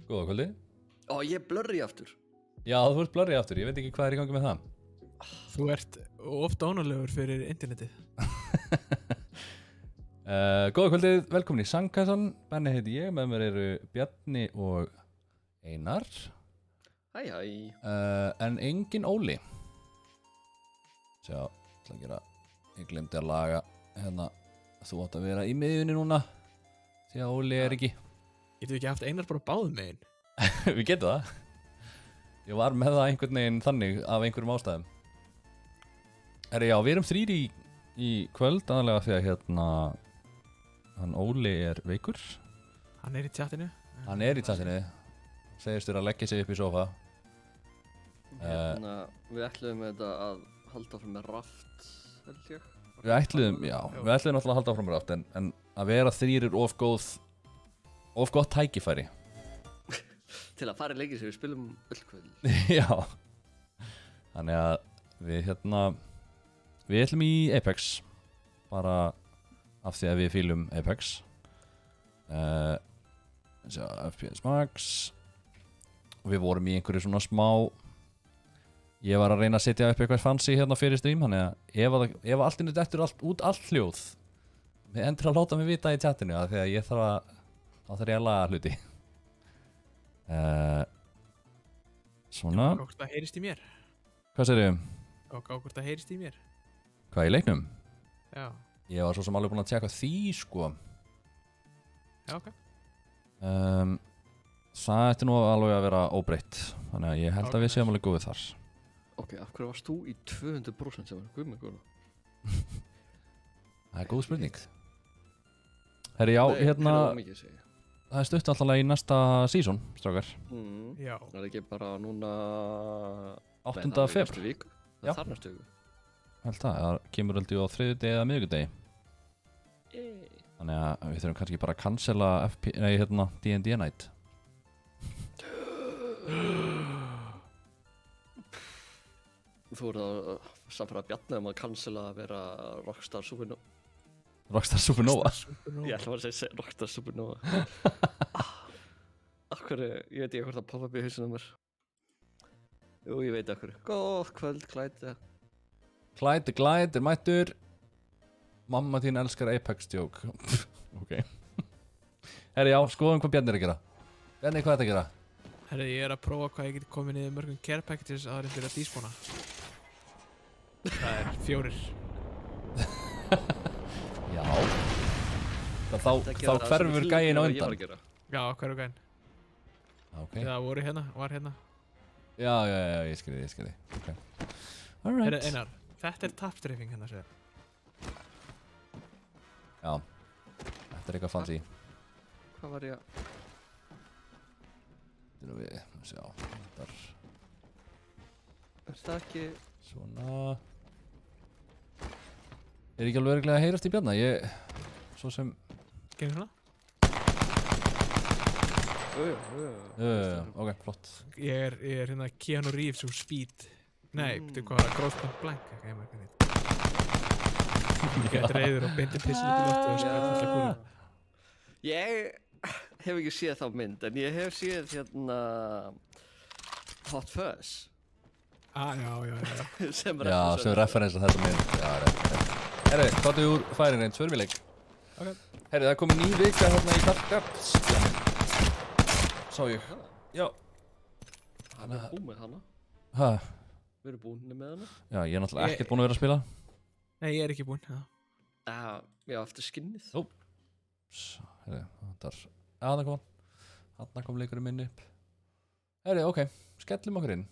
Góða kvöldi. Ó, ég blurri aftur. Já, þú ert blurry aftur, ég veit ekki hvað í gangi með það. Þú ert ofta ánalegur fyrir internetið. Góða kvöldið, velkomin í Sandkassan. Benni heiti ég, með mér eru Bjarni og Einar. Hæ. En engin Óli. Sjá, ætla að gera, ég glemdi að laga hérna, þú átt að vera í miðjunni núna, því að Óli er ekki. Getur við ekki haft Einar bara báðum megin? Við getum það. Ég var með það einhvern veginn þannig af einhverjum ástæðum. Já, við erum þrír í kvöld, aðalega því að hérna hann Óli er veikur. Hann er í tjattinu. Hann er í tjattinu, segist þér að leggja sig upp í sofa. Við ætluðum þetta að halda áfram með raft, held ég. Við ætluðum náttúrulega að halda áfram með raft, en að vera þrír er of gott tækifæri. Til að fara í leikir sem við spilum öllkvöld. Já. Þannig að við ætlum í Apex, bara af því að við fílum Apex. FPS Max. Við vorum í einhverju svona smá. Ég var að reyna að setja upp eitthvað fancy hérna fyrir stream, þannig að ef allt inni dettur út allt hljóð, við endur að láta mig vita í chatinu, að því að ég þarf ég að laga hluti. Svona. Hvort það heyrist í mér. Hvað segirðu? Hvort það heyrist í mér. Hvað í leiknum? Já. Ég var svo sem alveg búinn að tjekka því, sko. Já, ok. Það ætti nú alveg að vera óbreytt, þannig að ég held að við séum alveg góðið þar. Ok, af hverju varst þú í 200% sem var guð með góða? Það er góð spurning. Herri, já, hérna, það er stutt alltaf í næsta season, strákar. Já. Það er ekki bara núna 8. febrúar. Það er þar næstu viku. Held það kemur aldrei á þriðjudegi eða miðvikudegi. Þannig að við þurfum kannski bara að cancela D&D Night. Þú voru að samfara Bjarni að cancela að vera Rockstar Supernova. Rockstar Supernova? Ég ætla að segja Rockstar Supernova. Akkur, ég veit ekki hvort það poppa upp í hausinu mér. Jú, ég veit akkur. Góð kvöld, Clyde. Clyde er mættur. Mamma þín elskar Apex joke. Ok. Herri, já, skoðum hvað Bjarni er að gera. Bjarni, hvað er þetta að gera? Herri, ég er að prófa hvað ég get komið niður mörgum care packages að það er fyrir að díspóna. Það er 4. Já. Þá hverfur gæin á undan. Já, hverfur gæin. Ok. Það var hérna. Já, ég skilji. Ok. Alright. Herri, Einar, þetta er tapstrafing hérna, segja. Já. Þetta er eitthvað fancy. Hvað var ég að... Þetta er við, sjá. Er það ekki... Svona. Er ekki alveg örglega að heyrast í Bjarna? Svo sem... Gerir svona? Ok, flott. Ég er hérna Keanu Reeves úr Speed. Nei, betur hvað var það? Gross Point Blank, ekki heima eitthvað nýtt. Ég gæti reyður og beindi pissinu til loftu og skrætti allir kúlum. Ég hef ekki séð þá mynd, en ég hef séð hérna Hot Fuzz. Já. Sem referens að þessa mynd. Já, herri, þáttu úr færin einn svörmileik. Ok. Herri, það komið ný vika hérna í Karlgaps. Sá ég. Já. Hann er búinn með hana. Hæ? Við erum búin með hana. Já, ég er náttúrulega ekkert búinn að vera að spila. Nei, ég er ekki búinn, já. Já, eftir skinnið. Herri, þarna kom leikurinn minn upp. Herri, ok, skellum okkur inn.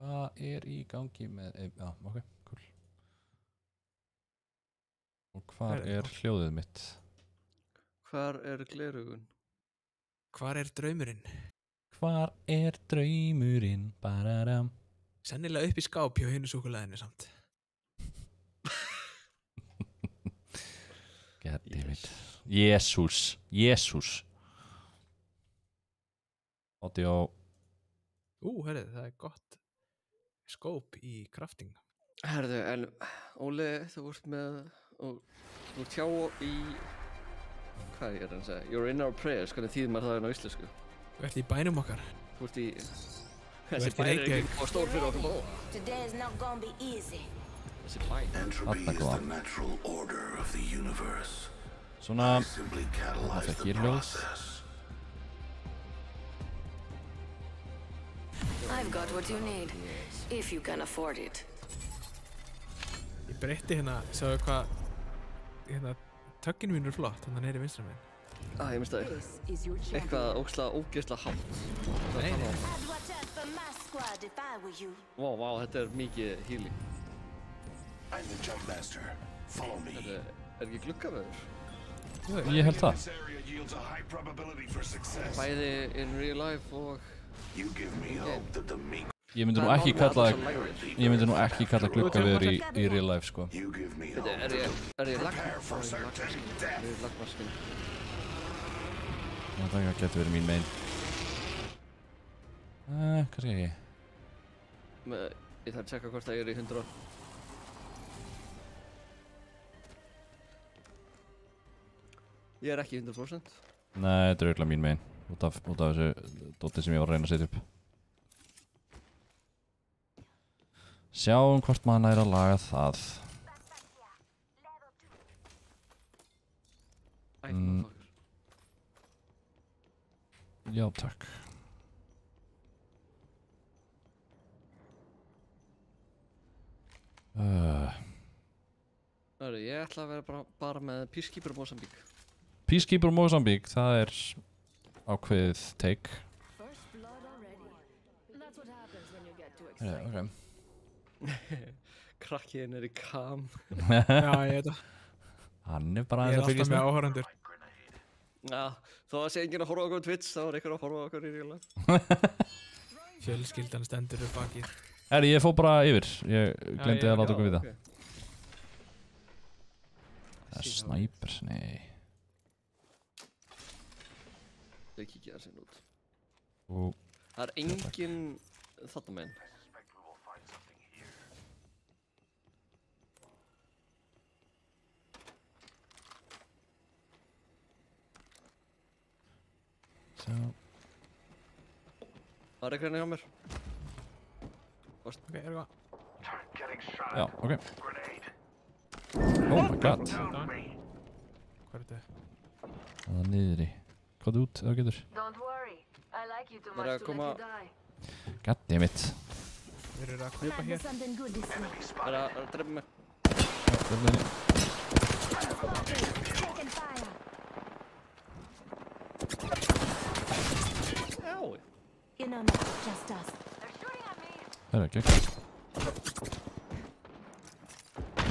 Hvað er í gangi með... Já, ok, cool. Og hvar er hljóðið mitt? Hvar er glerugun? Hvar er draumurinn? Hvar er draumurinn? Bararam. Sennilega upp í skáp hjá hinu súkkulaðinu samt. Goddammit. Jesús. Audio. Herri, það er gott skóp í crafting. Herðu, en Óli, þú ert með... Þú ert hjá í Hvað er ég að segja? You're in our prayers, hvernig þýðir maður það á íslensku? Þú ert í bænum okkar. Þú ert í... ert Þessi í bær er Reykjavík. ekki stór fyrir okkur bó. Today is not gonna be easy. Þessi bær. Entropy Þarna is kom the það. natural order of the universe. Svona, I simply catalyze fekk the ég hljóð. process. I've got what you need, if you can afford it. Ég breytti hérna, sjáðu hvað, hérna, tögginu mín eru flott, þannig að neyri vinstra megin. Ég minnst það. This is your Eitthvað ógeðslega hátt. Nei, nei. I'd watch out for my squad if I were you. Vá, þetta er mikið healing. I'm the jump master. Follow me. Er ekki gluggaveður? ég held það. This area yields a high probability for success. Bæði in real life og... You give me hope that the meek. Ég myndi nú ekki kalla gluggaveður í real life, sko. You give me Veitu, hope. er ég Prepare for certain death. Er ég lagmaskinn? Það getur verið mín megin. Kannski ekki. Ég þarf að checka hvort það er í 100. Ég er ekki 100%. Nei, þetta er auðvitað mín megin. Út af þessu dóti sem ég var að reyna að setja upp. Sjáum hvort maður nær að laga það. Motherfucker. Já, takk. Ég ætla að vera bara með Peacekeeper Mozambique. Peacekeeper Mozambique, það er ákveðið take. First blood already. That's what happens when you get too excited. Ok. Krakkiðin er í kam. Já, ég veit það. Hann er bara Ég er aðeins að alltaf fylgjast með með. áhörundur. Já, þó að sé enginn að horfa okkur á Twitch, þá er einhver að horfa okkur í real life. Fjölskyldan stendur upp bakið. Herri, ég fór bara yfir. Ég glemdi að láta okkur vita. ok. Það er snipers, nei. Þau kíkja það sinn út. Og Það er enginn þarna meginn. sjá. Það er eitthvað hjá mér. Ok, er það? Já, ok. Oh my god. Hvað er þetta? Það er niðri. Hvað út, ef þú getur? Don't worry. I like you too Bara much to koma- let you die. Goddammit. Þeir eru að kaupa hér. something good this way. Það er að drepa mig. Taking fire. Já. You know not just us. They're shooting at me. Það er ekki.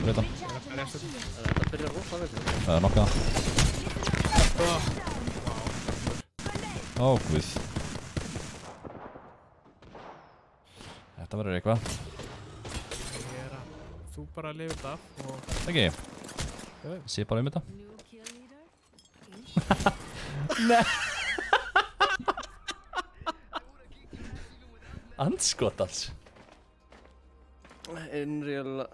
Breyta. Recharging my shield. Þetta byrjar rosa vel. Það er nokkað. Ó, guð. Þetta verður eitthvað. Ég er að... Þú bara lifir þetta af og... Ekki. Sé bara þetta. New kill leader. Andskotans. In real...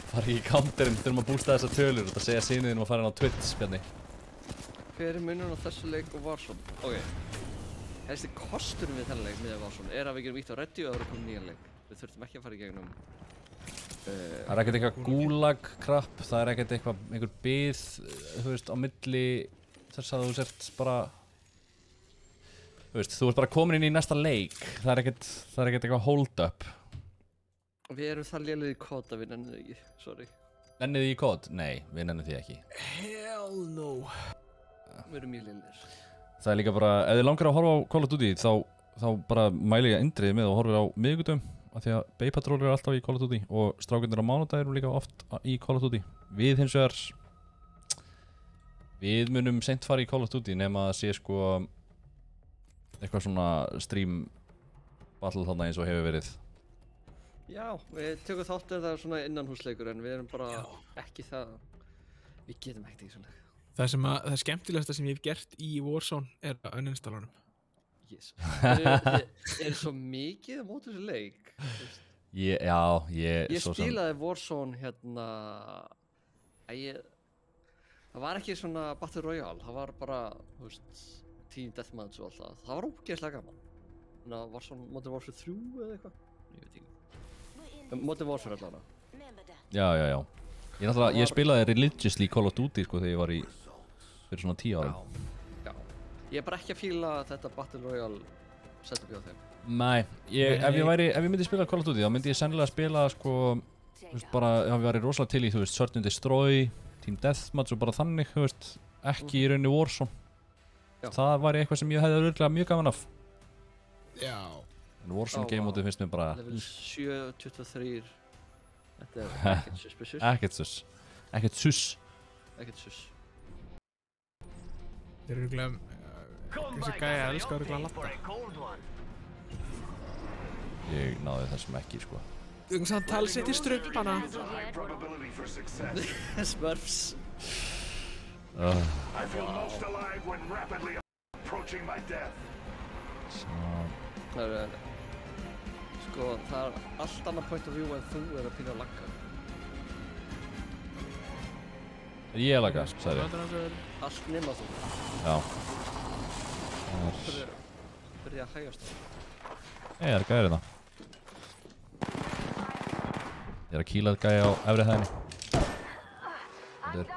Fari í counterinn, þurfum að bústa þessar tölur og það segja síniðin og fara hann á Twitch, Bjarni. Hver er munurinn á þessu leik og Warzone? Ok. Helsti kosturinn við þennan leik með Warzone er að við gerum ítt á ready og það eru komið nýjan leik. Við þurfum ekki að fara í gegnum... Það er ekkert eitthvað gulag-krapp, það er ekkert eitthvað, einhver bið, þú veist, á milli þess að þú sért bara... Þú veist, þú ert bara komin inn í næsta leik, það er ekkert eitthvað hold-up. Við erum það lélegir í kód að við nennum þau ekki, sorry. Nennið þið í kód? Nei, við nennum því ekki. Hell no. Við erum mjög lélegir. Það er líka bara, ef þið langar að horfa á Call of Duty, þá bara mæli ég indriði með og horfið á miðvikutum. Af því að Bay Patrol er alltaf í Call of Duty og strákundir á mánudag eru líka oft í Call of Duty. Við hins vegar, við munum seint fara í Call of Duty nema að sé sko eitthvað svona stream battle þarna eins og hefur verið. Já, við tökum þátt það er svona innanhúsleikur en við erum bara ekki það... Við getum ekkert í þessu leik. Það skemmtilegasta sem ég hef gert í Warzone er að uninstalla honum. Jesus. Er svo mikið á móti þessu leik? Ég Ég spilaði Warzone hérna... Það Það var ekki svona Battle Royale, það var bara, þú veist, Team Deathmatch og allt það. Það var ógeðslega gaman. Þannig að var svona Modern Warfare 3 eða eitthvað. Ég veit ekki. Modern Warfare allavega. Já. Ég spilaði religiously Call of Duty sko þegar ég var fyrir svona 10 árum. Já. Ég er bara ekki að fíla þetta Battle Royale setup hjá þeim. Nei, ef ég myndi spila Call of Duty þá myndi ég sennilega spila sko, þú veist, bara, ég væri rosalega til í, þú veist, Search and Destroy, Team Deathmatch og bara þannig, þú veist, ekki í rauninni Warzone. Já. Það væri eitthvað sem ég hefði örugglega mjög gaman af. Já. En Warzone game mótið finnst mér bara... Level 7, 23, þetta er ekkert suspicious. Ekkert sus. Ekkert sus. Þeir eru örugglega, þessi gæja elskar örugglega að labba. Ég náði þessum ekki, sko. Þú veist hann tala sér til strumpana. High probability for success. Smurfs. I feel most alive when rapidly approaching my death. Það er, sko, það er allt annað point of view en þú er að pína að lagga. Ég er laga, sagði ég. Allt nema þú. Já. Byrja að hægjast það. Það er gæri það. Ég er að kýla gæja á efri hæðinni. Þetta er...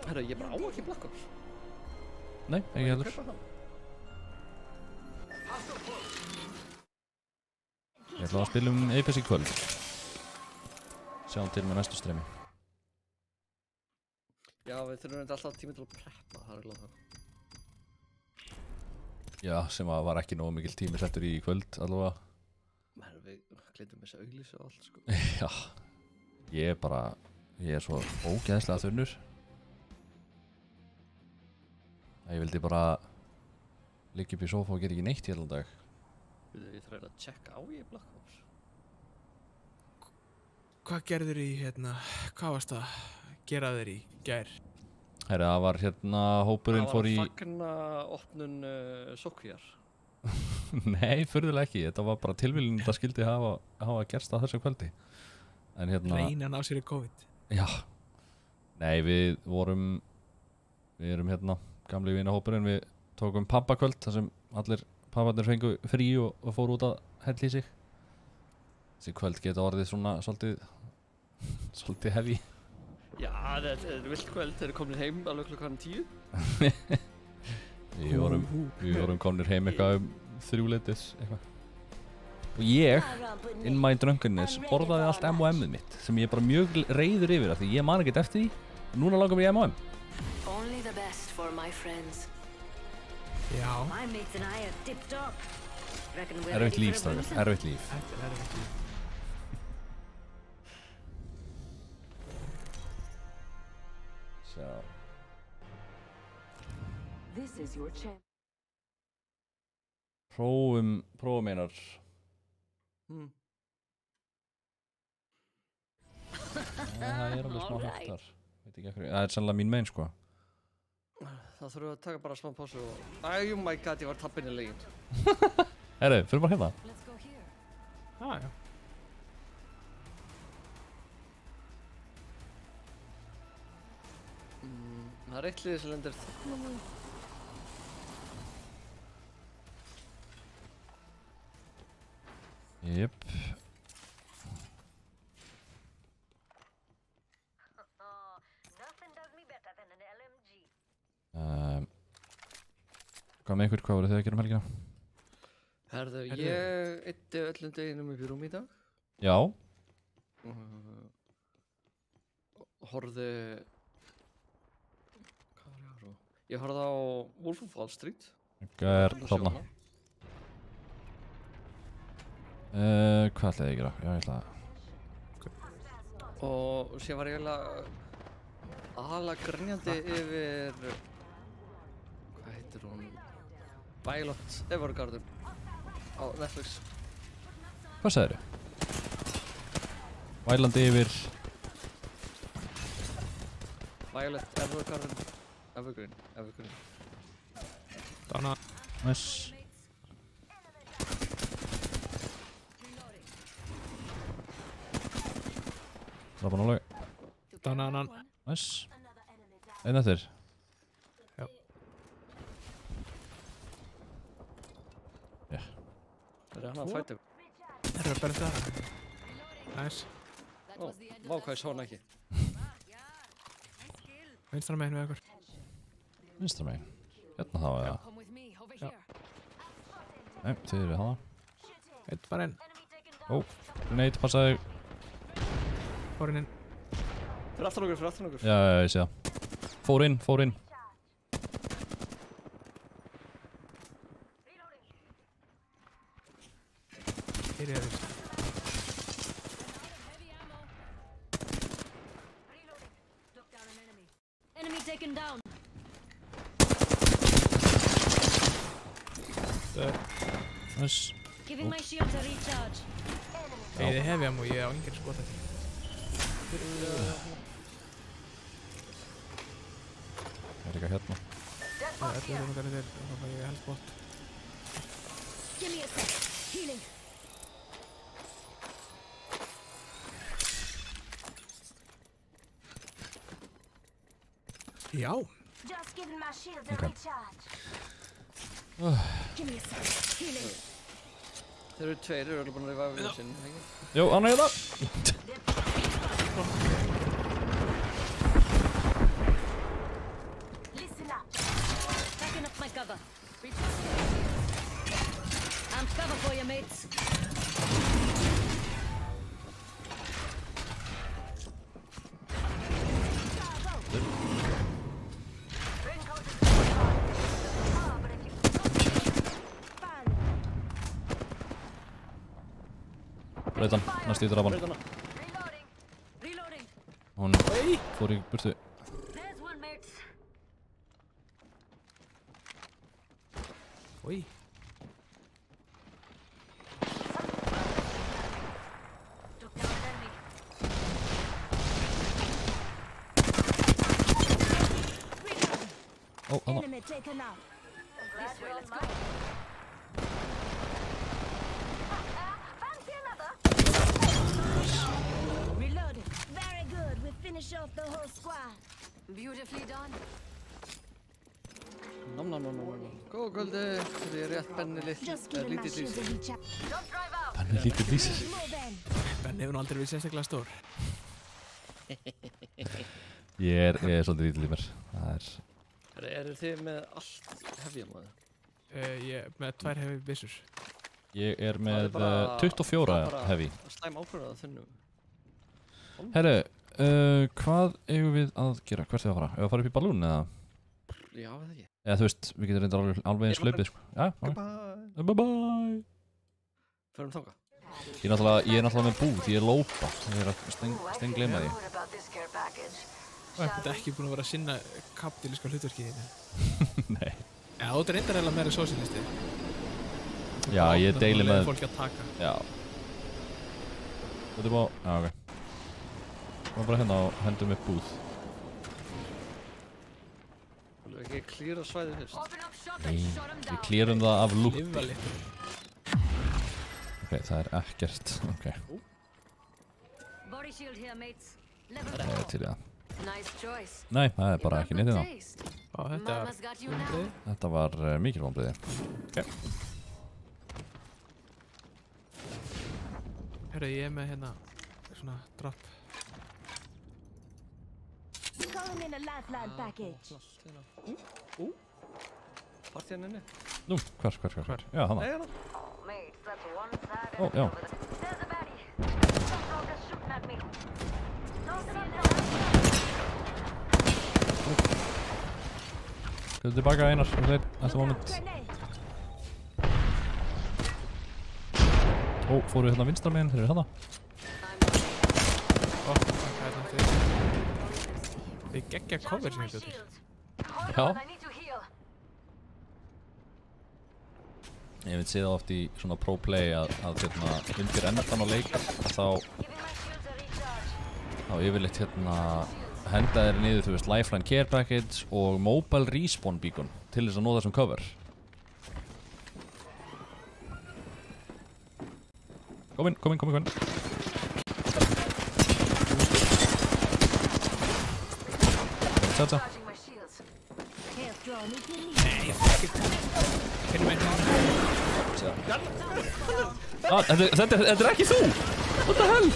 Herra, ég bara á ekki Black Ops. Nei, ekki heldur. Ég ætla að spila Apex í kvöld. Sjáum til með næstu streymi. Já, við þurfum alltaf tíma til að preppa, það er alveg það. Já, sem að var ekki nógu mikil tími settur í kvöld allavega. Herra, við gleyndum þessu auglýsi og allt, sko. Já, ég er svo ógeðslega þunnur. Ég vildi bara liggja upp í sófa og gera ekki neitt í allan dag. Ég þarf að checka á ég Black Ops. Hvað gerður í, hvað varst að gera þér í gær? Herri, það var hópurinn fór í... Það var að fagna opnun sókvíjar. Nei, furðulega ekki. Þetta var bara tilviljun það skildi hafa gerst á þessu kvöldi. En Reyna að ná sér í COVID. Já. Nei, við erum gamli vinahópurinn, við tókum pappakvöld þar sem allir papparnir fengu frí og fóru út að hella í sig. Þessi kvöld geta orðið svona svolítið heavy. Já, þetta er vilt kvöld, þeir eru komin heim alveg klukkan 10. Við vorum komin heim eitthvað 3-leytis eitthvað. Og ég, in my drunkenness, borðaði allt M&M'ið mitt sem ég er bara mjög reiður yfir af því ég man ekkert eftir því og núna langar mér í M&M. Only the best for my friends. Já. My mates and I are tipped up. Reckon we're Erfitt ready líf, for a strákar, bonus? erfitt líf. Þetta er erfitt líf. Sjá. This is your chance. Prófum einar. Það er alveg smá hægt þar. Veit ekki ekkur, það er sannlega mín megin sko. Það þurfum við að taka bara smá pásu og... Oh my god, ég var tappinn í leginn. Herru, fyrir bara hérna. Let's go here. Já. Það er eitt liðið sem lendir þarna nú. Jep. Nothing does me better than an LMG. Hvað með ykkur, hvað voru þið að gera helgina? Herðu, ég eyddi öllum deginum upp í rúm í dag. Já. Horfði... Hvað var ég að horfa á? Ég horfði á Wolf of Wall Street. Hvað er þarna? Hvað ætlaði ég að gera? Já, ég ætlaði að... Og síðan var ég eiginlega ala grenjandi yfir... Hvað heitir hún? Violet Evergarden á Netflix. Hvað sagðirðu? Vælandi yfir... Violet Evergarden. Evergreen. Dána. Nice. Það var nálega. Dána annan. Nice. Einn eftir. Já. Já. Það er hann að fæta. Það er bara það. Nice. Ó, vá hvað ég sá hann ekki. Vinstra meginn við okkur. Vinstra megin. Hérna þá eða. Come with me over Ja. here. Nei, þið eru hana. Eitt bara inn. Ó, grenade, passaði. Fórin inn. Fyrir aftan okkur. Já, ég sé það. Fór inn. Hér er það. Heavy ammo. Reloading. Took down an enemy. Enemy taken down. Nice. Giving my shields a recharge. Þið hefði ammo, ég á engin skot eftir. Það er eitthvað hérna. Það er öllu þetta er þá fæ ég helst bótt. Give me a sec. Healing. Já. Just giving my shields Okay. a recharge. Give me a sec. Healing. Þeir eru tveir, eru alveg búin að rífa við sinn, ekki? Jó, hann er hérna. Listen up. Backing up my cover. I'm cover for you, mates. Breytan, næst í drapan. Breytana. Reloading. Reloading. Hún fór í burtu. There's one, mates. Oi. Took down an enemy. Ó, hann. Enemy taken out. This way, let's go. Fancy another? Reloading. Very good. We finish off the whole squad. Beautifully done. Nom. Góð kvöldi, þið er rétt Benni Just giving my lítið shields a lísi. recharge. Don't drive out. Hann er líka lísir. Move in. Ben hefur nú aldrei verið sérstaklega stór. Ég er svolítið lítill í mér. Það er... Eru þið með allt hefja maður? Ég er með 2 heavy byssur. Ég er Það með er bara- 24 heavy. Slæm ákvörðað að þinnum. Herru, hvað eigum við að gera? Hvert er það að fara? Eigum við að fara upp í balloon eða? Já, eða ekki. Eða þú veist, við getum reyndar alveg eins hlaupið sko. Já, ok. Goodbye. Bye. Förum þangað. Ég er náttúrulega með búð, ég er lópa. Ég er að stengleima því. Þetta er ekki búin að vera að sinna kapitalíska hlutverki þínu. Nei. Já, þú ert reyndar eiginlega meira sósíalisti. Já, ég deili með... fólki að taka. Já. Þetta er bara... Já, ok. Við bara hérna og hendum upp búð. Viljum við ekki klíra svæðið fyrst? Open up shop Nei, and shut them við down. klírum það af lúpi. Lifa litur. Ok, það er ekkert. Ok, Body shield here, mates. Level það er 4. til í það. Nice choice. Nei, það er bara ekki neitt í það. Taste. Á, þetta Mama's got you now. er Þetta var mikil vonbrigði. Ok. Hörru, ég er með hérna svona drop. Calling in a lifeline package. Partíðan inni? Nú, hvar? Já, hana. Nei, hérna. Mates, that's one side. Ó, já. There's a baddie. Some dog is shooting at me. Gleðu tilbaka Einar, næsta moment. Grenade. Ó, fóru hérna vinstra meginn, þeir eru hana. Ó, hvað er þetta? Þið geggja cover sem þetta til. Já. Ég veit séð það oft í svona pro play að hérna undir endan á leik þá yfirleitt hérna henda þeir niður, þú veist, lifeline care package og mobile respawn beacon til þess að nóða þessum cover. Kom inn. Tjá. Nei, fucking. Finnum einn hérna. Þetta er ekki þú! What the hell?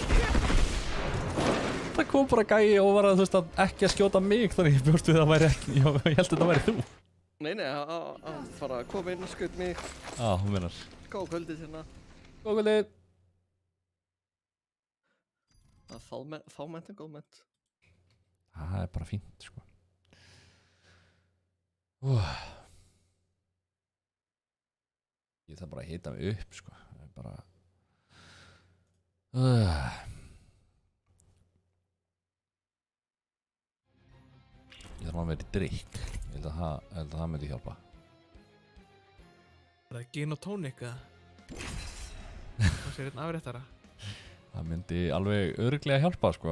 Það kom bara gæi og var að, þú veist, að ekki að skjóta mig þannig ég bjóst við að það væri ekki, ég held að þetta væri þú. Nei, að fara að koma inn og skaut mig. Hún meinar. Góð kvöldið hérna. Góð kvöldið. Fámennt en góðmennt. Það er bara fínt, sko. Ég þarf bara að hita mig upp, sko. Það er bara... Ég þarf að vera í drykk. Ég held að það myndi hjálpa. Er það gin og tónik eða? Það sé einn afréttara. Það myndi alveg örugglega hjálpa, sko.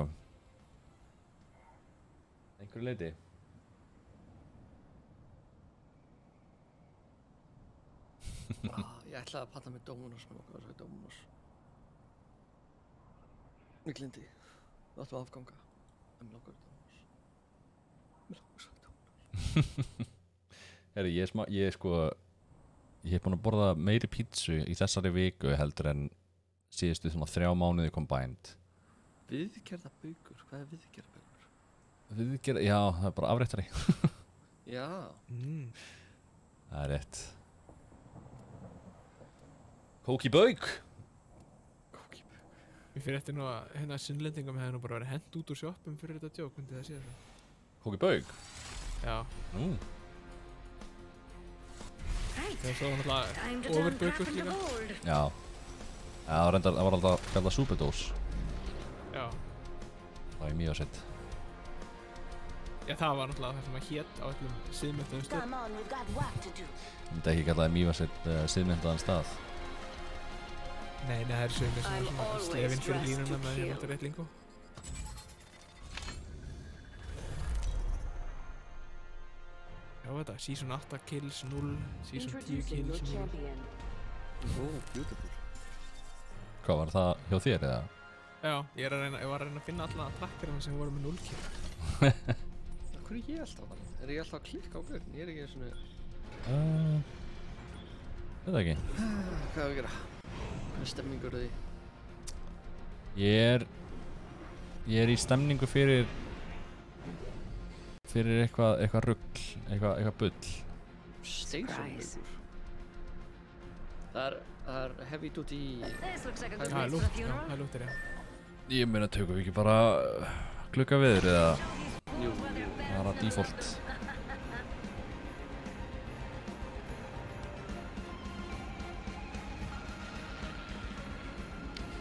Einhverju leyti. Ég ætlaði að panta með Dominos með okkur, það er Dominos. Ég glindi. Við áttum að afganga. En mér langar Dominos. Herri, ég hef búin að borða meiri pítsu í þessari viku heldur en síðustu svona 3 mánuði combined. Viðgerða baukur? Hvað er viðgerða baukur? Já, það er bara afréttari. Já. Það er rétt. Kóki bauk! Ég fyrir eftir nú að hérna sinnlendingum hefði nú bara verið hent út úr sjoppum fyrir þetta djók, myndi það sé það? Kóki bauk? Já. Það er svo náttúrulega ofurbaukur líka. Já. Það var alltaf kallað superdós. Já. Það er mjög sett. Já, það var náttúrulega það sem að hét á öllum siðmyndaðum stöðum. Ég myndi ekki kallaði mjög sett siðmyndaðan stað. Nei, það er sögumir sem er svona slefinn fyrir línuna með ég mátti rétt lingo. Já, þetta, season 8 kills 0, season 10 kills 0. Beautiful. Hvað var það hjá þér eða? Já, ég var að reyna að finna alla trakkarinn sem voru með 0 kill. Hvað er ég alltaf að? Er ég alltaf að klikka á björn? Ég er ekki svona... Veit ekki. Hvað er að gera? Hvað er stemningur því? Ég er í stemningu fyrir eitthvað rugl, eitthvað bull. Steinsonbaukur. Það er heavy duty... Það er lútt, já, það er lúttir, já. Ég meina, tökum við ekki bara glugga viður eða... Jú. Bara default.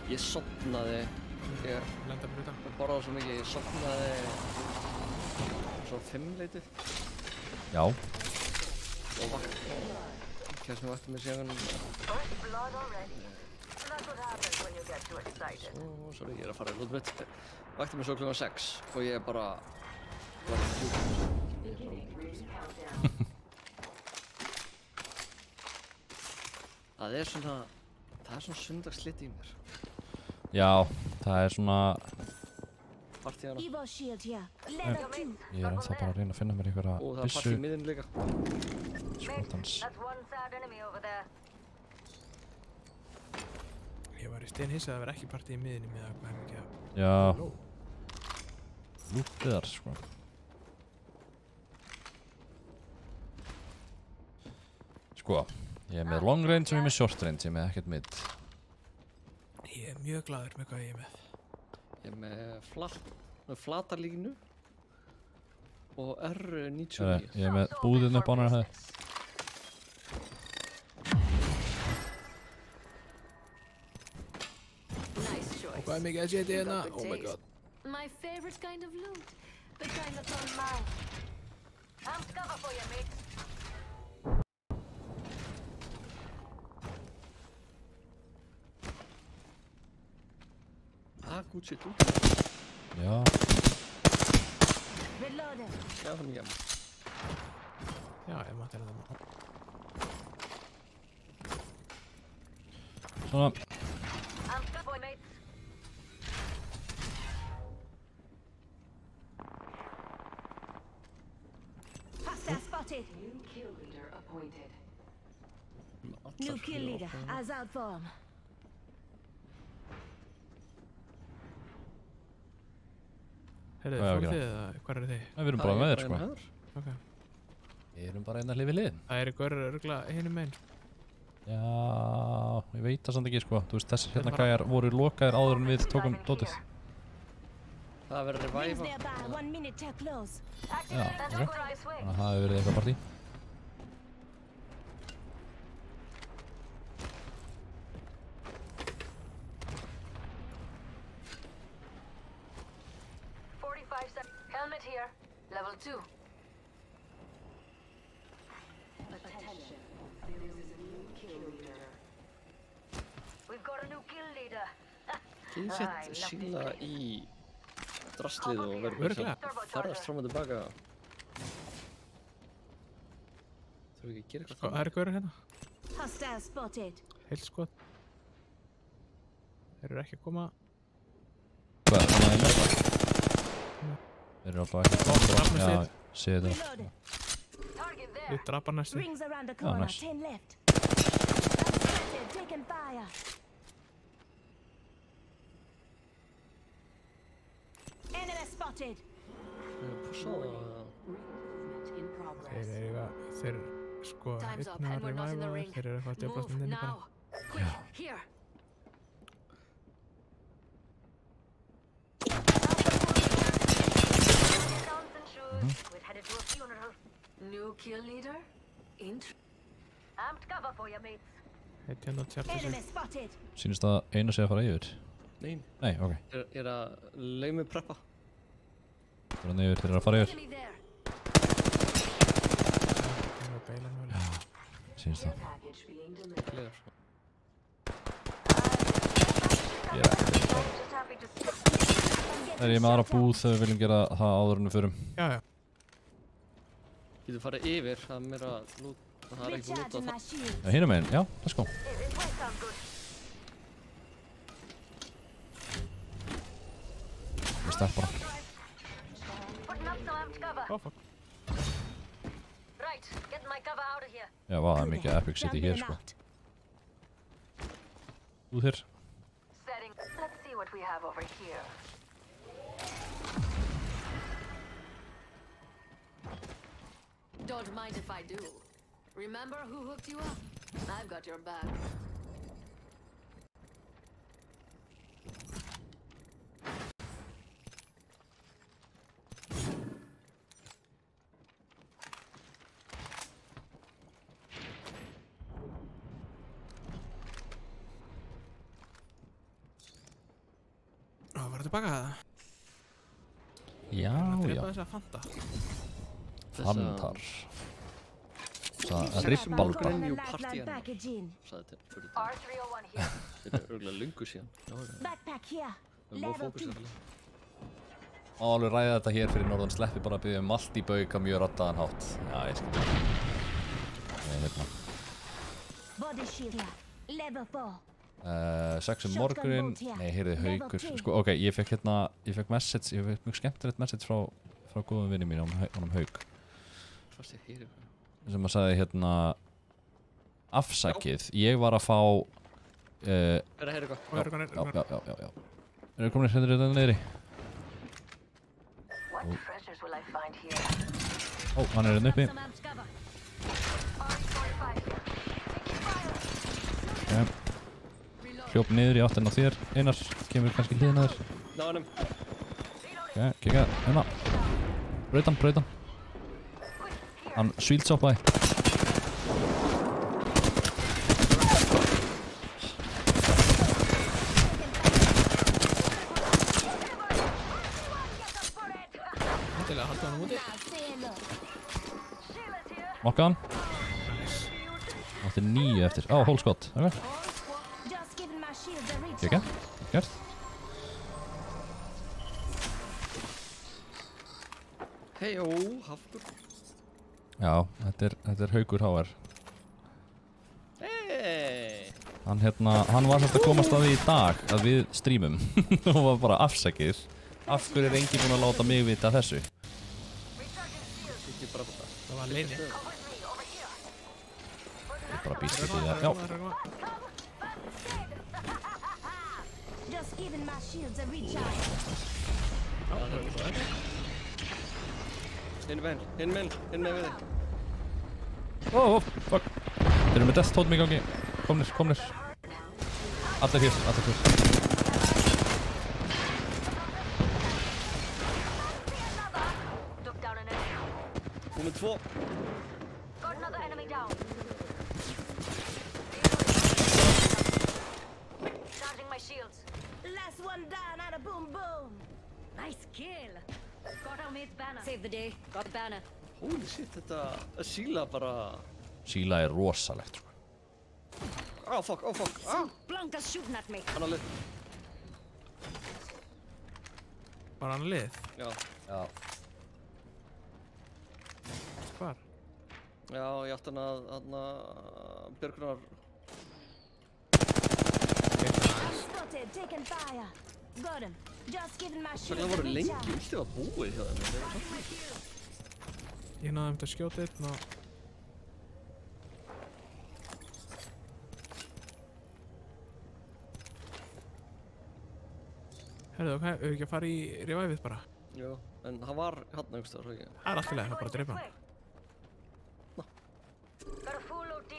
Ég sofnaði. Ég borðaði svo mikið, ég sofnaði svo 5-leytið. Já. Og kemst vakti mig síðan. Sorry, ég er að fara í lútmitt. Vakti mig svo klukkan 6 og ég bara var fjúk. Það er svona sundagslit í mér. Já, það er svona... Partíðana. Evo shield here. Ég er ennþá bara að reyna að finna mér einhverja Og það er partí í miðin líka. Skotans. Ég var í steinhissað að vera ekki partí í miðinni með að hvað hef mikið að... Já. Lúttiðar, sko. Sko, ég er með long range og ég er með short range, ég er með ekkert mid. Ég er mjög glaður með hvað ég er með. Ég er með flata línu og R99. Ég er með búðinn upp á hana það. Og hvað er mikið að setja hérna? Oh my god. My favorite kind of loot. The kind that's on mine. I'm cover for you, mate. Good shit, du. Já. Reloaded. Já, hann er hjemme. Já, ég maður þeirra það. Svona. I'm cover for you, mate. Hostile spotted. New kill leader appointed. New kill leader. Eyes out for him. Heyrðu, Hvað er að fóruð gera? þið eða hvað eru þið? Við erum bara með þér, sko. Ok. Við erum bara einna hlið við hlið. Það eru gaurur örgulega hinum meginn. Já, ég veit það samt ekki, sko. Þú veist, þessir hérna gæjar voru lokaðir áður en við tókum dótið. Það verður Rings revive. nearby. 1 minute till close. Já, That's ok. good right way. Þannig að það hefur verið eitthvað partí. Helmet here. Level 2. Attention. There is a new kill leader. We've got a new kill leader. Ég sett síla í drastlið og verður Örugglega. ferðast fram og tilbaka. Þurfum við ekki að gera Sko, eitthvað það eru gaurur hérna. Hostile spotted. Heilt skot. Þeir eru ekki að koma. Hvað, þannig að ég með Þeir eru alltaf ekki Drafnast Já, þið. séu þetta. Reloaded. Target there. Við drapa næstu. Rings around the corner. nice. 10 left. Spotted. Taking fire. Enemy spotted. Pussa það. Movement in progress. Þeir eru þeir sko Time's up einn and að we're not in the reviva ring. þeir eru eitthvað að djöflast Move inn bara. now. Quick, here. We're headed to a funeral. New kill leader? Amped cover for you, mates. Heitt hérna að tjafta Enemy sig. spotted. Sýnist það einu sé að fara yfir? Nei, Nei, ok. er að leið mig preppa. Það er nefnir þeir eru að fara yfir. Enemy there. Þeir eru að beila mjög. Sýnist það. Package being delivered. Gleðar. Just happy to see. Það er ég með aðra búð þegar við viljum gera það áður en við förum. Já, já. Getur farið yfir, það er meira lút. Það er ekki lút Recharging að my shield. Já, hinum meginn, já, let's go. Hey, this way sounds good. Við start bara. Putting up some amped cover. Oh, fuck. Right, getting my cover out of here. Já, vá, það er mikið Epic City hér, sko. Þú þér. Setting. Let's see what we have over here. Don't mind if I do. Remember who hooked you up? I've got your back. Ó, var þetta baka það? Já, Drepa já. þess að fanta. Fantar. Það er Rippbalga. rippbalga. New party Lifeline hérna. package in. Sagði til fyrir þetta. R301 here. Þetta er örgulega lungu síðan. Já, já. Backpack here. Það er móð Level fókus 2. þetta. Má alveg ræða þetta hér fyrir norðan sleppi bara að byggja um allt í bauka mjög raddaðan hátt. Já, ég skil. Nei, hérna. Body shield here. Level 4. 6 morgunin. Nei, heyrði haukur. Sko, ok, ég fekk message, ég fekk mjög skemmtilegt message frá góðum vinni mín, honum Hauk. Fast ég heyri eitthvað. Sem að sagði hérna, afsakið, ég var að fá, Er það heyri eitthvað? Og eru konir. já. Eru komin hérna þetta niðri? What treasures will I find here? Ó, hann er hérna uppi. Some amped cover. R45 here. Taking fire. Ok. Hljóp niður í áttina á þér, Einar, kemur kannski hliðina þér. Ná hennum. Ok, kika, hérna. Braut hann. Hann svíldsoppaði. Þetta er Mokkaðan. Nice. Það er 9 eftir. Á, hólskott. Ok. Just giving my shields a reach. Gekka. Gert. Hei, ó, hafgur. Já, þetta er Haukur HR. Hei. Hann var svolítið að komast að því í dag að við streamum. Og var bara afsakið. Af hverju er enginn búinn að láta mig vita þessu? Ekki bara þetta. Það var leini. Ég bara býst við því að, já. Just giving my shields a reach out. Hinn með við þig. Ó, fuck. Þeir eru með death totem í gangi. Komnir. Allir hér. Komið 2. Got another enemy down. Charging my shields. Last one down and a boom boom. Nice kill. Got our mate's banner. Save the day. Got banner. Holy shit, þetta síla bara... Síla er rosalegt, sko. Oh fuck. Blanca's shooting at me. Annar lið. Var hann lið? Já. Hvar? Já, ég átti hann að Björgunar... Spotted, taking fire. Got him. Just giving my shields Það a voru reach lengi out. viltið að búið hjá þeim. Ég náði að skjóta einn og... Herðu, ok, hefur ekki að fara í revive-ið bara? Já, en hann var hann einhvers staðar, svo ekki? Það er alltaf leið, það er bara að dreipa hann. Got a full OD.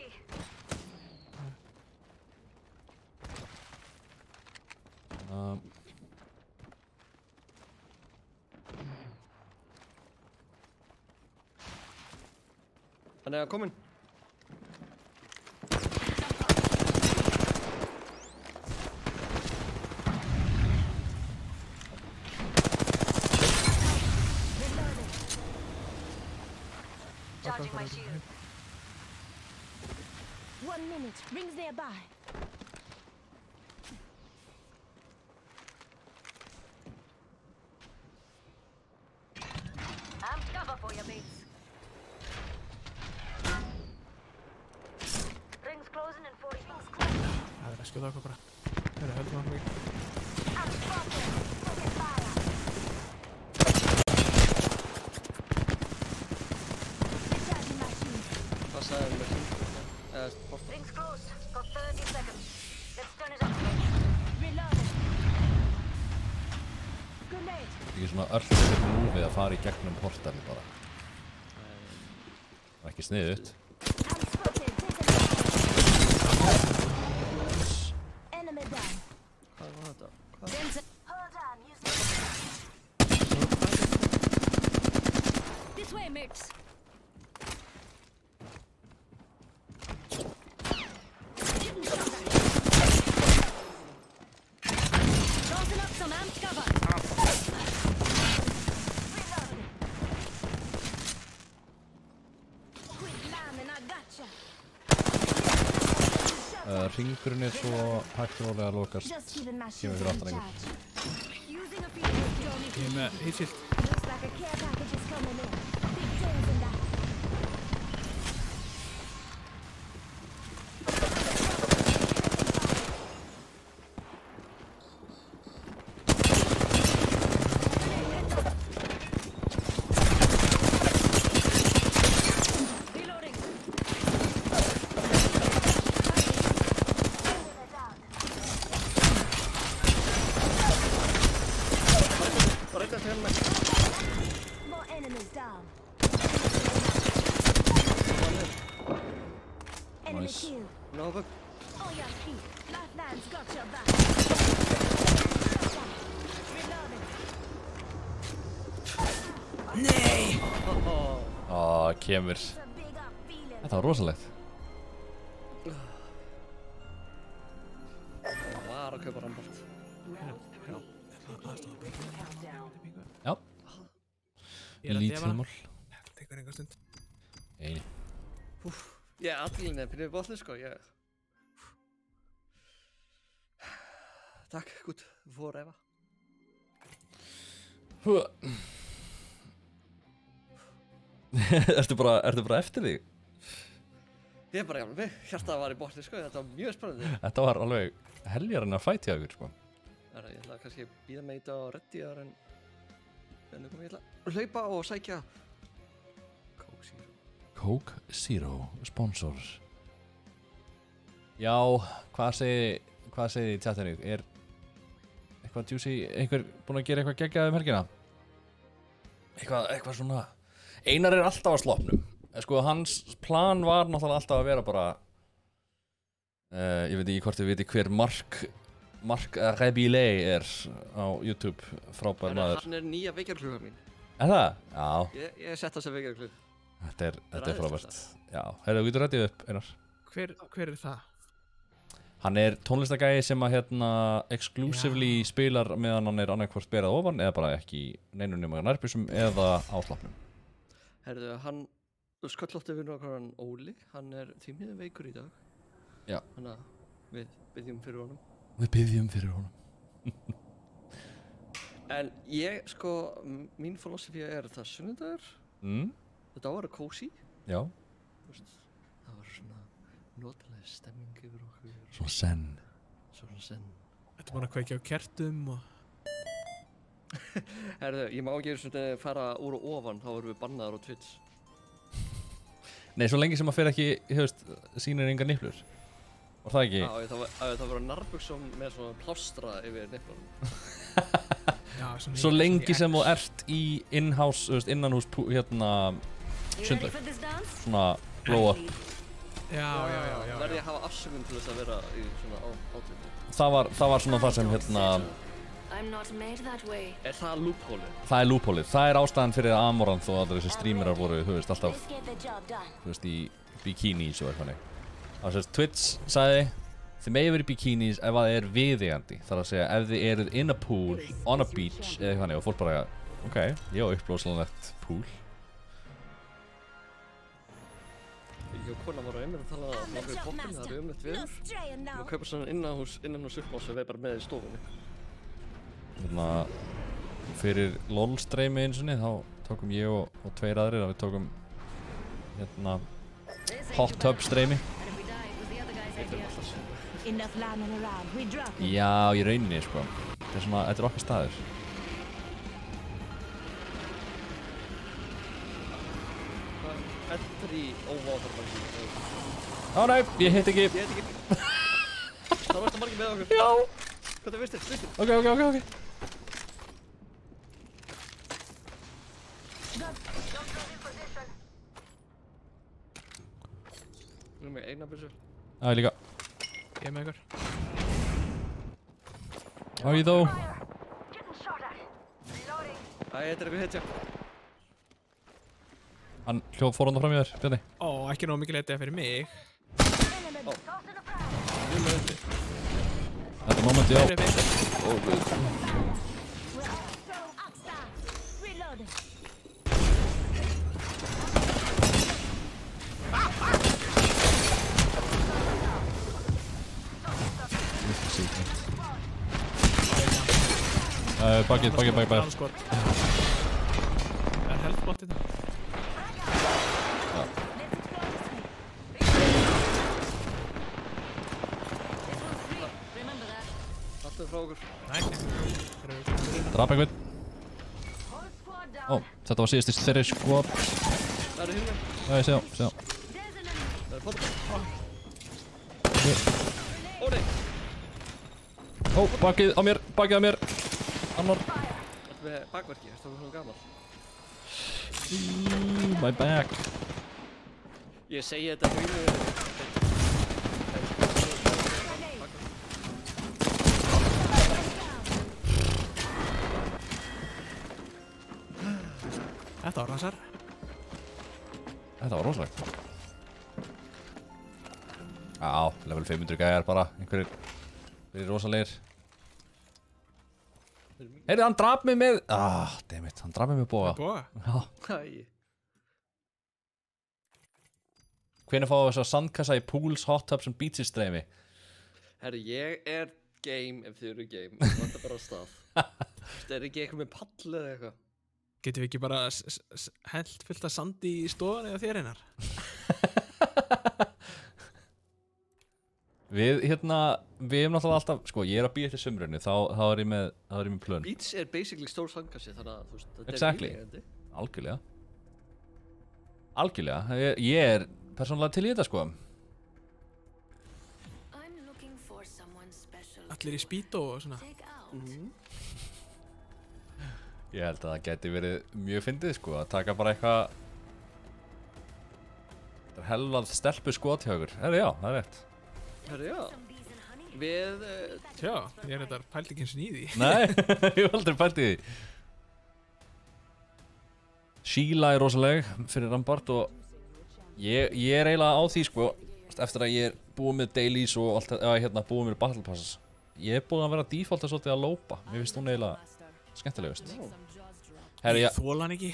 Hann er kominn. Charging my shield. 1 minute. Rings nearby. I'm cover for you, mates. Rings closing in 40 seconds. Það er að skjóta okkur bara. Herðu, höldum hann mikið. I'm spotted. Taking fire. Recharging my shield. Hvað sagði hann með hring? Rings closed. Got 30 seconds. Let's turn it up. Reloading. Grenade. Ekki svona örlítið múfið að fara í gegnum portali bara. Það er ekki sniðugt. I'm spotted. Taking fire. Enemy down. Hvað var þetta? Hold on. Use this way, mates. Tossing up some amped cover. Quick landing, I gotcha. Hringurinn er svo hægt og rólega að lokast. Just giving my Kemur shield fyrir a aftan einhvern. recharge. Using a field Johnny. Ég er með heitshield. Looks like a care package is coming in. Big things in that. Reloading. Bara eitthvað til henni. More enemies down. Enemy Nice. killed. Hún á bögg. On your feet. Lifeline's got your back. Reloading. Kemur. It's a big up feeling. Þetta var rosalegt. Það var að kaupa rambart. Já. Ég er að Lítið defa hana. mál. Það tekur einhver stund. Eini. Ég aðlýn er fyrir botni sko, ég... Takk, gud, forever. Ertu bara eftir þig? Ég er bara jafnvel mig, hjartað var í botni sko, þetta var mjög spennandi. Þetta var alveg heljarinn að fæti á ykkur, sko. Ég ætla kannski að bíða mig í þetta og reddi þar en nú kom ég ætla að hlaupa og sækja Coke Zero. Coke Zero, sponsor. Já, hvað segið í tjatinu? Er eitthvað juicy, einhver búinn að gera eitthvað geggjað helgina? Eitthvað svona... Einar er alltaf á sloppnum. Sko, hans plan var náttúrulega alltaf að vera bara... ég veit ekki hvort þið viti hver Mark Rebile er á YouTube, frábær maður. Hann er nýja vekjarklukka mín. Er það? Já. Ég sett þess að vekjarklukka. Þetta er frábært. Já, heyrðu, þú getur rættið upp, Einar. Hver er það? Hann er tónlistagæi sem að exclusively spilar meðan hann er annarkvort berað ofan eða bara ekki í neinum nema nærbjössum eða á slappnum. Heyrðu, hann sköllótti vinur okkar hann Óli, hann er því miður veikur í dag. Já. Þannig að við biðjum fyrir honum. Við biðjum fyrir honum. En ég, sko, mín filosofía er það sunnudagur. Þetta á að vera kósí. Já. Það var svona notalega stemming yfir okkur. Svona senn. Þetta búin að kveikja á kertum og... Herðu, ég má ekki svona fara úr og ofan, þá erum við bannaðar á Twitch. Nei, svo lengi sem að fyrir ekki, sýnir engar niplur. Var það ekki? Já, það var nærbuxum með svona plástra yfir niplunum. Svo lengi sem þú ert í innanhús, sundlaug. Svona blow up. Já. Verði að hafa afsökun til þess að vera í svona átvinni. Það var svona það sem Er það loophole? Það er loophole. Það er ástæðan fyrir að Amorant og allir þessi streamerar voru, alltaf, í bikinis og eitthvað. Það var Twitch sagði, þið megið verið í bikinis ef það er viðeigandi. Það er að segja, ef þið eruð in a pool, on a beach, eða eitthvað, og fólk bara, ok, ég á uppblóðslanlegt pool. Ég og konan voru einmitt að tala um okkur í poppinu, það eru viður. Við kaupum svona innanhús uppblás sem við bara með í stofunni. Fyrir LOL-streymi einsunni, þá tókum ég og tveir aðrir að við tókum hot tub streymi. Já, í rauninni, sko. Þetta er okkar staður. Þetta er í óváðarmarki. Á, nei, ég hitt ekki. Það var þetta margir með okkur. Já. Hvað það vistir? Ok. Við erum með eina byssu. Já, ég líka. Ég með ykkur. How are you though? Þetta er eitthvað hitja. Hann fór hann fram í þér, Bjarni. Ekki nóg mikið leitið fyrir mig. Þetta er momenti á. Bakið. Brandskot. Er healthbotið það? Alltaf frá okkur. Drap einhvern. Þetta var síðast í þeirri skvap. Það eru hérna. Já, ég sé þá. Það er fótball. Ó, nei. Bakið á mér. Annar. Þetta með bakverki, þetta var svona gaman. My back. Ég segi þetta fyrir Þetta var rasar. Þetta var rosalegt. Já, level 500 gæjar bara. Einhverjir verið rosalegir. Heyrðu, hann draf mig með... dammit, hann draf mig með boga. Boga? Já. Æ. Hvenær fáum við þess að sandkassa í pools, hot tubs og beaches streymi? Herri, ég er game ef þið eru game. Það vantar bara á stað. Það er ekki eitthvað með pall eða eitthvað. Getum við ekki bara held fullt af sandi í stofunni eða þér einar? Við erum náttúrulega alltaf, sko, ég er að býja eftir sumrunni, þá er ég með plön. Beach er basically stór sandkassi, þannig að þú veist, þetta Exactly. er viðeigandi. Algjörlega. Ég er persónulega til í þetta, sko. I'm looking for someone special. Allir í spító og svona. Take out. Ég held að það geti verið mjög fyndið, sko, að taka bara eitthvað... Þetta er helvað stelpu skot hjá ykkur. Já, það er rétt. Herri, já. Við, Tjá, ég er þetta pælt ekki eins og nýði. Nei, ég hef aldrei pælt í því. Sheila er rosaleg fyrir Rampart og ég er eiginlega á því, sko, eftir að ég er búið með dailies og allt, búið með battle passes. Ég er búið að vera defaulta svolítið að lópa. Mér finnst hún eiginlega skemmtilegust. Herri, Ég þóla hann ekki.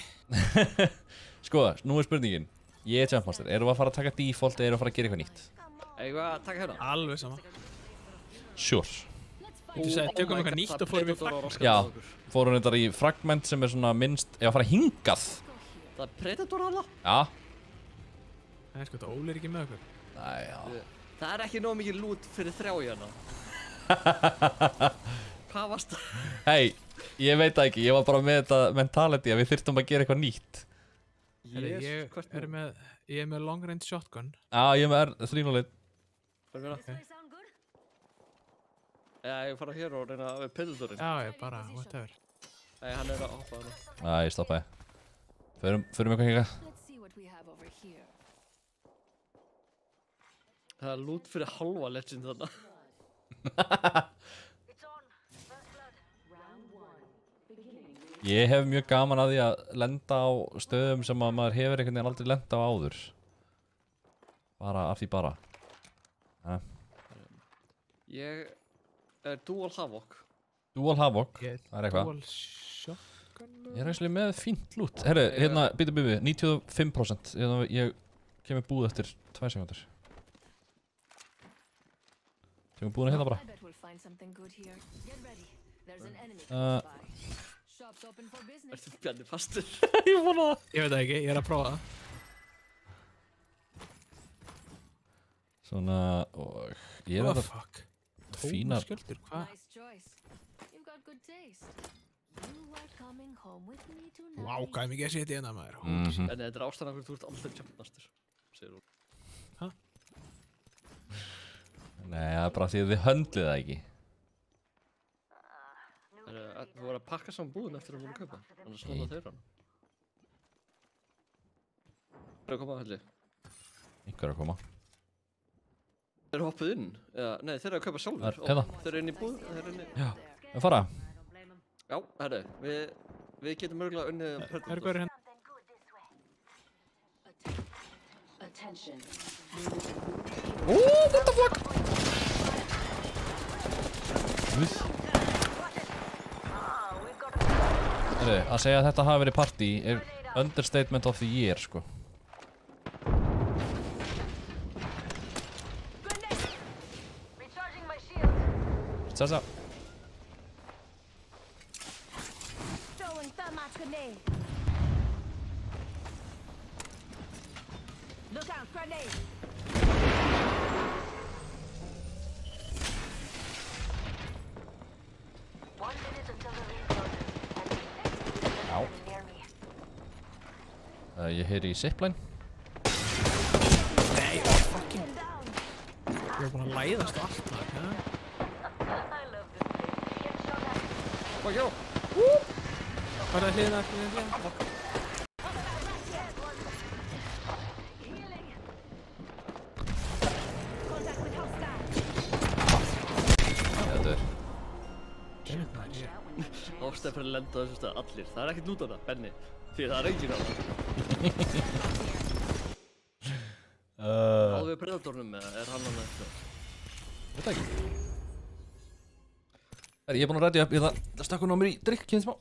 sko, nú er spurningin. Ég er Jumpmaster. Erum við að fara að taka default eða erum við að fara að gera eitthvað nýtt? eitthvað að taka hérna. Alveg sama. Sure. Þú sagði, tökum eitthvað nýtt og fórum við fragment. Já, fórum þetta í fragment sem er svona minnst, ef að fara hingað. Það er Predator hana? Já. Nei, sko, þetta Óli er ekki með okkur. Nei, já. Það er ekki nóg mikið lút fyrir þrjá hérna. Hvað varst það? Hei, ég veit það ekki, ég var bara með þetta mentality að við þyrftum að gera eitthvað nýtt. Ég er með long range shotgun. Já, ég er með R3-0. Hvað er það? Já, ég fara hér og reyna við Predatorinn. Já, ég bara, whatever. Nei, hann er að hoppa hana. Æ, ég stoppaði. Förum eitthvað hingað. Let's see what we have over here. Það er lút fyrir halva legend þarna. Ég hef mjög gaman að því að lenda á stöðum sem að maður hefur einhvern veginn aldrei lenda á áður. Bara af því bara. Ég er Dual Havoc. Dual Havoc, það er eitthvað. Dual shotgun. Ég er actually með fínt lút. Herru, hérna, býtu, 95%. Ég kemur búið eftir 2 sekúndur. Kemur búið hérna bara. I bet we'll find something good here. Get ready. There's an enemy close by. Shop's open for business. Ertu bjarni fastur? Ég vona það. Ég veit það ekki, ég er að prófa það. Svona, og ég er Oh, þetta fuck. fínar. Skjöldur, hvað? Nice choice. You've got good taste. You are coming home with me tonight. Vá, hvað er mikið að setja hérna, maður. En þetta er ástæðan af hverju þú ert aldrei Jumpmaster, segir hún. Nei, það er bara því að þið höndlið það ekki. Þú voru að pakka saman búðin eftir að voru að kaupa, annars snóða þeir hann. Það er að koma að helli. Einhver er að koma. Þeir eru hoppuð inn, eða, nei, þeir eru að kaupa sjálfur. Eða. Þeir eru inn í búð, þeir eru inn í... Já, við fara. Já, herru, við getum örgulega unnið Er hvað er hérna? Attention. What the fuck? Herru, að segja að þetta hafi verið partí er understatement of the year, sko. Recharging my shield. Sessa. Throwing thermite grenade. Look out, grenade. One minute until the ring closes. Já. Near me. Ég heyri í zipline. Nei, fucking. Ég var búin að læðast á allt, maður. I love this place. Get shot at. Ó, já! Hvað er það hliðina eftir hliðina? Healing. Contact with hostile. Þetta er. Ástæðan fyrir að lenda á þessu stað allir. Það er ekkert lút á það, Benni. Því það er enginn á það. Áður við Predatornum eða er hann annað eitthvað? Veit það ekki. Ég er búinn að rædja upp, ég ætla að stakka hún á mér í drikk, kynnt smá.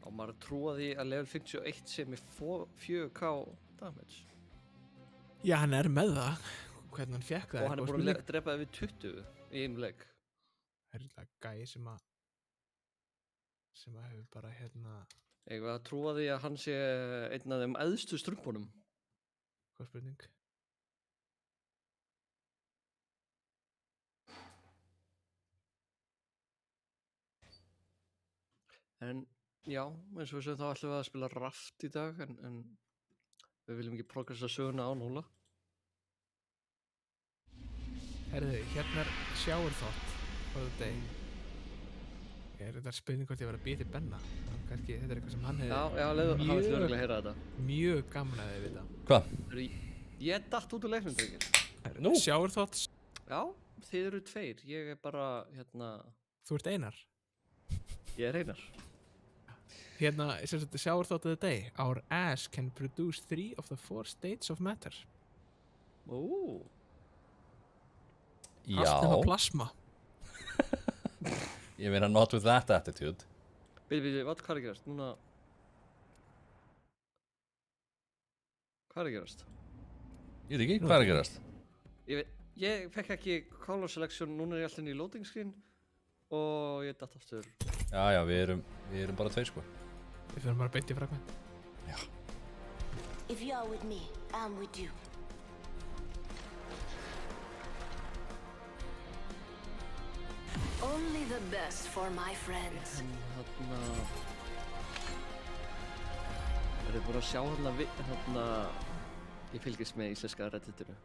Og maður trúaði að level 51 sé með 4K damage. Já, hann með það. Hvernig hann fekk það. Og hann búinn að drepa það við 20 í einum leik. Það er gæi sem að hefur bara Ég trúaði að hann sé einn af þeim æðstu strumpunum. Hvað spurning? En já, eins og við segjum þá ætlum við að spila Raft í dag en við viljum ekki progressa söguna á 0. Herðu, hérna er shower thought for the day. Ég þetta spurning hvort ég var að býja til Benna. Kannski þetta er eitthvað sem hann hefði hann vil örugglega heyra þetta. Mjög gaman að þið vita. Hvað? Ég datt út úr leiknum, drengir. Nú? Shower thoughts? Já, þið eru 2. Ég er bara, Þú ert Einar? Ég er Einar. Sem sagt, shower thought of the day. Our ass can produce 3 of the 4 states of matter. Já. Allt nema plasma. Ég meina not with that attitude. Bíddu, hvað er að gerast? Núna... Hvað er að gerast? Ég veit ekki, hvað er að gerast? Ég fekk ekki color selection, núna er ég alltaf inn í loading screen og ég datt aftur. Já, við erum bara 2 sko. Við fyrir bara beint í fragment. Já. If you are with me, I'm with you. Only the best for my friends. Það er búin að sjá ég fylgist með íslenska redditinu.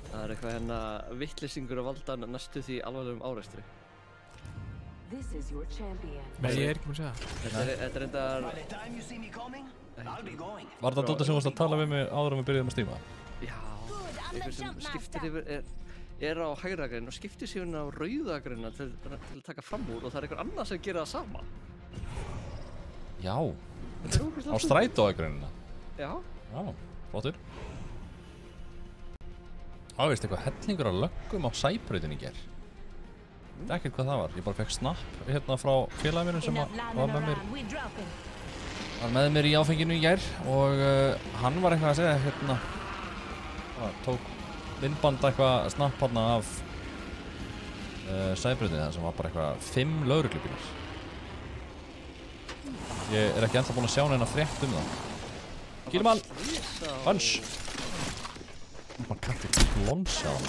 Það er eitthvað vitleysingur að valda næstu því alvarlegum árekstri. This is your champion. Nei, ég er ekki búin að segja það. Þetta er reyndar... Var það Dóta sem varst að tala við mig áður en við byrjuðum að stíma? Já, einhver sem skiptir yfir er á hægra grein og skiptir sig á rauða greina til að taka fram úr og það er einhver annar sem gerir það sama. Já, á strætóagreinina. Já. Já, flottur. Veist eitthvað hellingur af löggum á Sæbrautinni í gær. Það er ekkert hvað það var, ég bara fekk snapp frá félagi mínum sem var með mér í áfenginu í gær og hann var eitthvað að segja tók myndband eitthvað snapp af Sæbrautinni þar sem var bara eitthvað 5 lögreglubílar. Ég er ekki ennþá búinn að sjá neina frétt það. Gílumann! Punch! Man kann ekki glonsa á hann.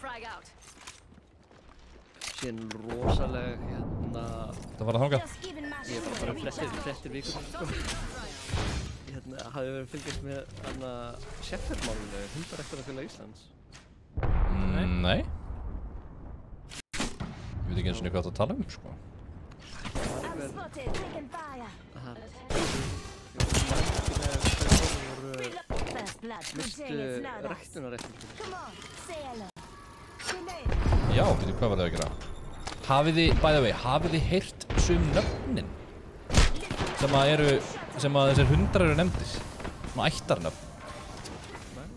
Frag out. Síðan rosaleg Það var að þangað? Ég er bara flettir vikur sko. Ég hafði verið fylgjast með Sheffield-málinu, hundaræktarafélag Íslands. Nei. Ég veit ekki eins og hvað það tala sko. Já, veitu hvað var það að gera? Hafið þið heyrt nöfnin sem að þessir hundar eru nefndir? Svona ættarnöfn.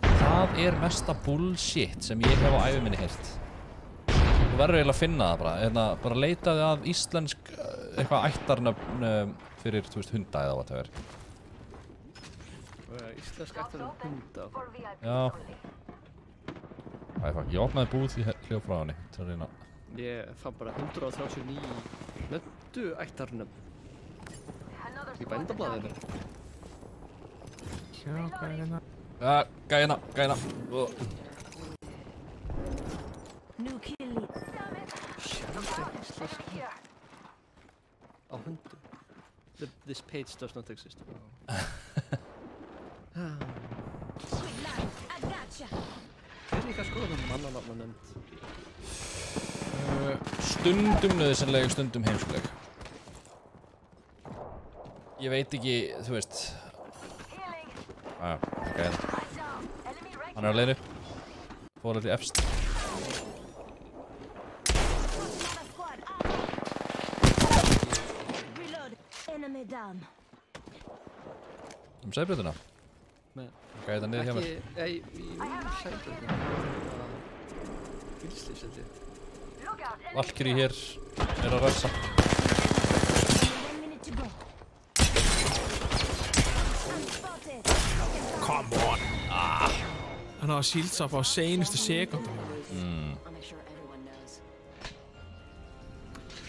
Það er mesta bullshit sem ég hef á ævi minni heyrt. Þú verður eiginlega að finna það bara. Bara leitaði að íslensk eitthvað ættarnöfn fyrir, hunda eða hvað það er. Íslensk ættarnöfn hunda? Já. Ég opnaði búð í hljóðfræðinni til að reyna. Ég fann bara 139 nöndu ættarnöfn í bændablaðinu. Sjá, hvað er hérna? Ja, gæna. New kill lead. Á hundu. This page does not exist. Er líka skoðum mannanafna nefnd? Stundum nöðsynleg, stundum heimskuleg. Ég veit ekki, þú veist. Hann er á leiðinu. Fór til efst. Sæbrautina? Nei. Þetta niður hjá mér. Í Sæbrautina. bílslýs held ég. Valkyrie hér að rössa. 1 minute to go. Unspotted. Come on! Hann hafa shields up á seinustu sekundum. I'll make sure everyone knows.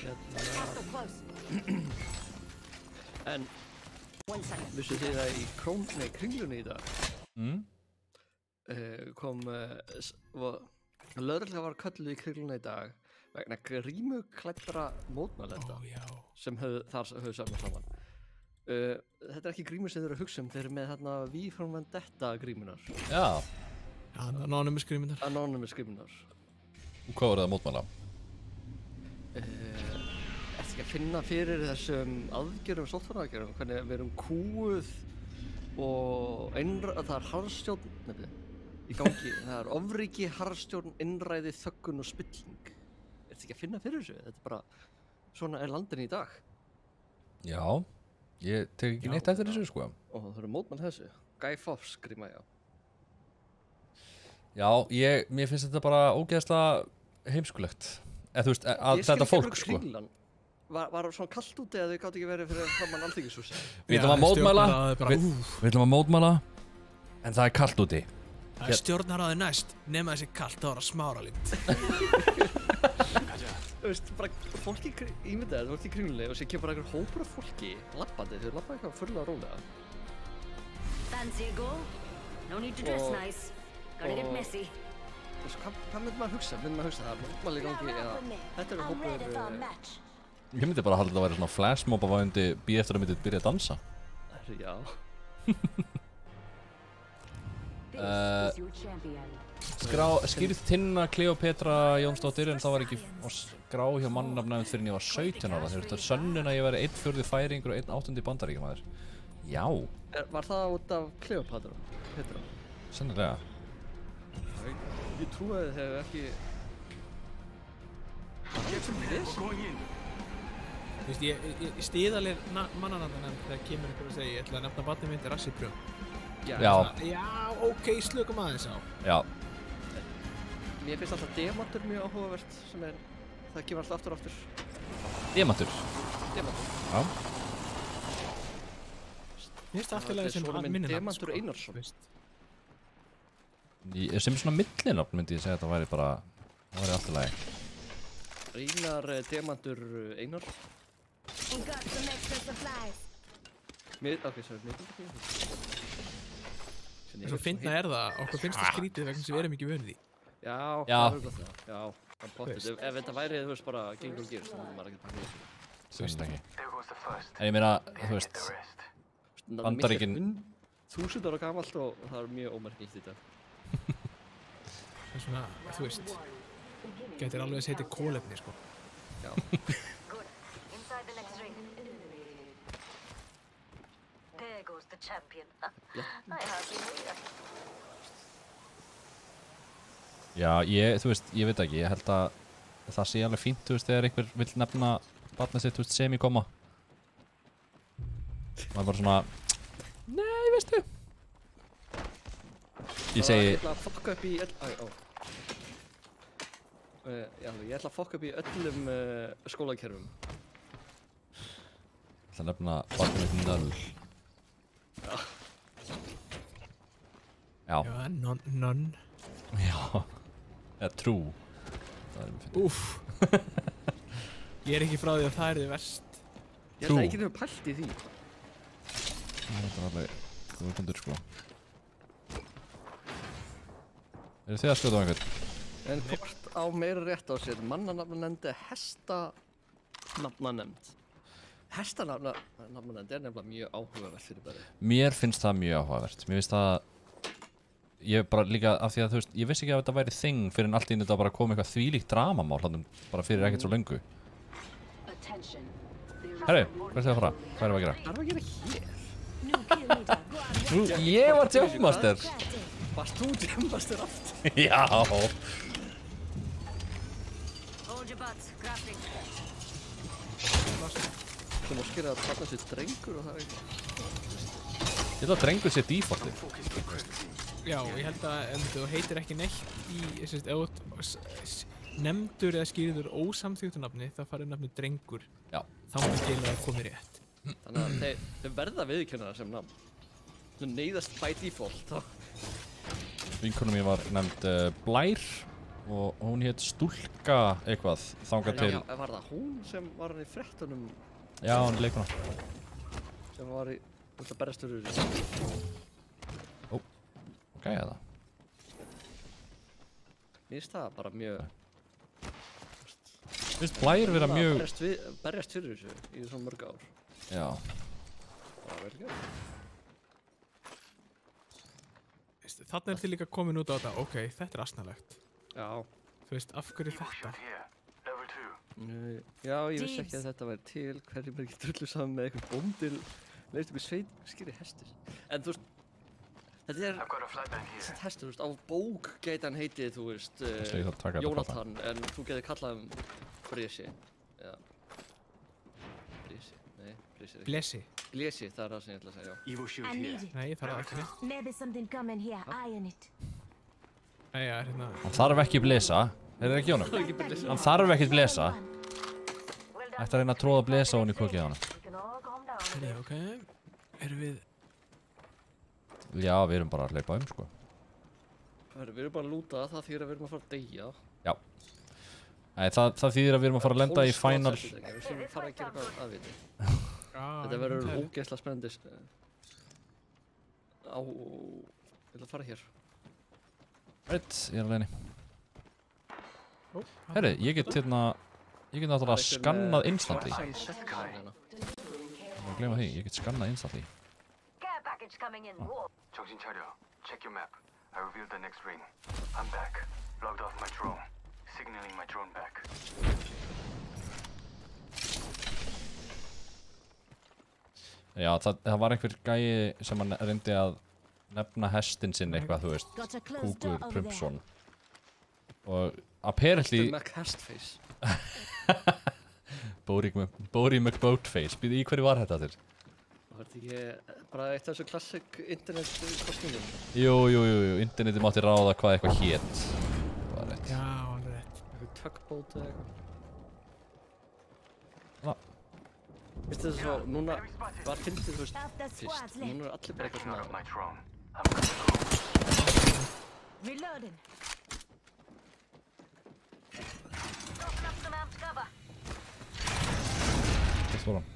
So close. En 1 second. vissu þið að í kringlunni í dag kom lögregla var kölluð í kringlunni í dag vegna grímuklæddra mótmælenda Já. sem höfðu samað saman. Þetta er ekki grímur sem þeir eru að hugsa þeir eru með þarna V from Vendetta grímunar. Já. Já, Anonymous grímunar. Anonymous grímunar. Hvað voru það að mótmæla? Ertu ekki að finna fyrir þessum aðgerðum, sóttvarnaaðgerðum, hvernig við erum kúuð og það er harðstjórn í gangi, það er ofríki, harðstjórn, innræði, þöggun og spilling. Ertu ekki að finna fyrir þessu? Þetta er bara, svona er landin í dag. Já, ég tek ekki neitt eftir þessu sko. Og það eru mótmæl þessu. Guy Fawkes gríma, já. Já, mér finnst þetta bara ógeðslega heimskulegt. Þú veist, að þetta fólk sko. Kringlan. Var svona kallt úti eða þau gátt ekki verið fyrir framan Alþingishúsið? Við ætlum að mótmæla, við ætlum að mótmæla, en það er kallt úti. Það er stjórnarráðið næst, nema þessi kallt ára smáralind. Þú veist, bara fólki ímyndaði, þú ert í kringlunni og sér kemur bara einhver hópur af fólki lappandi, þau lappa eitthvað furðulega rólega. Fancy a goal? No need to dress nice. Gotta get messy. Þú veist, hvað myndir maður hugsa? Myndir maður hugsa það, mótmæli í gangi eða þetta eru hópur... Ég myndi bara að halda að það væri svona flashmob að vændi býð eftir að myndi byrja að dansa. Já. Skýrð Tinna Kleópetra Jónsdóttir en það var ekki skrá hjá mannafnæfn fyrir en ég var 17 ára. Þeir eru sönnun að ég væri 1/4 færingur og 1/8 bandaríkjamaður. Já. Var það út af Kleópetra? Sennilega. Ég trúi að þið hefur ekki... Ég sem þess? Þú veist, ég stíðalir mannanandan en þegar kemur einhver að segja ég ætla að nefna barnið mitt Rassi Prjum. Já. Ok, slökum aðeins á. Já. Mér finnst alltaf demantur mjög áhugavert sem það kemur alltaf aftur og aftur. Demantur? Demantur. Já. Mér finnst alltaf leið sem minninafn. Demantur Einarsson. Sem svona millinafn myndi ég segja að það væri bara, það væri alltaf lagi. Einar Demantur Einar. Ok, sorry, Svo finna það, okkur finnst það skrítið vegna sem við erum ekki vönuð í. Já, það er gott það. Já, það er potið. Ef þetta væri, þú veist, bara gengur og gerist, þannig að maður ekki taka því. Þú veist ekki. En ég meina, þú veist, Bandaríkin... 1000 ára gamalt og það er mjög ómerkilegt í dag. Það er svona, þú veist, getur alveg að setja kólefni, sko. Já. Good. Inside the next ring. There goes the champion. I hardly knew that. Já, þú veist, ég veit ekki, ég held að það sé alveg fínt, þú veist, þegar einhver vill nefna barnið sitt, þú veist, semikoma. Það er bara svona, nei, veistu. Ég segi... Ég ætla að fokka upp í ég ætla að fokka upp í öllum skólakerfum. Ég ætla að nefna barnið mitt Null. Já. Já, none. Já. Eða True. Það er mjög fyndið. Úff. Ég er ekki frá því að það er þið verst. Ég held að ekki hefur pælt í því. Það er alveg góður kundur, sko. Eru þið að skjóta á einhvern? En hvort á meira rétt á sér mannanafnanefnd eða hestanafnanefnd? Hestanafnanefnd er nefnilega mjög áhugavert fyrir bæði. Mér finnst það mjög áhugavert. Mér finnst það... Ég bara líka af því að þú veist, ég vissi ekki að þetta væri þing fyrir en allt í einu þetta bara kom eitthvað þvílíkt dramamál hann bara fyrir ekkert svo löngu. Herri, hvað er það að fara? Hvað erum við að gera? Hvað erum við að gera hér? Ég var Jumpmaster! Varst þú Jumpmaster aftur? Já! Hold your butts. Crafting. Þú má skilja að þarna sé drengur og það er eitthvað. Ég held að drengur sé defaultið. Já, ég held að ef þú heitir ekki neitt í, ef þú nefndur eða skýrður ósamþýttu nafni, þá farið nafni drengur. Já. Þá maður til að það komi rétt. Þannig að þeir verða viðurkenna það sem nafn. Þú neyðast by default, þá. Vinkonum mín var nefnd Blær og hún hétt Stúlka eitthvað þangað til... Já, var það hún sem var hann í fréttunum? Já, hún er leikuna. Sem var í... Þú veist að berjast fyrir þessu. Ok, eða? Mér finnst það bara mjög... Finnst Blær vera mjög... Berjast fyrir þessu í svona mörg ár. Já. Það var vel gert. Þarna þið líka komin út á þetta, ok, þetta er asnalegt. Já. Þú veist, af hverju þetta? Já, ég vissi ekki að þetta væri til. Hverjum ekki drullu saman með eitthvað bóndil. Leist ykkur sveit, skýri hestur. En þú veist, þetta er hestur, þú veist, á bók gæti hann heitið, þú veist, Jónatan, en þú getur kallað Brési. Já. Brési, nei, Brési er ekki. Blessi. Blési, það er það sem ég ætla að segja, já. Nei, ég þarf það ekki. Maybe something coming here. Eye on it. Nei, já, hérna. Hann þarf ekki blesa. Er það ekki honum? Hann þarf ekki blesa. Ætti að reyna að tróða blesa hún í kokið á hann. Nei, ok. Erum við... Já, við erum bara að hleypa sko. Við erum bara að lúta, það þýðir að við erum að fara að deyja. Já. Nei, það þýðir að við erum að fara að lenda í final... Við erum fara að gera eitthvað aðviti. Þetta verður ógeðslega spennandi á... Ég ætla að fara hér. Right, ég er að leiðinni. Herri, ég get náttúrulega skannað instantly. Ég var að gleyma því, ég get skannað instantly. Care package coming in. 정신 차려. Check your map. I revealed the next ring. I'm back. Logged off my drone. Signaling my drone back. Já, það var einhver gæi sem hann reyndi að nefna hestinn sinn eitthvað, þú veist, Kúkur Prumpsson. Og apparently... Hestur McHestface. Bóri McBoatface. Býðu, í hverju var þetta til? Var þetta ekki bara eitt af þessu klassik internet kostningum? Jú, interneti mátti ráða hvað eitthvað hét. Það var rétt. Já, alveg rétt. Eitthvað tugboat eða eitthvað. Veistu þessu svo, núna var fyndið, þú veist, fyrst. Núna er allir bara eitthvað svona... Reloading. Hvað fór hann?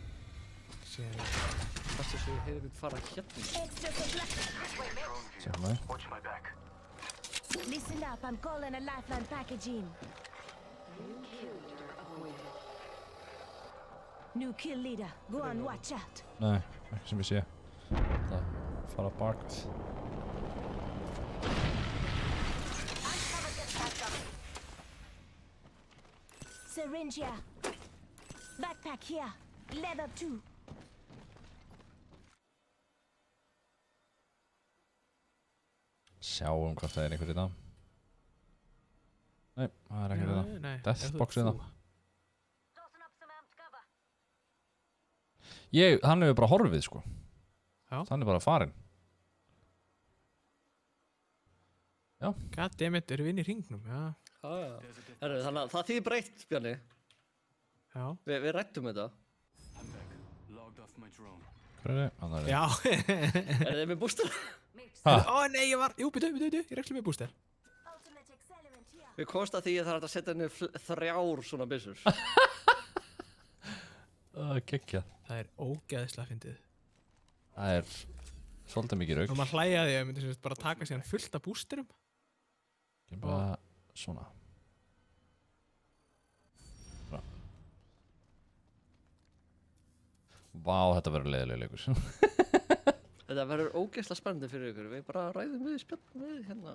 Þessu svo hefur við farað hérna. Sjáum við. Listen up, I'm calling a lifeline package in. New kill leader. Go on, watch out. Nei, ekki sem ég sé. Það fara bakað. Syringe here. Backpack here. Leather too. Sjáum hvað það er einhver í það. Nei, það er ekki í það. Deathbox í það. Hann hefur bara horfið, sko. Já. Hann er bara farinn. Já. Goddammit, erum við inn í hringnum, já. Herru, þannig að það þýðir breytt, Bjarni. Já. Við rættum þetta. Hvað er það? Já. Er þið með booster? Ó nei, ég býtu, ég er ekki með booster. Við komst að því að það er hægt að setja henni 3 svona byssur. Gekkja. Það er ógeðslega fyndið. Það er svolítið mikið rauk. Og maður hlæja því að myndi sem sagt bara taka síðan fullt af boosterum. Gerum bara svona. Vá, þetta verður leiðilega leikur. Þetta verður ógeðslega spennandi fyrir ykkur. Við bara ræðum við spjallum við hérna.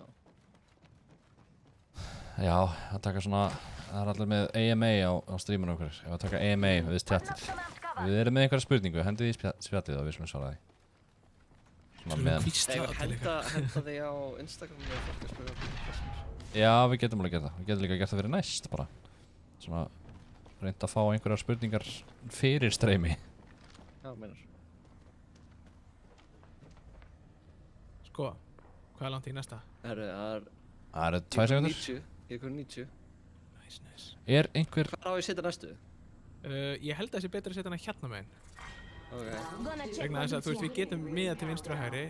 Já, að taka svona, það er allir með AMA á streaminu okkur. Ef að taka AMA við chatið. Við erum með einhverja spurningu, hendið í spjallið og við skulum svara því. Svona meðan. Henda því á Instagram með fólk að spyrja okkur. Já, við getum alveg gert það. Við getum líka gert það fyrir næst bara. Svona, reynt að fá einhverjar spurningar fyrir streymi. Já, meinar. Sko, Hvað er langt í næsta? Herru, Það eru 2 sekundur. 90. Ég er komin 90. Nice. Er einhver... Hvað á ég að setja næstu? Ég held að það sé betur að setja hana hérna megin. Ok. Gonna check Vegna þess að þú veist, við getum miða til vinstri og hægri.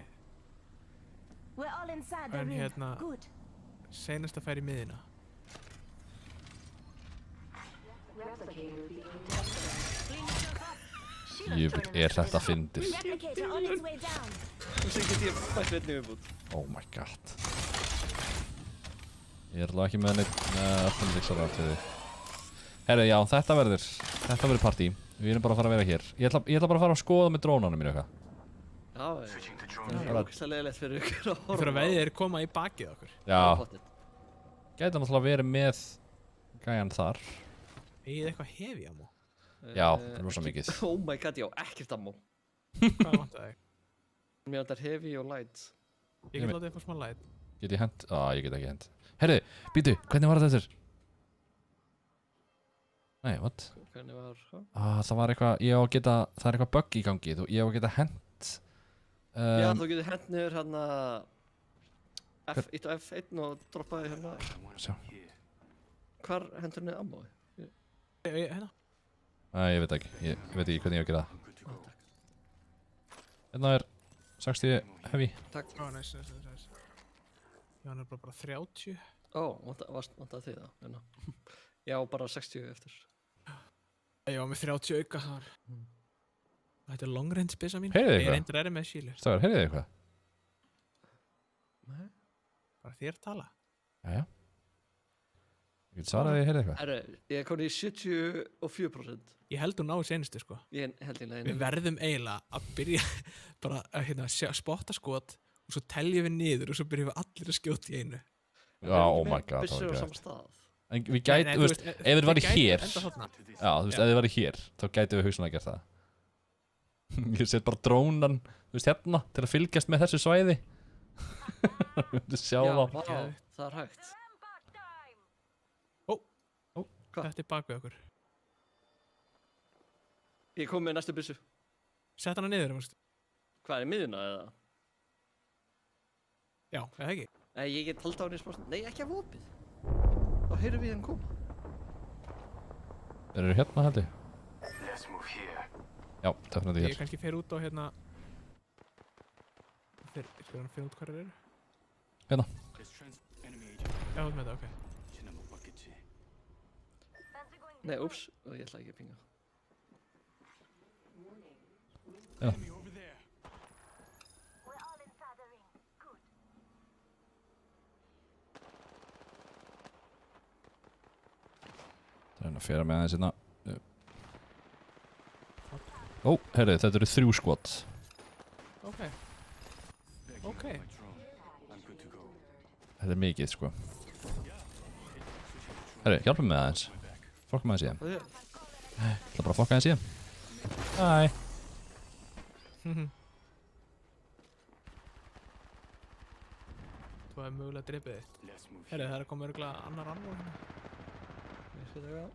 We're all inside the En ring. hérna, Good. seinast að færa í miðina. Er þetta fyndið? Replicator on its way down. Þú sé get ég bætt við einnig viðbútt. Oh my god. Ég er alveg ekki með neitt appendixar til því. Herru, já, þetta verður partí. Við erum bara að fara að vera hér. Ég ætla bara að fara að skoða með drónanum mínu eitthvað. Já, Switching to drone. það er ógeðslega leiðilegt fyrir ykkur að horfa. Fyrir að veðið er koma í bakið okkur. Já, Pottet. gæti náttúrulega verið með gæjan þar. Egið eitthvað hefi á mú. Já, rosa mikið. Oh my god, já, ekkert ammo. Hvað vantar þig? Mér vantar heavy og light. Ég get látið eitthvað smá light. Get ég hent? Ég get ekki hent. Herru, býtu, hvernig var þetta þessir? Nei, what? Hvernig var, Það var eitthvað, það er eitthvað bugg í gangi. Ég á að geta hent. Já, þú getur hent niður hérna F1 og F1 og droppaði hérna. Sjá. Hvar hendur niður ammói? Hérna? Nei, ég veit ekki. Ég veit ekki hvernig ég á að gera það. Hérna er 60 heavy. Takk. Nice. Já, hann er bara 30. Vantaði þið það? Hérna. Já, bara 60 eftir. Ég var með 30 auka þar. Þetta er long range bissa mín. Heyrðu þið Ég eitthvað? reyndir erið með sílir. Stafar, heyrðu þið eitthvað? Nei. Bara þér tala. Jæja. Ég get svarað að ég heyrði eitthvað. Herru, ég er komin í 74%. Ég held þú náðu senustu sko. Ég held í Við leginu. verðum eiginlega að byrja bara að hérna, spotta skot og svo teljum við niður og svo byrjum við allir að skjóta í einu. Já, oh my god, það Byssur á var sama gæt. stað. En við gætum, þú veist, ef þið væri hér. Enda þarna. Já, þú veist, ef þið væri hér, þá gætum við hugsanlega gert það. Ég set bara drónan, þú veist, hérna, til að fylgjast með þessu svæði. Þú veist, sjá Já, þá. vá, það er hægt. Þetta er bak við okkur. Ég kom með næstu byssu. Sett hana niður, veist. Hvað er í miðuna eða? Já, eða ekki. Nei, ég get haldið á henni í spásn. Nei, ekki af opið. Þá heyrum við hann koma. Þeir eru hérna, held ég. Let's move here. Já, definitely Ég hér. kannski fer út á hérna. Skal hann finna út hvað það eru? Hérna. Já, þú með það, ok. Nei, úps. Ég ætla ekki að pinga. Já. Það er að færa með aðeins hérna. Ó, heyrðu, þetta eru 3 skot. Ok. Þetta er mikið, sko. Heyrðu, hjálpum með aðeins. Fokka með aðeins í þeim. Ég ætla bara að fokka aðeins í þeim. Hæ. Þú hefði mögulega drepið þitt. Herri, það er að koma örgulega annar annur hérna. Ég skal taka það.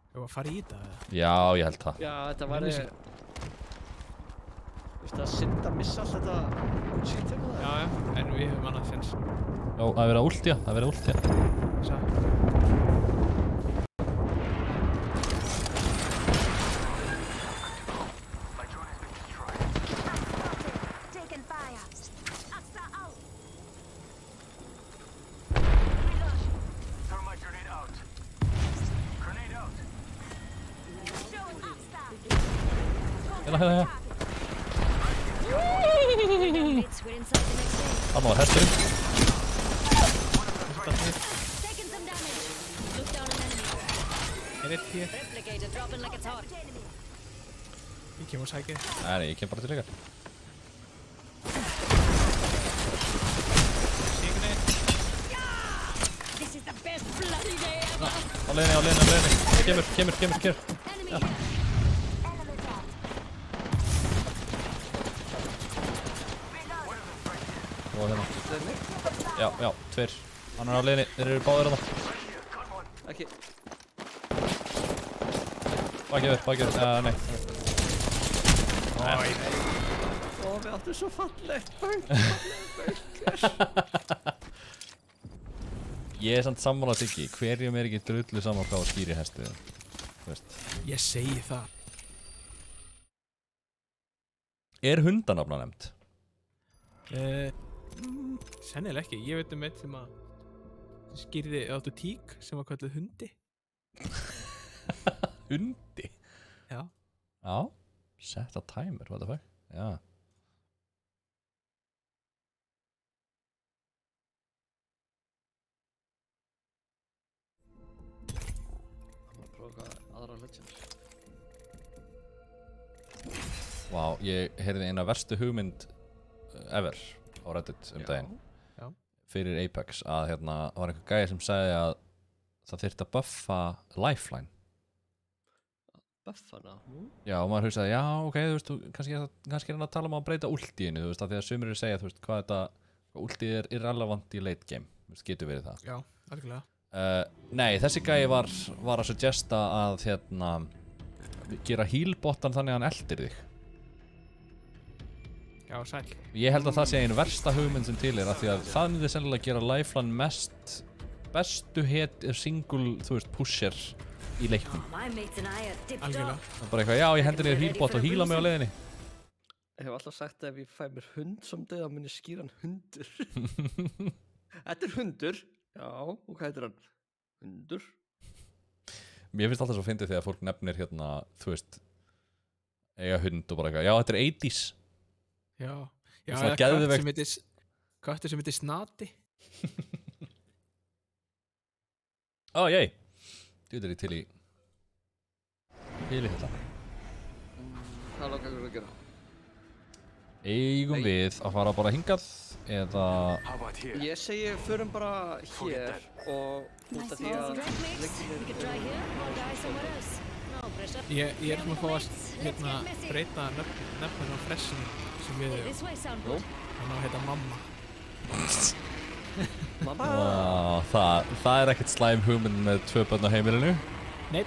Ég var að fara í þetta eða? Já, ég held það. Já, þetta væri... Þú veist að synda missa allt þetta... Shit, hérna það? Já, en við höfum annað sens. Já, það er verið að ultja, það er verið að ultja. Sæ. My drone has been destroyed. Taking fire. Asta out. Throw my grenade out. Grenade out. Show Asta. Hérna, hérna, hérna. Mates, we're inside the next ring. Þarna var hesturinn. Taking some damage. Look down an enemy. Er eitt hér? Replicator dropping like it's hot. Ég kem og sækja. Nei, ég kem bara til ykkar. This is the best bloody day ever. Á leiðinni. Kemur. Enemy here. Og hérna. Já, 2. Hann er á leiðinni, þeir eru báðir hérna. Ekki. Bakið upp, nei. Ó, við áttum svo fallegt bönk. Ég er samt sammála Siggi, hverjum er ekki drullu saman hvað að skýri hestið, þú veist. Ég segi það. Er hundanafna nefnt? Sennilega ekki, ég veit eitt sem að skýrði áttu tík sem var kallið hundi. Hundi? Já. Já, setta timer, what the fuck? Já. Það var að prófa aðra legends. Vá, ég heyrði eina verstu hugmynd ever á Reddit daginn. Já. Fyrir Apex að var einhver gæi sem sagði að það þyrfti að buffa lifeline. Buffana? Já, og maður hugsaði, já, ok, þú veist, kannski er hann að tala um að breyta ultíinu, þú veist, af því að sumir eru að segja, þú veist, hvað ultið er irrelevant í late game, þú veist, getur verið það. Já, algjörlega. Nei, þessi gæi var að suggesta að, gera healbottan þannig að hann eldir þig. Já, sæl. Ég held að það sé einu versta hugmynd sem til af því að það myndi sennilega gera lifeline bestu single, þú veist, pusher í leiknum. Algjörlega. Það er bara eitthvað, já, ég hendur niður healbot og heala mig á leiðinni. Ég hef alltaf sagt að ef ég fæ mér hund someday þá mun ég skýra hann hundur. Þetta er hundur. Já, og hvað heitir hann? Hundur. Mér finnst alltaf svo fyndið þegar fólk nefnir þú veist, eiga hund og bara eitthvað, já, þetta er 80s. Já, það eða köttur sem heitir Snati. Ó, ég er til í þetta. Hvað langar ykkur að gera? Eigum við að fara bara hingað eða... Ég segi förum bara hér og út af því að Ég er að fá að breyta nefnum á fressinu sem við erum. Hann á að heita Mamma. Mamma? Það er ekkert slæm hugmynd með 2 börn á heimilinu. Nei.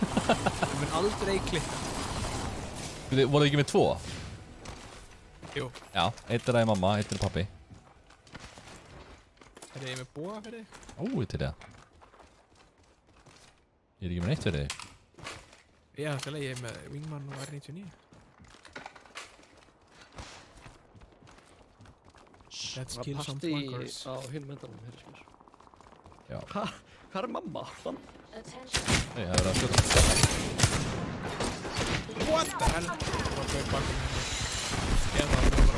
Það mun aldrei klikka. Voruð þið ekki með 2? Jú. Já, eitt er mamma, eitt er pappi. Er ég með búa fyrir þig? Ó, til það. Ég er ekki með neitt fyrir þig. Já, það er ég með Wingman og R99. Let's kill some flankers. Á hinn myndanum, heyrðis mér. Já. Hvað er mamma? Nei, það er að skjóta. What the hell? Það er bakum henni. Eða það er bara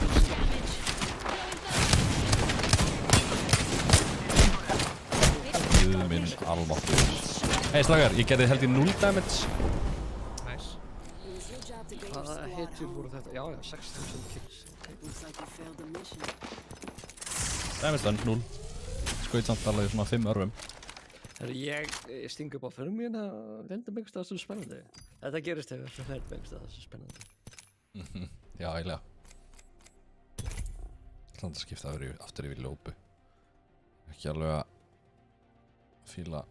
Guð minn almáttur. Hei strákar, ég gerði held í 0 damage. Nice. Hvaða hitjur voru þetta? Já, 6000 kills. Damage done, 0. Skaut samt alveg svona 5 örfum. Ég sting upp á fyrir mér að reynda mig einhverstað þessu spennandi. Þetta gerist þegar það er einhverstað þessu spennandi. Já, eiginlega. Þannig að skipta aftur yfir lópu. Ekki alveg að fíla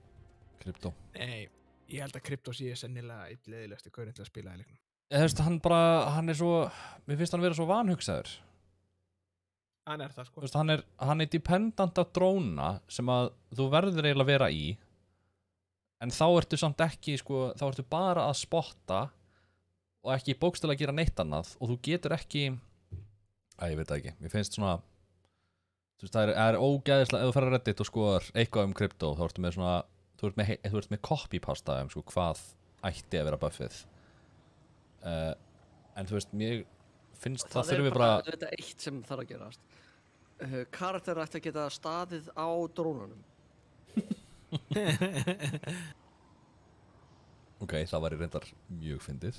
kryptó. Nei, ég held að kryptó sé sennilega eitt leiðilegasti gaurinn til að spila í leiknum. Þú veist, hann er svo, mér finnst hann vera svo vanhugsaður. Hann er það, sko. Þú veist, hann er dependent af dróna sem að þú verður eiginlega að vera í. En þá ertu samt ekki, sko, þá ertu bara að spotta og ekki bókstaflega að gera neitt annað og þú getur ekki, ég veit það ekki, mér finnst svona, þú veist, það er ógeðislega, ef þú fer að Reddit og skoðar eitthvað um kryptó, þá ertu með svona, þú ert með copypasta sko, hvað ætti að vera buffið. En þú veist, mér finnst það þurfi bara... Það er þetta eitt sem þarf að gerast. Karakter ætti að geta staðið á drónunum. Ok, það væri reyndar mjög fyndið.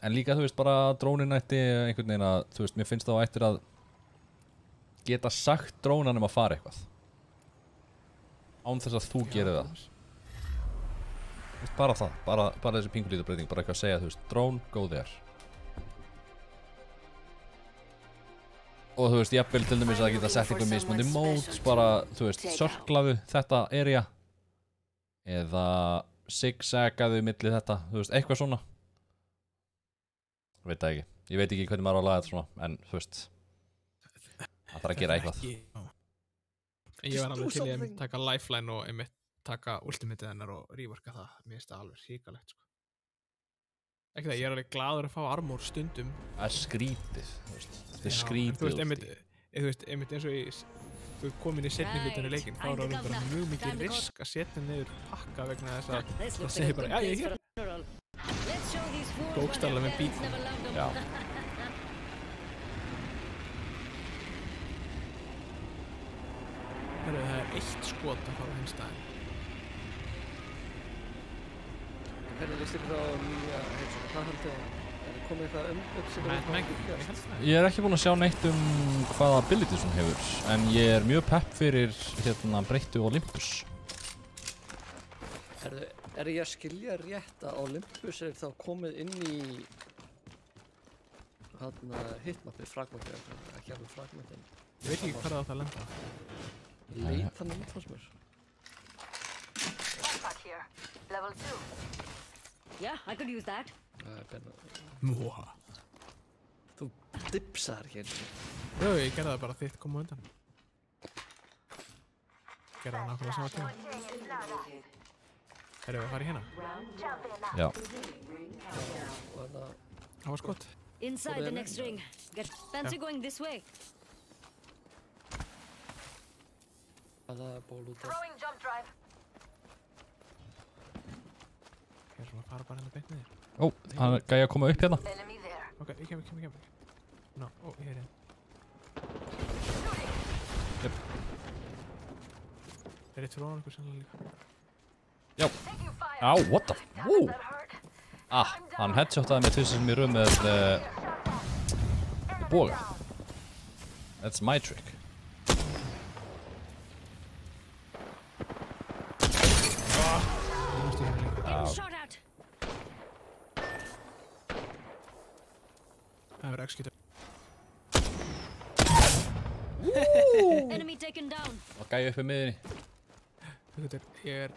En líka, þú veist, bara drónin ætti einhvern veginn að, þú veist, mér finnst þá ættir að geta sagt drónanum að fara eitthvað. Án þess að þú gerir það. Þú veist, bara það, bara þessi pingulíta breyting, bara eitthvað að segja, þú veist, drone, go there. Og þú veist, jafnvel til dæmis að geta sett einhver mismunandi modes, bara, þú veist, cirklaðu þetta area. Eða zigzagaðu milli þetta, þú veist, eitthvað svona. Veit það ekki. Ég veit ekki hvernig maður á að laga þetta svona, en þú veist. Það þarf að gera eitthvað. Ég var alveg til í að taka lifeline og einmitt taka ultimateið hennar og reworka það. Mér finnst það alveg hrikalegt, sko. Ekki það, ég er alveg glaður að fá armor stundum. Það er skrítið, þú veist. Þetta er skrítið. Þú veist, einmitt eins og þú komin í setni hlutinu leikinn, þá er alveg bara mjög mikið risk að setja niður pakka vegna þess að það segir bara, já, ég er hér. Bókstaflega með bíl. Já. Það er eitt skot að fara á hinn staðinn. Hvernig líst ykkur á nýja heimsókn? Hvað haldið það? Er komið eitthvað Ég er ekki búinn að sjá neitt hvaða abilities hún hefur, en ég er mjög pepp fyrir breyttu Olympus. Er ég að skilja rétt að Olympus er þá komið inn í hitmappið, fragmentið, ekki alveg fragmentin. Ég veit ekki hvað það átt að lenda. Ég leit hann út fannst mér. Level 2. Yeah, I could use that. Móha. Þú dipsar ekki eins og. Jú, ég gerði það bara þitt koma undan. Gerði það nákvæmlega sama tíma. Erum við að fara í hérna? Já. Það var skott. Inside the next ring. Fancy going this way. Það er ból út af. Throwing jump drive. Ég er svona að fara bara hérna beint niður. Ó, hann er gæja að koma upp hérna. Enemy there. Ok, ég kem. Ná, ó, ég er hérna. Jöp. Er eitt fyrir ofan ykkur sannlega líka? Já. Á, what the f... Woo! Hann headshotaði mig tvisvar sem í rum með boga. That's my trick. Shot out. Það er executor. Enemy taken down. Og gæja upp í miðinni. Ég er...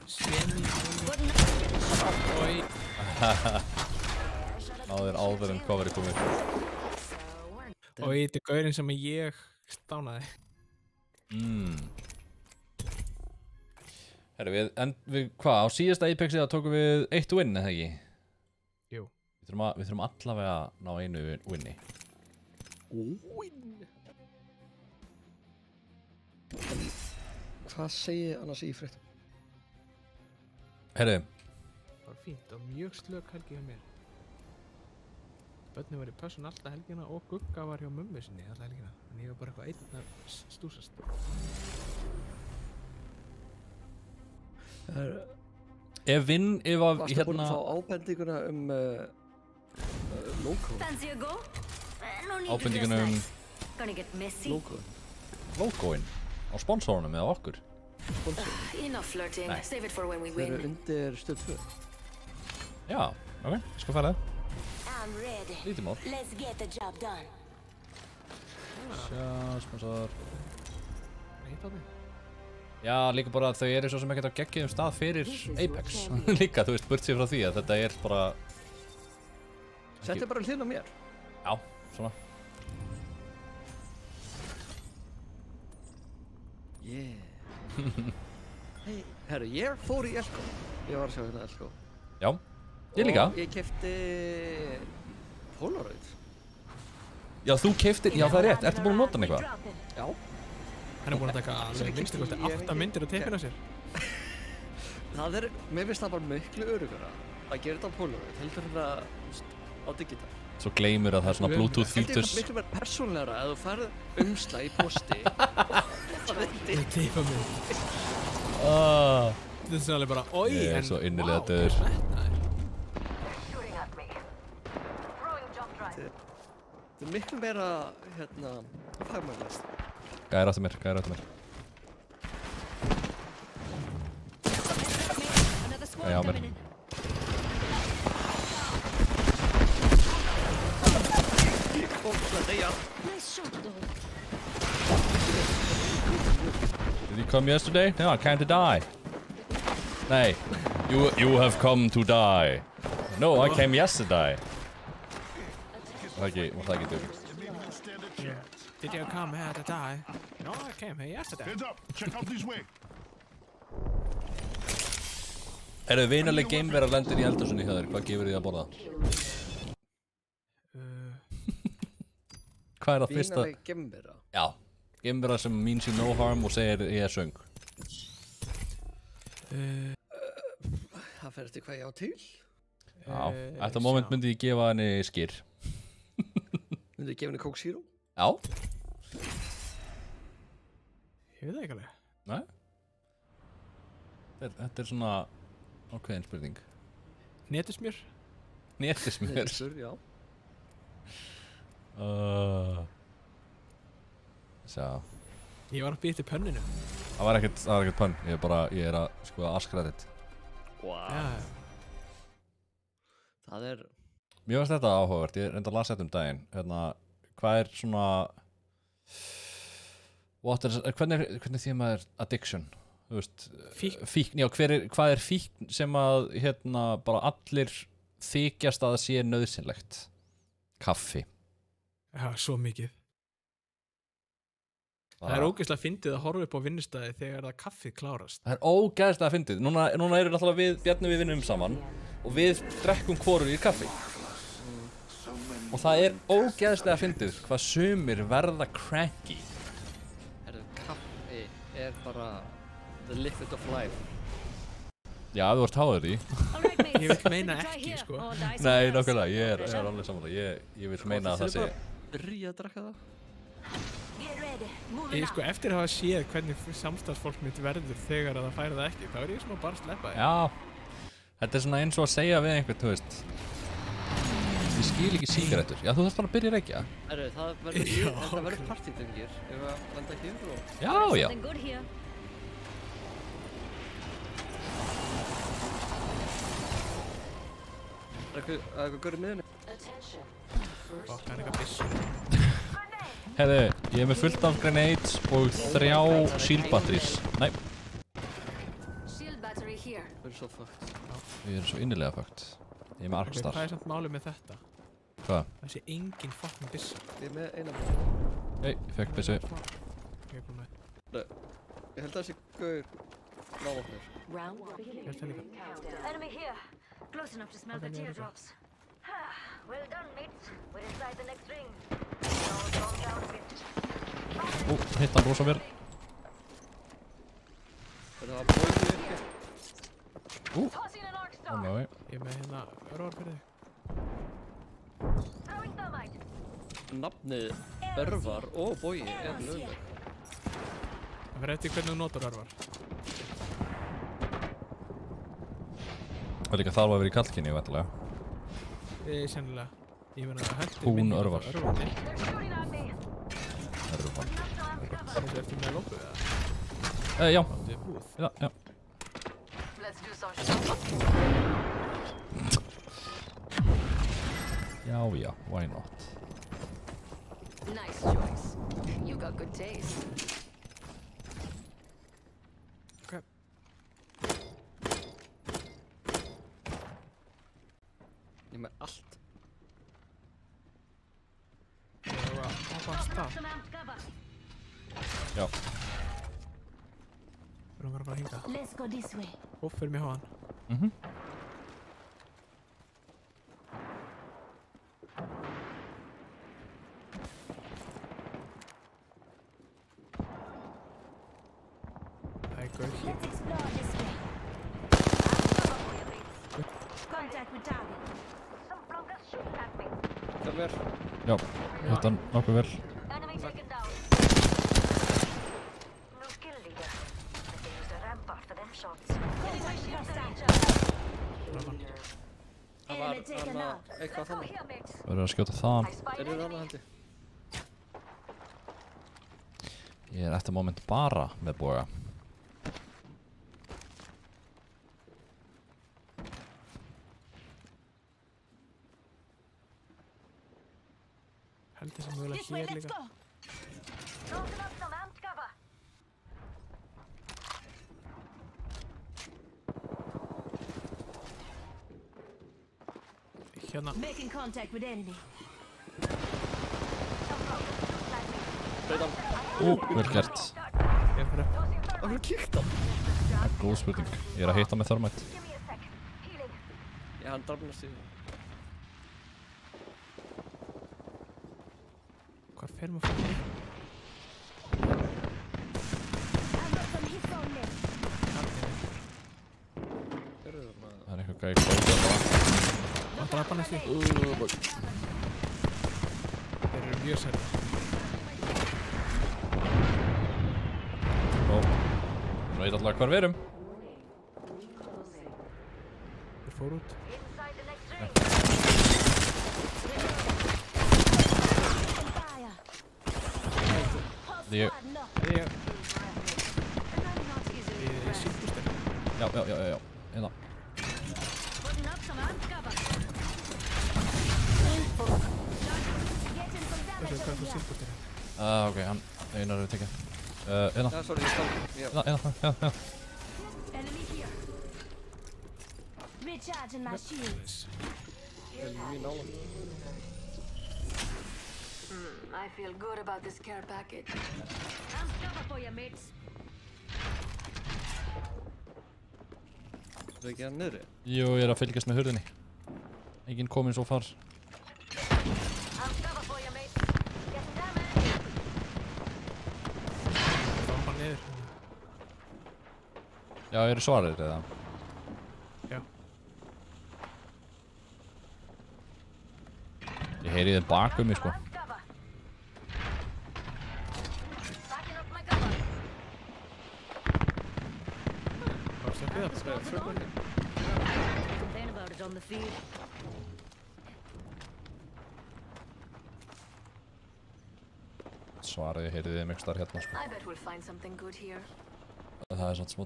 semi... Oi. Náður áður en hvað var komið. Og þetta er gaurinn sem ég stánaði. Herru, hvað, á síðasta Apexi þá tókum við 1 win, eða ekki? Jú. Við þurfum allavega að ná einu winni. Win! Hvað segir annars í fréttum? Herru. Það var fínt og mjög slök helgi hjá mér. Bönni var í pössun alltaf helgina og Gugga var hjá mömmu sinni alltaf helgina. En ég var bara eitthvað einn að stúsast. Ef að Varstu búin að fá ábendinguna logo? Fancy a go? No need Ábendinguna Gonna get messy. logoinn á sponsorunum eða okkur. Enough flirting. Nei. Save it for when we Þeir eru win. undir stöð 2. Já, ok, ég skal fara það. I'm ready. Lítið mál. Let's get the job done. Sjá, sponsor. Heitt á mig. Já, líka bara að þau eru svo sem ekkert á geggjum stað fyrir Apex. Líka, þú veist, burt sér frá því að þetta er bara... Settu bara hlinn á mér. Já, svona. Yeah. Hey, herru, ég fór í Elko. Ég var að sjá hérna Elko. Já, ég líka. Og ég kefti Polaroid. Já, þú keyptir, já það er rétt. Ertu búin að nota hann eitthvað? Já. Hann er búin að taka alveg minnstu kosti 8 myndir að teipina sér. Það er, mér finnst það bara miklu öruggara að gera þetta á Polaroid, heldur þetta á digital. Svo gleymur að það er svona Bluetooth Þetta er features. miklu meira persónlegra að þú færð umslag í posti. Það Ég teipa mig. Þetta er alveg bara, oi, Ég er svo innilega döður. Shooting at me. Throwing jump drive. Þetta er miklu meira, fagmannlist. Gæðir áttu mér, gæðir áttu mér. Another squad Ja, coming in. Nice shot, though. Did you come yesterday? No, I came to die. Nei, you have come to die. No, I came yesterday. Var það ekki dug? Did you come here to die? No, I came here yesterday. Heads up. Check out this way. Eru vinaleg geimvera lendir í eldhúsinu hjá þér? Hvað gefur þið að borða? Hvað er það fyrsta? Vinaleg geimvera? Já, geimvera sem means you no harm og segir ég er söng. Það fer eftir hvað ég á til. Já, þetta moment myndi ég gefa henni skýr. Myndi ég gefa henni Coke Zero? Já. Ég veit það ekki alveg. Nei. Þetta er svona ákveðin spurning. Netusmjör? Netusmjör? Netusmjör, já. Sjá. Ég var að býta í pönninu. Það var ekkert pönn. Ég er að skoða askræðið. Wow. Já. Það er... Mér finnst þetta áhugavert. Ég reyndi að lasa þetta daginn. Hvað er svona... Hvernig því maður addiction? Þú veist... Fíkn. Já, hvað er fíkn sem að bara allir þykjast að það sé nauðsynlegt? Kaffi. Já, svo mikið. Það er ógeðslega fyndið að horfa upp á vinnustæði þegar það kaffið klárast. Það er ógeðslega fyndið. Núna eru náttúrulega Bjarni við vinnum saman og við drekkum hvorur í kaffi. Og það er ógeðslega fyndið hvað sumir verða cranky. Kaffi er bara the liquid of life. Já, þú ert háður í. Ég vil meina ekki, sko. Nei, nákvæmlega, ég er alveg samanlega. Ég vil meina að það sé... Þú þurfir bara að byrja að drekka það. Sko, eftir að hafa séð hvernig samstagsfólk mitt verður þegar að það færi það ekki, þá er ég svona bara að sleppa því. Já, þetta er svona eins og að segja við einhvern, þú veist. Ég skil ekki sígarettur. Já, þú þarfst bara að byrja að reykja. Það verður partydrengir ef að landa ekki yfir og... Já, já. Það er eitthvað gaur í miðunni. Það er eitthvað byssu. Heiðu, ég er með fullt af grenades og 3 shield batteries. Nei. Við erum svo fucked. Við erum svo innilega fucked. Ég er með arkstar. Hvað er samt málið með þetta? Hvað? Það sé engin fucking byssu. Ég er með eina byssu. Hei, ég fekk byssu. Ég er búin með. Ég held að það sé gaur návopnir. Ég held það líka. Enemy here. Close enough to smell the teardrops. Well done, mates. We're inside the next ring. Hitt hann rosa vel. Það var bóið ekki. Alveg. Ég er með hérna örvar fyrir þig. Nafnið örvar og bói er lögleg. Það verður eftir hvernig þú notar örvar. Það er líka þarf að vera í kallkynni, væntanlega. Sennilega. Ég meina að hendur Hún örvar. Örvarnir. Örvar. Þessu eftir með lópu, eða? Já. Þetta er búið. Já. Já, why not? Nice choice. You got good taste. Okay. Ég er með allt. Ég er að hoppa að stað. Já. Við erum að fara að hinga. Let's go this way. Upp fyrir mig háan. Það er gaur hér. Let's explore this way. Contact with target. Some blockers shooting at me. Það er Já, þetta nokkuð vel. Enemy taken down. No skill leader. But they used a rampart for them shots. Það var eitthvað þannig. Verður að skjóta þaðan. Er þið annað haldi? Ég er eftir moment bara með boga. Heldur sem mögulega hér líka. Hérna. Making contact with enemy. Vel gert. Ég fyrir upp. Það er kíkt á. Góð spurning. Ég er að hitta með Thermite. Já, hann drafnast í. Hvar fer maður fyrir? I've got some hits on me. Það er eitthvað gæði kvóti að það. Það drapa hann eftir. Þeir eru mjög særðir. Nú veit alltaf hvar við erum. Þeir fóru út. Fire. Ég, Ég síkbústir. já. Hérna. Putting up some armed cover. Getting some Þessu damage hvað over þú here. síkbústir? Ok, hann einar eru tekið. Hérna. Já, sorry, ég stál. Já. Já. Enemy here. Recharging my shields. Mjög nála. I feel good about this care package. I'm cover for you, mates. Það er ekki hann niðri. Jú, ég er að fylgjast með hurðinni. Enginn kominn svo far. I'm cover for you, mates. Getting damage. Það var bara niður. Já, eru svarir eða? Já. Ég heyri þeim bak mig, sko. Armed cover. Backing up my cover. Það var stökkið það. Complain about it on the field. Svarið, ég heyri þeim ekki starf hérna, sko. I bet we'll find something good here. Það er svona smá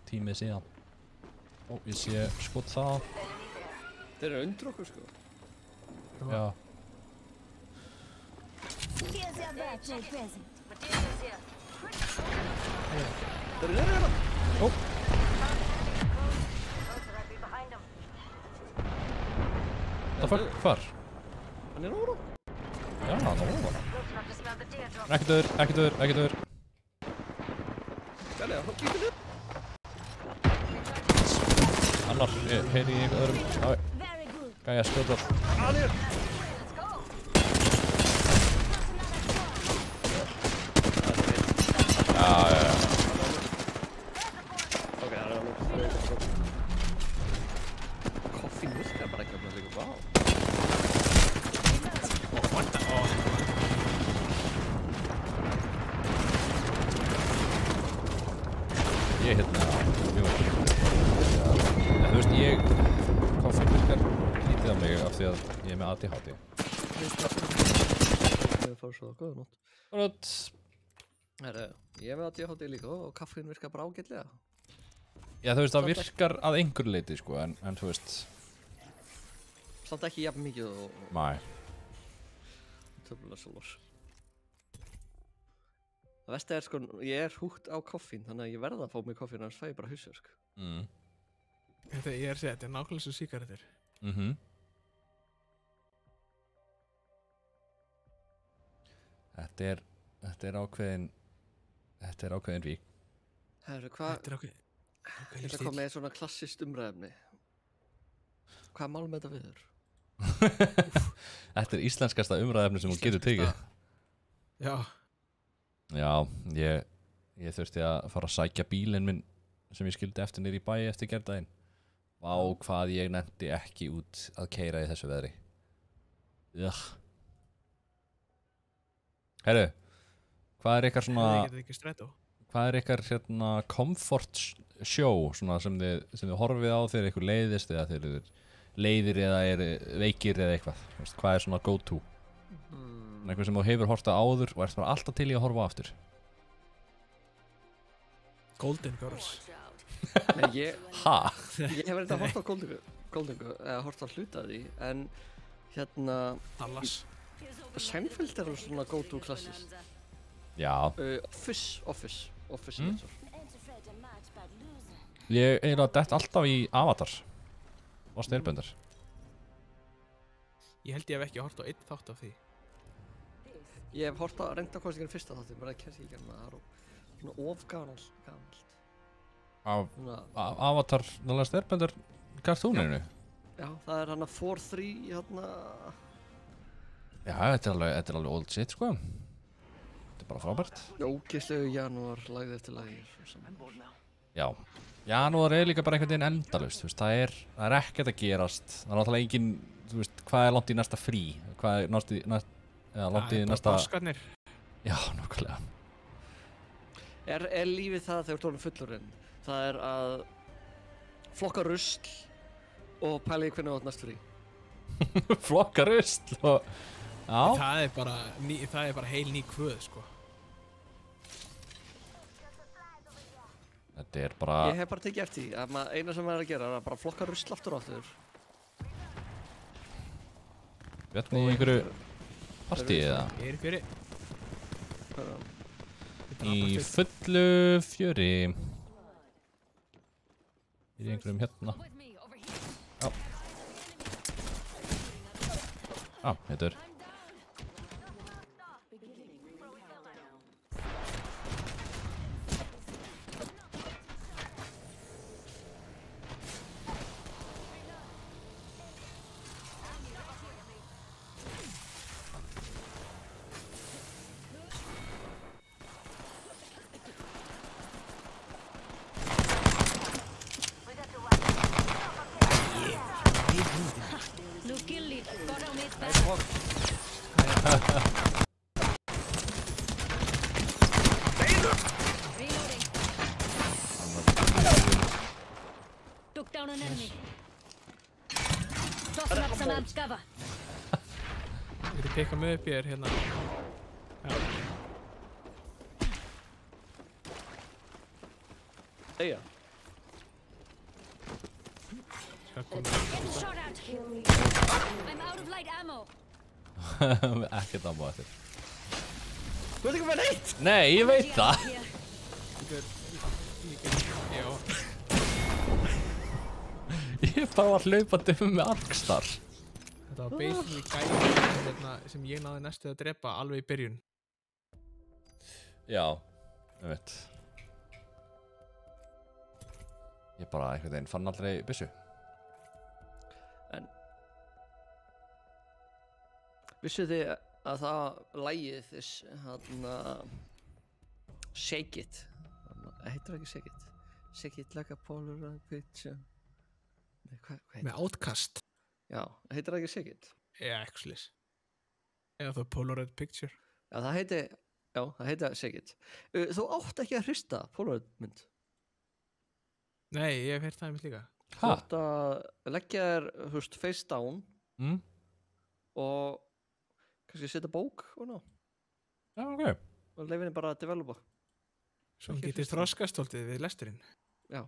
tímið síðan. Ó, ég sé skot það. Þeir eru undir okkur, sko. Já. Here's your birthday present. Materials here. Þeir eru niðri hérna. Closer, I'd be behind them. Það fuck, hvar? Hann er óra. Já, það var það. Close enough to smell the teardrops. Ekki döður. Gæli, hann kíkir niður. Annar, ég heyri í einhver öðrum. Very good. Gæja, skjóta. Hann er. Let's go. Já. Ok, hann er alveg. Koffín virkar bara ekki að maður líka. Vá. Ég hérna, jú. En þú veist, koffín virkar lítið á mig af því að ég er með ADHD. Við fórum svo góða nótt. Góðnótt. Herru, ég er með ADHD líka og kaffín virkar bara ágætlega. Já, þú veist, það virkar að einhverju leyti, sko, en þú veist. Samt ekki jafn mikið og Nei. töflulega svolur. Það versta er, sko, ég er húgt á koffín, þannig að ég verða að fá mig koffín, annars fæ ég bara hausverk. Þetta ég er að segja, þetta er nákvæmlega svo sígarettur. Þetta er ákveðin vík. Herru, hvað, Þetta er okkur þetta kom með svona klassist umræðefni. Hvað málum þetta við þér? Þetta er íslenskasta umræðefni sem hún getur tekið. Já. Já, ég þurfti að fara að sækja bílinn minn sem ég skildi eftir niður í bæ eftir gerdaginn. Vá, hvað ég nefndi ekki út að keyra í þessu veðri. Herru, hvað er ykkar svona... Ég get ekki strætó. Hvað er ykkar hérna comfort show svona sem þið horfið á þegar ykkur leiðist eða þeir eru leiðir eða er veikir eða eitthvað? Veist, hvað er svona go to? Eitthvað sem þú hefur horft á áður og ert bara alltaf til í að horfa á aftur. Golden Girls. Nei, ég Ha? hef verið að horta á Goldingu, eða horta að hluta því, en hérna, Dallas. Seinfeld er svona go to klassist. Já. Office Ain't afraid to march but losing. Ég eiginlega dett alltaf í Avatar. Lost Airbender. Ég held ég hef ekki hort á einn þátt af því. Ég hef hort að reynda kostingar fyrsta þáttum, bara kemst ekki hérna, það er svona ofgamalt. Af Avatar The Last Airbender kartúninu? Já, það er hana 4-3 hérna. Já, þetta er alveg old shit, sko. Þetta er bara frábært. Ógeðslegu janúar, lagði eftir lagi. Já. Janúar er líka bara einhvern veginn endalaust, þú veist, það er ekkert að gerast. Það er náttúrulega engin, þú veist, hvað er langt í næsta frí? Hvað er langt í næsta... Páskarnir. Já, nákvæmlega. Er lífið það þegar þú ert orðinn fullorðinn? Það er að flokka rusl og pæla í hvernig þú átt næst frí. Flokka rusl og... Já. Það er bara heil ný kvöð, sko. Þetta er bara... Ég hef bara tekið eftir því að eina sem maður er að gera er að bara flokka rusl aftur og aftur. Hvernig í einhverju partíi eða? Ég er fyrir. Í fullu fjöri. Í einhverjum hérna. Já. Já, heitur. Took down an enemy. Tossing up some amps cover. Ég geti pikka mig upp hér hérna. Já. Eyja. Shot out. I'm out of light ammo. Ekkert ammo eftir. Þú veit ekki hvað neitt? Nei, ég veit það. Já. Ég bara var hlaupandi með Arkstar. Þetta var basically gæði sem ég náði næstu að drepa alveg í byrjun. Já, ég veit. Ég bara einhvern veginn fann aldrei byssu. En vissu þið að það lagið þarna Shake It, heitir það ekki Shake It? Shake It like a Polaroid picture. Nei, hvað heitir? Með Outkast. Já, heitir það ekki Shake It? Já, ekki slis. Eða það Polaroid picture. Já, það heitir Shake It. Þú átt ekki að hrista Polaroid mynd. Nei, ég hef heyrt það einmitt líka. Þú átt að leggja þér, þú veist, face down og kannski setja bók og ná. Já, ok. Og leyfa henni bara að developa. Svo hann getur þroskastoltið við lesturinn. Já.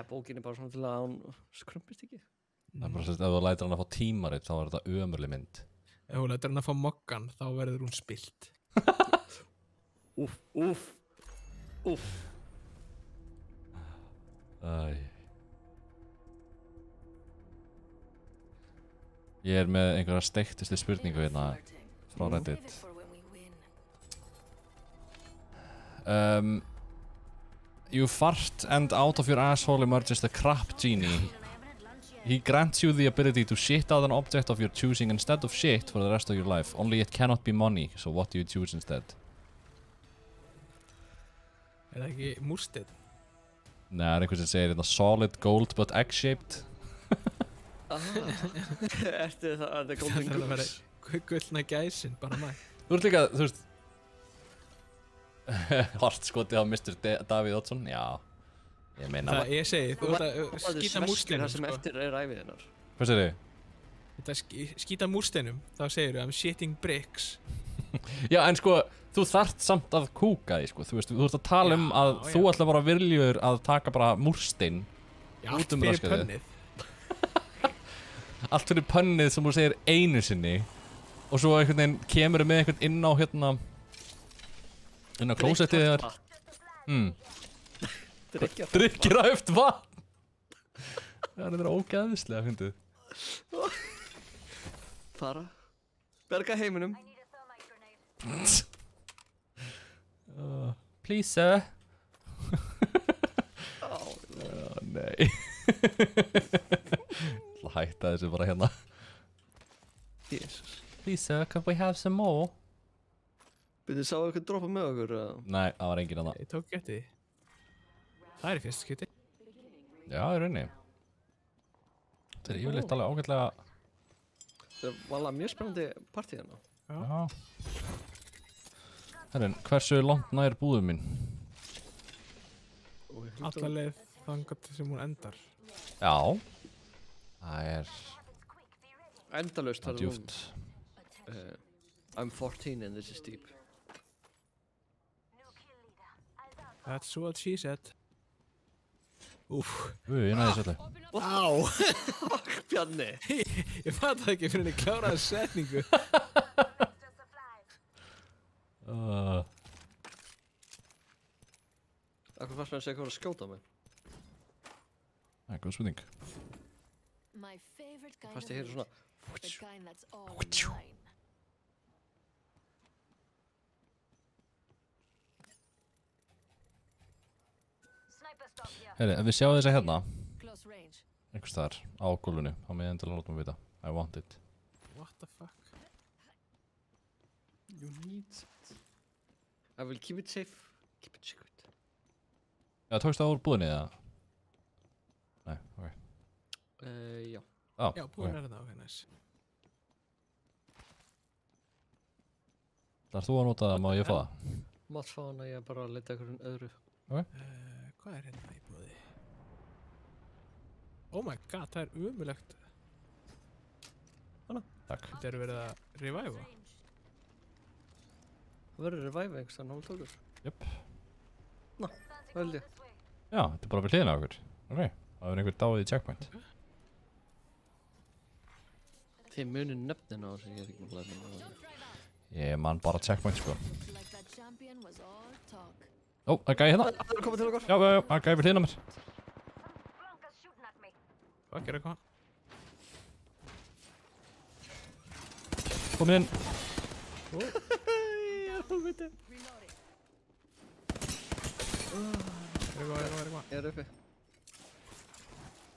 Bókin er bara svona til að hann skrumpist ekki. Það er bara svolítið, ef þú lætir hann að fá tímarit þá er þetta ömurleg mynd. Ef þú lætir hann að fá mokkan þá verður hún spillt. Úff. Æ. Ég er með einhverja steiktustu spurningu hérna frá Reddit. You fart and out of your asshole emerges the crap genie. He grants you the ability to shit out an object of your choosing instead of shit for the rest of your life. Only it cannot be money, so what do you choose instead? Er það ekki múrsteinn? Nei, það er einhver sem segir þetta solid gold but egg-shaped. Ertu það að það er golden goose? Gullna gæsin, bara mæ. Þú ert líka, þú veist hart skotið á Mr. Davíð Oddsson, já. Ég meina það, ég segi, þú ert að skýta múrsteinum, það sem eftir er ævið hennar. Hvað segir þið? Þetta skýta múrsteinum, þá segir þú I'm shitting bricks. Já, en sko, þú þarft samt að kúka því, sko. Þú veist, þú ert að tala um að þú ætla bara viljuður að taka bara múrstein út um raskaðið. Allt fyrir pönnið sem þú segir einu sinni og svo einhvern veginn kemur með einhvern inn á hérna inn á klósettið þar. Drikkir auft vatn. Það er ógeðslega, fyndið. Fara. Berga heiminum. I need a thermite grenade. Please sir. Nei. Það hætta þessu bara hérna. Jesus. Please sir, can we have some more? Byrðu sá eitthvað droppa með okkur? Nei, það var enginn annað. Ég tók getið því. Það er í fyrst skipti. Já, í rauninni. Þetta er yfirleitt alveg ágætlega. Það var alveg mjög spennandi partí hérna. Já. Herrin, hversu langt nær búðum mín? Alla leið þangað sem hún endar. Já. Það er Endalaust það djúpt. I'm 14 and this is deep. That's what she said. Úf. Ég næði svolítið. Á! Bjarni! Ég fatt það ekki fyrir henni kláraði setningu. Akkur fannst mér að segja hvað að skjóta mig. Það er góð spurning. My favorite kind Fannst of ég heyra svona. loot, the kind that's all mine. Sniper stock here. Herri, ef við sjáum þess að hérna, Close range. einhvers staðar, á gólfinu, þá með endilega látum við vita. I want it. What the fuck? You need it. I will keep it safe. Keep it secret. Já, tókst það úr búðinni eða? Nei, ok. Já. Já, búin er þetta, ok, nice. Það er þú að nota það, má ég fá það? Mátt fá hana, ég er bara að leita einhverjum öðru. Hvað er hérna í búði? Oh my god, það er umulegt. Takk. Þetta eru verið að reviva. Það verður revive einhvers þannig að hún tókur. Jöp. Það held ég. Já, þetta er bara við hliðina á okkur. Ok, það er einhver dáið í checkpoint. Þið munið nöfnin á þessu, ég er ekki með læra. Ég man bara checkpoint, sko. Looks like that champion was all talk. Ó, það er gæði hérna. Það er komið til okkar. Já, það er gæði við hliðina á mér. Blanca's shooting at me. Hvað gerir eitthvað? Komin inn. Reloading. Er eitthvað? Ég er uppi.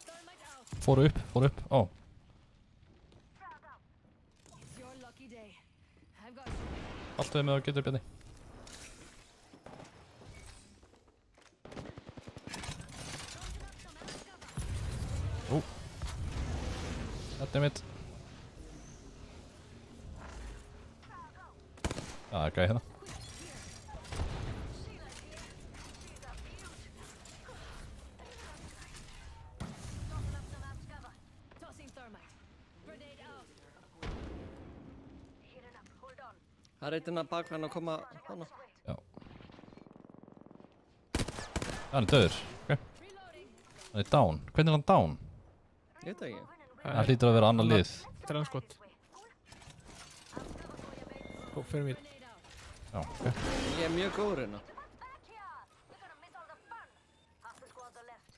Thermite out. Fóru upp. Ó, It's your lucky day. I've got you. allt við með að geta upp hérna. Ó. Þetta er mitt. Já, það er gæði hérna. Tossing thermite. Grenade out. Heating up. Hold on. Það er eitthvað bakvæðan að koma hana. Já. Það er döður. Ok. Það er down. Hvernig er hann down? Ég veit það ekki. Það hlýtur að vera annar lið. Transkott. Ó, fyrir mér. Já, ok. Ég er mjög góður hérna. Back here. We're gonna miss all the fun. Half the squads are left.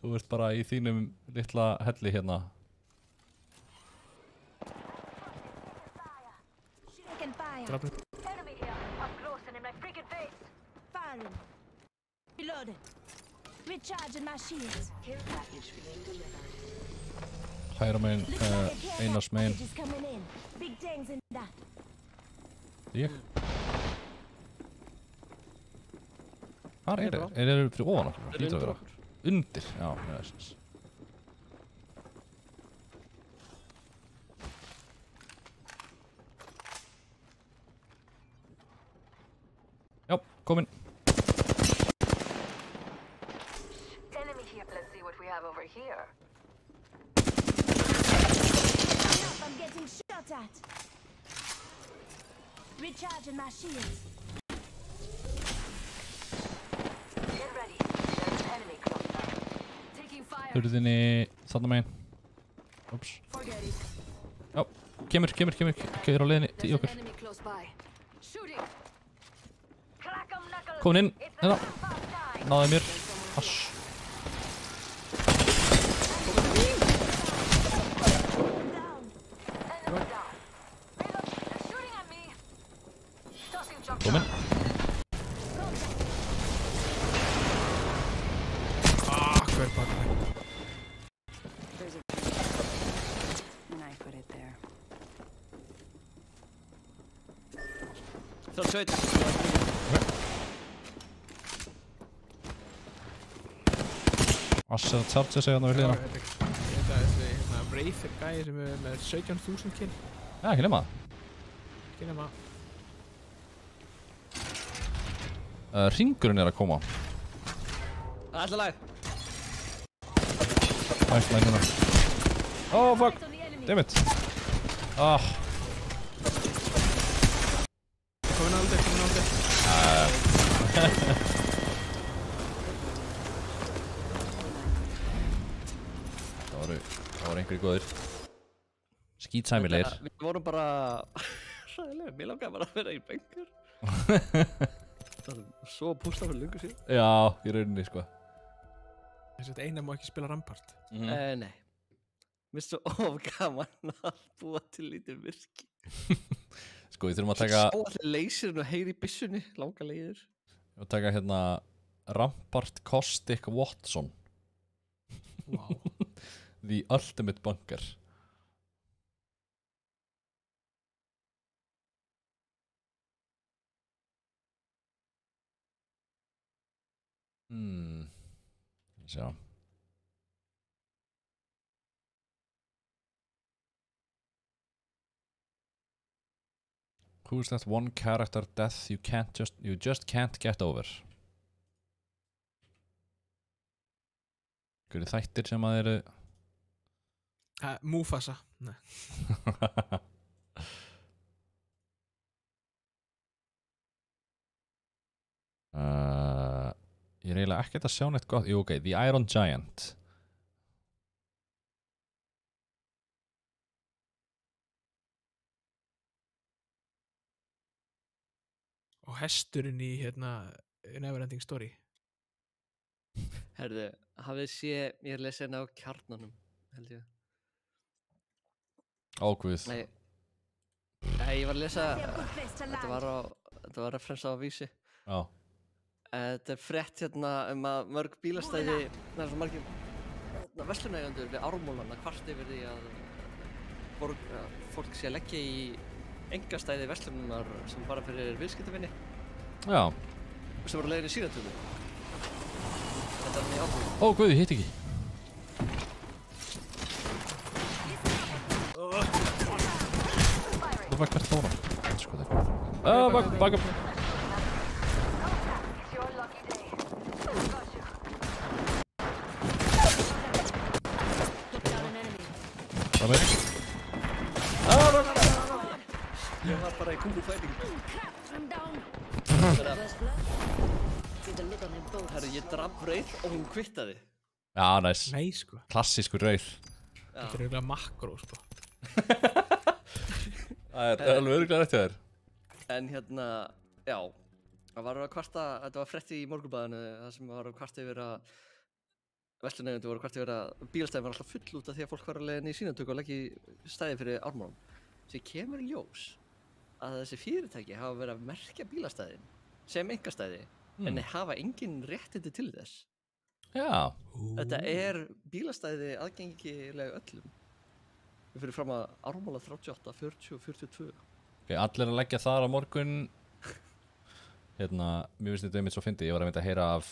Þú ert bara í þínum litla helli hérna. Taking fire. Drafnum. Enemy here. Up close and in my freaking face. Firing. Reloading. Recharging my shields. Hæra megin, Looks like a care Einars megin. package is coming in. Big things in that. Ég. Hvar er þeir? Er þeir fyrir ofan okkur? Það er Hlýtur að undir vera. okkur. Undir? Já, næsins. Já, komin. Enemy here. Let's see what we have over here. I'm getting shot at. Recharging my shields. Get ready. There's an enemy close by. Taking fire. Hurðinni þarna megin. Ups. Forget it. Já, kemur. Kemur á leiðinni til There's an okkur. enemy close by. Shooting. Crack 'em knuckles. Komin inn. It's the Hérna. fast time. Náði mér. Ass. 31. Assert Charger segja hann á hliðina. Þetta er þessi Wraith gæi sem er með 17.000 kill. Já, ekki nema. Ekki nema. Hringurinn að koma. Það er alltaf læg. Nice, hérna. Oh, fuck. Damn it. Ah. Komin aldrei. Það voru einhverjir góðir. Skítsæmilegir. Við vorum bara hræðilega, mér langaði bara að vera í bengur. Það var svo pústa fyrir lungu síðan. Já, í rauninni sko. Þess að eina má ekki spila Rampart. Nei. Mér finnst svo gaman að búa til lítið virki. Sko, við þurfum að taka... Sá allir leysirinn og heyri í byssunni, langa leiðir. Við þurfum að taka hérna Rampart Caustic Watson. Wow. The Ultimate Bunker. Sjá. Who's that one character death you just can't get over? Hverju þættir sem að eru Mufasa. Nei. Ég er eiginlega ekkert að sjá neitt gott. Jú, ok, The Iron Giant. Og hesturinn í Neverending Story. Herðu, hafið séð, ég er lesið hérna á Kjarnanum, held ég. Ákvið. Nei, ég var að lesa, þetta var referens á Vísi. Já. Þetta er frétt hérna að mörg bílastæði, það er svo margir verslunareigendur við Ármúlan að kvart yfir því að fólk sé að leggja í engastæði verslunar sem bara fyrir viðskiptavinni. Já. Sem voru leiðir í Sýratölu. Þetta er mjög áhuga. Ó, guð, ég hitt ekki. Það var hvert fóra. Sko það. Baka. Það veit. Ég var bara í kung-fu fighting. Herru, ég draf Wraith og hún kvittaði. Já, næs. Nei, sko. Klassískur Wraith. Þetta er eiginlega makró, sko. Það er alveg örugglega rétt hjá þér. En hérna, já, það var að kvarta, þetta var frétt í Morgunblaðinu, það sem var að kvarta yfir að verslunareigendur voru að kvarta yfir að bílastæðin var alltaf full út af því að fólk var að leiðin í sýnatöku og leggja stæði fyrir Ármúlan. Svo kemur í ljós að þessi fyrirtæki hafa verið að merkja bílastæðin sem einkastæði en hafa engin réttindi til þess. Já. Þetta er bílastæði aðgengilega öllum. Við fyrir fram að Ármúla 38, 40 og 42. Ok, allir að leggja þar á morgun. Hérna, mér finnst þetta einmitt svo fyndið. Ég var að mynda að heyra af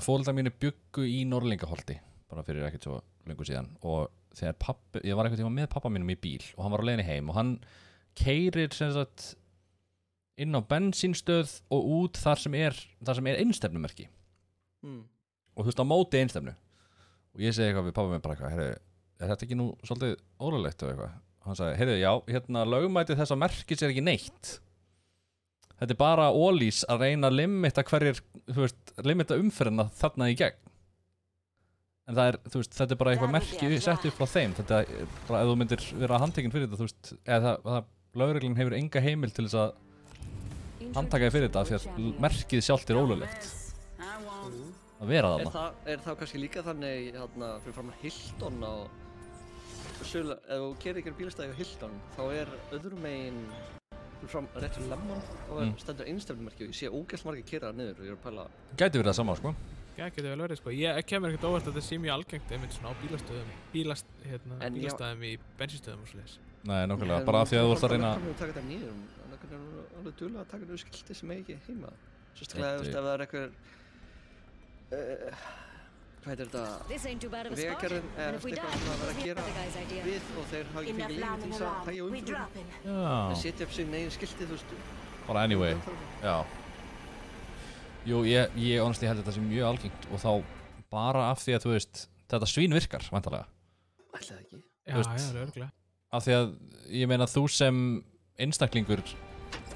foreldrar mínu bjuggu í Norðlingaholti bara fyrir ekkert svo löngu síðan og þegar ég var einhvern tíma með pappa mínum í bíl og hann var á leiðinni heim og hann keyrir sem sagt inn á bensínstöð og út þar sem er einstefnumerki og þú veist á móti einstefnu og ég segi eitthvað við pappa minn bara eitthvað, heyrðu, er þetta ekki nú svolítið ólöglegt og eitthvað og hann sagði, heyrðu, já, hérna lögmætið þessa merkis er ekki neitt. Þetta er bara ólís að reyna að limita limita umferðina þarna í gegn. En það er, þú veist, þetta er bara eitthvað merki sett upp frá þeim. Þetta er bara, ef þú myndir vera handtekinn fyrir þetta, þú veist, eða lögreglun hefur enga heimild til þess að handtaka þig fyrir þetta, því að merkið sjálft er ólöglegt. Að vera þarna. Er það kannski líka þannig, hérna, fyrir fram að Hilton á sölu, ef þú gerir ykkur bílastæði á Hilton, þá er öðrum megin fram rétt fyrir Lemon og stendur einstefnumerki og ég sé ógeðslega margir keyra niður og ég er að pæla. Gæti verið það sama, sko. Gæti vel verið, sko. Ég kemur ekkert óvart að þetta sé mjög algengt einmitt svona á bílastæðum í bensinstöðum og svoleiðis. Nei, nokkulega, bara af því að þú ert að reyna... Það er taka þetta nýður, þannig að hann er alveg duðlega að taka niður skilti sem er ekki heima. Sérstaklega, þú veist, ef það er eitthvað... Hvað heitir þetta? Vegagerðin eða eitthvað sem það verður að gera við og þeir hafa ekki fengið leyfi til þess að hægja umfyrir. Þeir setja upp sín eigin skilti, þú veist. Bara anyway, já. Jú, ég honestly held þetta sem mjög algengt og þá bara af því að, þú veist, þetta svín virkar, væntanlega. Ætli það ekki. Já, örugglega. Af því að, ég meina, þú sem einstaklingur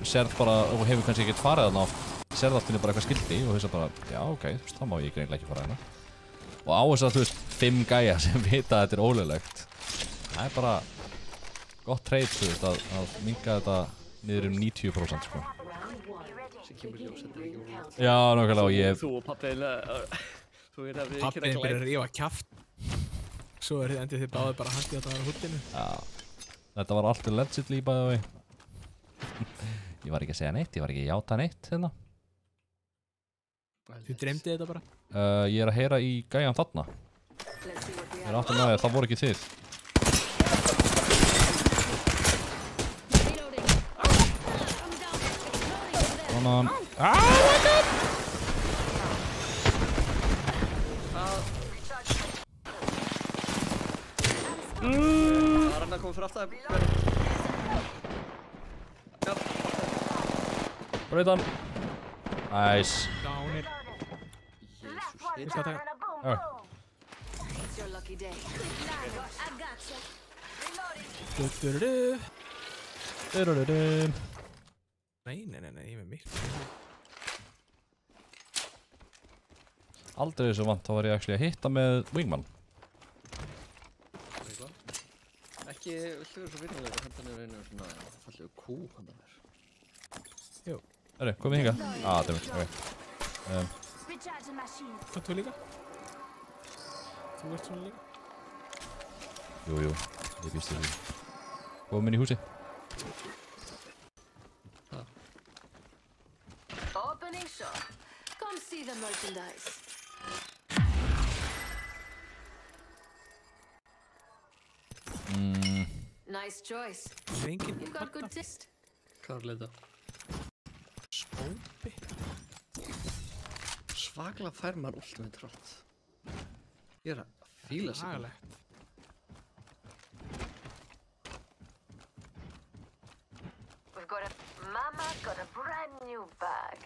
sérð bara, og hefur kannski ekkert farið þarna oft, sérð aftur bara eitthvað skilti og þú veist bara, já, ok, þú veist, þá má ég greinilega ekki fara hérna. Og á þess að, þú veist, 5 gæja sem vita að þetta er ólöglegt. Það er bara gott trade, þú veist, að minnka þetta niður 90%, sko. Sem kemur ljós, þetta er ekki úr. Já, nákvæmlega, og ég... Þú og pappiðin, þú er að við ekki Pappiðin byrjar að rífa kjaft. Svo endið þið báðið bara handið að það var húttinu. Já, þetta var allt allegedly, by the way. Ég var ekki að segja neitt, ég var ekki að játa neitt, hérna. Þið dreymdi þetta bara? Ég er að heyra í gæjan þarna. Ég er aftur með að það voru ekki þið. Come on. Ah, my god! Það er hann að koma fyrir aftan. Já. Breytan. Nice. Dánir. Jésus, Hvað það? It's your lucky day. I gotcha. Nei, ég með mig. Aldrei þessu vant, þá var ég actually að hitta með Wingman. Ekki, viltu vera svo virðulega að henda niður einu svona fallegu kú handa mér? Jú. Herri, komið hingað. Það er mér, ok. Recharging my shield. Hvað þú líka? Þú ert svona líka? Jú, ég býst því. Komum inn í húsi. Opening shop. Come see the merchandise. Nice choice. Það er engin You've got good taste. Hvað er leita? spópi. Svaklega fær maður ultimate trott. Ég er að fíla sig. Hagalegt. We've got Mama got a brand new bag.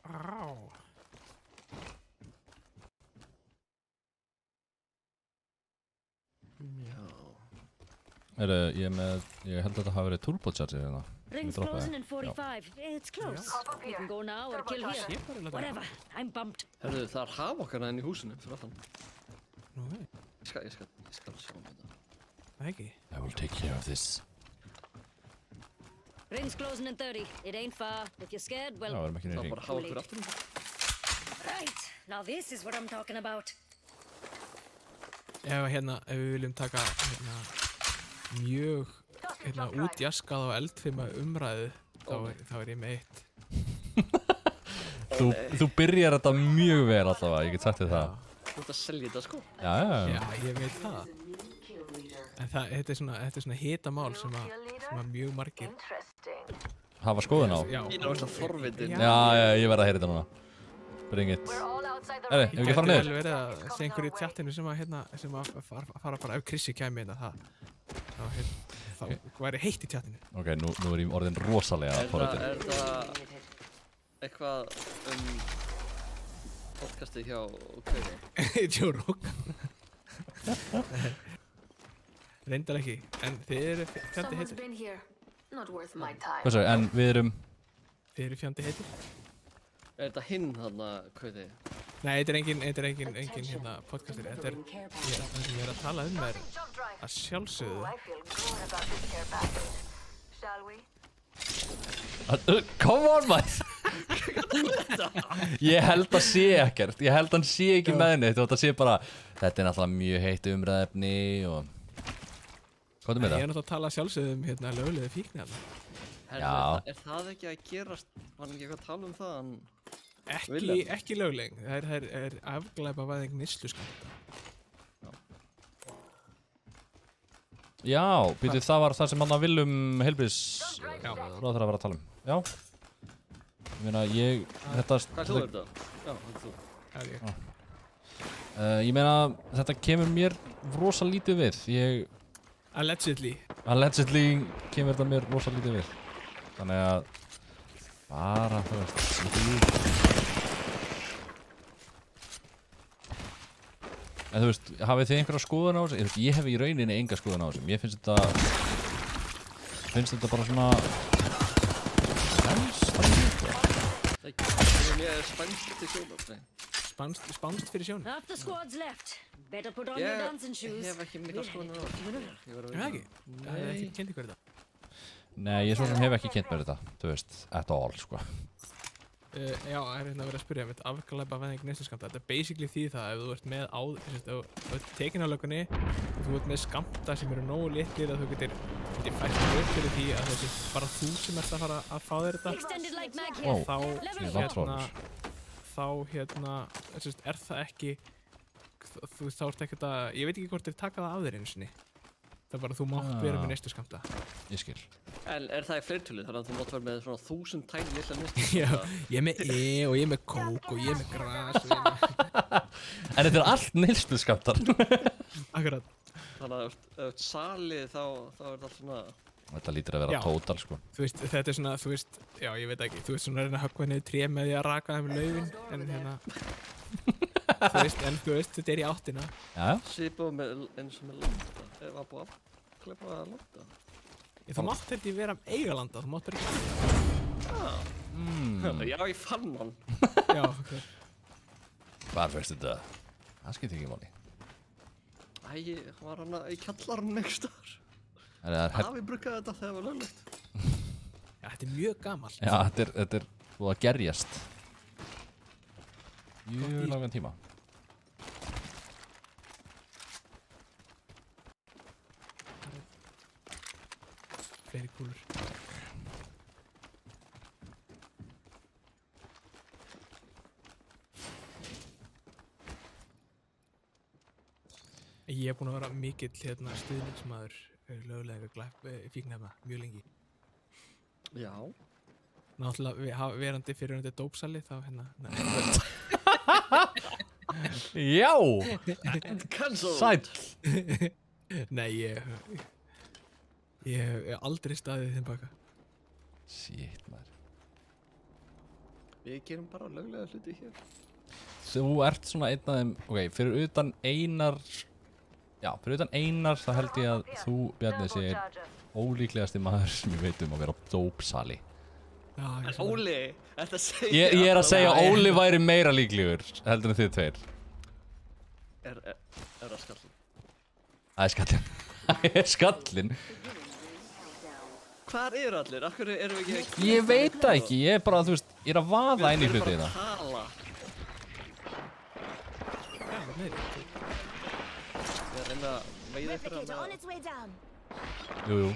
Á. Ég held að þetta hafi verið turbocharger hérna. Ring's closing in 45. It's close. Hop up We here. can go now or kill here. Whatever. I'm bumped. Herðu, það er hafokkana inn í húsinu fyrir aftan. Nú vei. Ég skal sjá þetta. Það ekki. I will take care of this. Ring's closing in 30. It ain't far. If you're scared, Já, well, við erum ekki Það niður er hring. bara hafokkur aftur. right. Now this is what I'm talking about. Ef við viljum taka mjög útjaskað á eldfima umræðu, þá er ég með eitt. Þú byrjar þetta mjög vel allavega, ég get sagt þér það. Þú ert að selja þetta sko. Já. Já, ég veit það. En þetta er svona hitamál sem að mjög margir Interesting. Hafa skoðun á. Já, Ég er alltaf forvitin. Já. Já, ég verð að heyra þetta núna. Bring it. We're all outside the Herri, ring. ef ekki fara gæti niður. vel verið að sé einhverju í tjattinu sem að fara bara ef Krissi kæmi hérna þá væri heitt í tjattinu. Ok, nú er ég orðin rosalega forvitin. Er það eitthvað podcastið hjá Kauði? Tjórók. Reyndar ekki, en þið eru fjandi Someone's heitir. been here. Not worth my time. Hvað svo, en við erum... Þið eru fjandi heitir. Er þetta hinn þarna Kauði? Nei, þetta er engin podcastir. Þetta er, það sem ég er að tala er Jump drive. að sjálfsögðu. I feel good about this care package. Shall we? Come on, maður! Ég held að sé ekkert. Ég held að hann sé ekki með neitt. Þetta sé bara... Þetta er náttúrulega mjög heitt umræðefni og... Hvað er með Ég það? er náttúrulega að tala sjálfsögðu löglega fíkni hérna. Já. Er það ekki að gerast? Var hann ekki eitthvað að tala um það? Ekki lögleg. Það er afglæpavæðing neysluskammta. Já, býtu það var það sem hann að Willum Helbris ráðherra var að tala um. Já. Ég meina, þetta... Hvað hljóður þetta? Já, þetta er þú. Það er ég. Ég meina, þetta kemur mér rosa lítið við. Allegedly kemur þetta mér rosa lítið við. Þannig að... bara, þú veist... En þú veist, hafið þið einhverja skoðun á þessu? Ég hef í rauninni enga skoðun á þessu. Mér finnst þetta bara svona... Ég er spænst til sjónar. Spánst fyrir sjónu? Half the squad's left. Better put on your dancing shoes. Ég hef ekki mikla skoðun á þessu. Er það ekki? Það er ekki kynnt ykkur þetta. Nei, ég svo sem hef ekki kynnt mér þetta. Þú veist, at all, sko. Já, það er hérna að vera að spyrja mitt afglæpa veðing neysluskamta. Þetta er basically því það ef þú ert með ef þú ert tekin á löggunni og þú ert með skamta sem eru nógu litlir að þú getur fært upp fyrir því að þessi bara þú sem ert að fara að fá þér þetta og þá er það ekki þú þá ert ekkert að ég veit ekki hvort þeir taka það af þér einu sinni. Það er bara að þú mátt vera með neysluskamta. Ég skil. En er það í fleirtölu þannig að þú mátt vera með svona 1000 tæmi lilla neysluskamta? Já, ég er með og ég er með kók og ég er með gras En þetta er allt neysluskamtar. Akkurat. Þannig að ef þú ert salið þá er það allt svona... Þetta lítur að vera tótal, sko. Þú veist, þetta er svona, þú veist, já, ég veit ekki, þú veist svona að reyna að höggva niður tré með því að raka þeim laufin, en hérna, þú veist, þetta er í áttina. Já. Svipað eins og með landa, það var búið að klepa landa. Þú mátt held ég vera eiga landa, þú mátt bara ekki. Já, ég fann hann. Já, ok. Hvar fyrst þetta? Það skiptir ekki máli. Æ, hann var hann í kjallarinn einhvers staðar. Afi bruggaði þetta þegar það var löglegt. Já, þetta er mjög gamalt. Já, þetta er búið að gerjast. Mjög langan tíma. Fleiri kúlur. Ég hef búin að vera mikill stuðningsmaður löglega fíknefna mjög lengi. Já. Náttúrulega verandi fyrirhandi dópsali þá hérna. Já! Sæll! Nei, ég hef aldrei staðið þeim baka. Shit, maður. Við gerum bara löglega hluti hér. Þú ert svona einn af þeim, ok, fyrir utan Einar þá held ég að þú, Bjarni, sé ólíklegasti maður sem ég veit að vera á dópsali. En Óli, þetta segja... Ég er að segja að Óli væri meira líklegur heldur en þið tveir. Er það skallin? Það er skallin. Það er skallin. Hvar eru allir? Akkur erum við ekki... Ég veit það ekki, ég er bara, þú veist, ég er að vaða inn í hluti það. Við erum bara að tala. Ég er að reyna að veiða ykkur að... On its way down. Jú.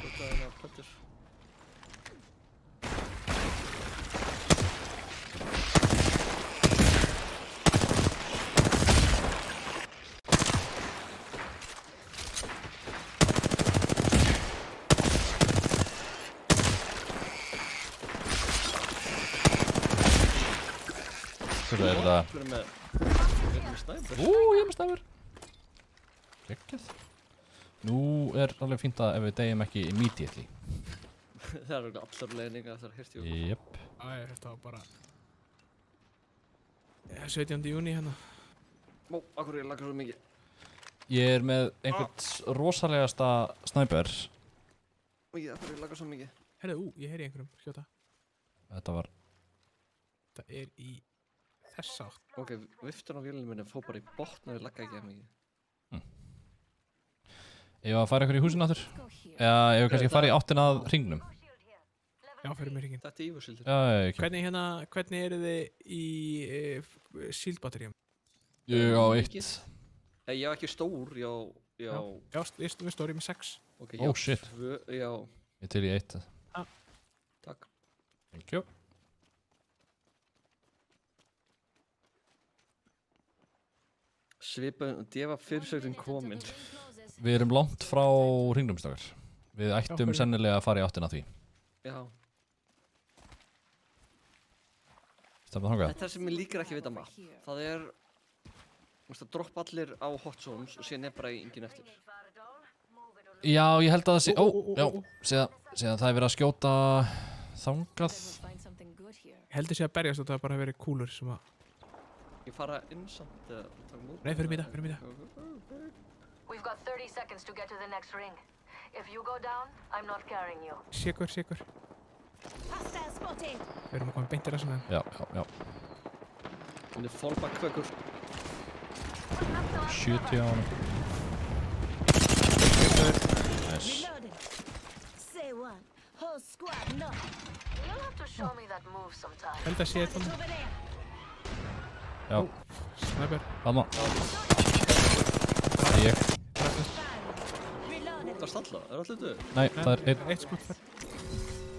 Hvað er það? Við erum með snæpur. Ég er með snæpur. Gekkið. Nú er alveg fínt að ef við deyjum ekki immediately. Það eru allar leiðninga þar hirti og... Jep. Þetta var bara... 17. júni hérna. Akkur ég lagar svo mikið. Ég er með einhvern rosalegasta snæpur. Akkur ég lagar svo mikið. Herðu, ég heyri einhverjum skjóta. Þetta er í þessa átt. Ok, viftan á vélunum minni fór bara í botn og ég lagga ekki að mikið. Ég var að fara ykkur í húsin aftur. Eða ég var kannski að fara í áttina að hringnum. Já, fyrir mig hringin. Þetta er ífursildur. Já, ekki. Hvernig eru þið í síldbatteríum? Ég á 1. Ég á ekki stór, ég á... Já, við stórum með 6. Oh shit. Já. Ég til í 1. Takk. Thank you. Svipað, defa fyrirsögnin komin. Við erum langt frá hringnum stakar. Við ættum sennilega að fara í áttina því. Já. Stefna þangað. Þetta sem ég líkar ekki vita maður. Það að droppa allir á hot zones og síðan bara enginn eftir. Já, ég held að það sé... Síðan það verið að skjóta þangað. Ég heldur sé að berjast og það bara verið kúlur sem að... Ég fara inn samt eða... Nei, fyrir mig það. We've got 30 seconds to get to the next ring. If you go down, I'm not carrying you. Sigur. Hostile spotted. Við erum að koma beint í rassinu. Já. Hún fallback kvökur. 70 á hann. Nice. Say one. Whole squad, no. You'll have to show me that move sometime. Held að sé þetta. Over there. Já. Snæper. Þarna. Það er ég. Það er stalla, er allir döð? Nei, það er einn. Eitt skott þar.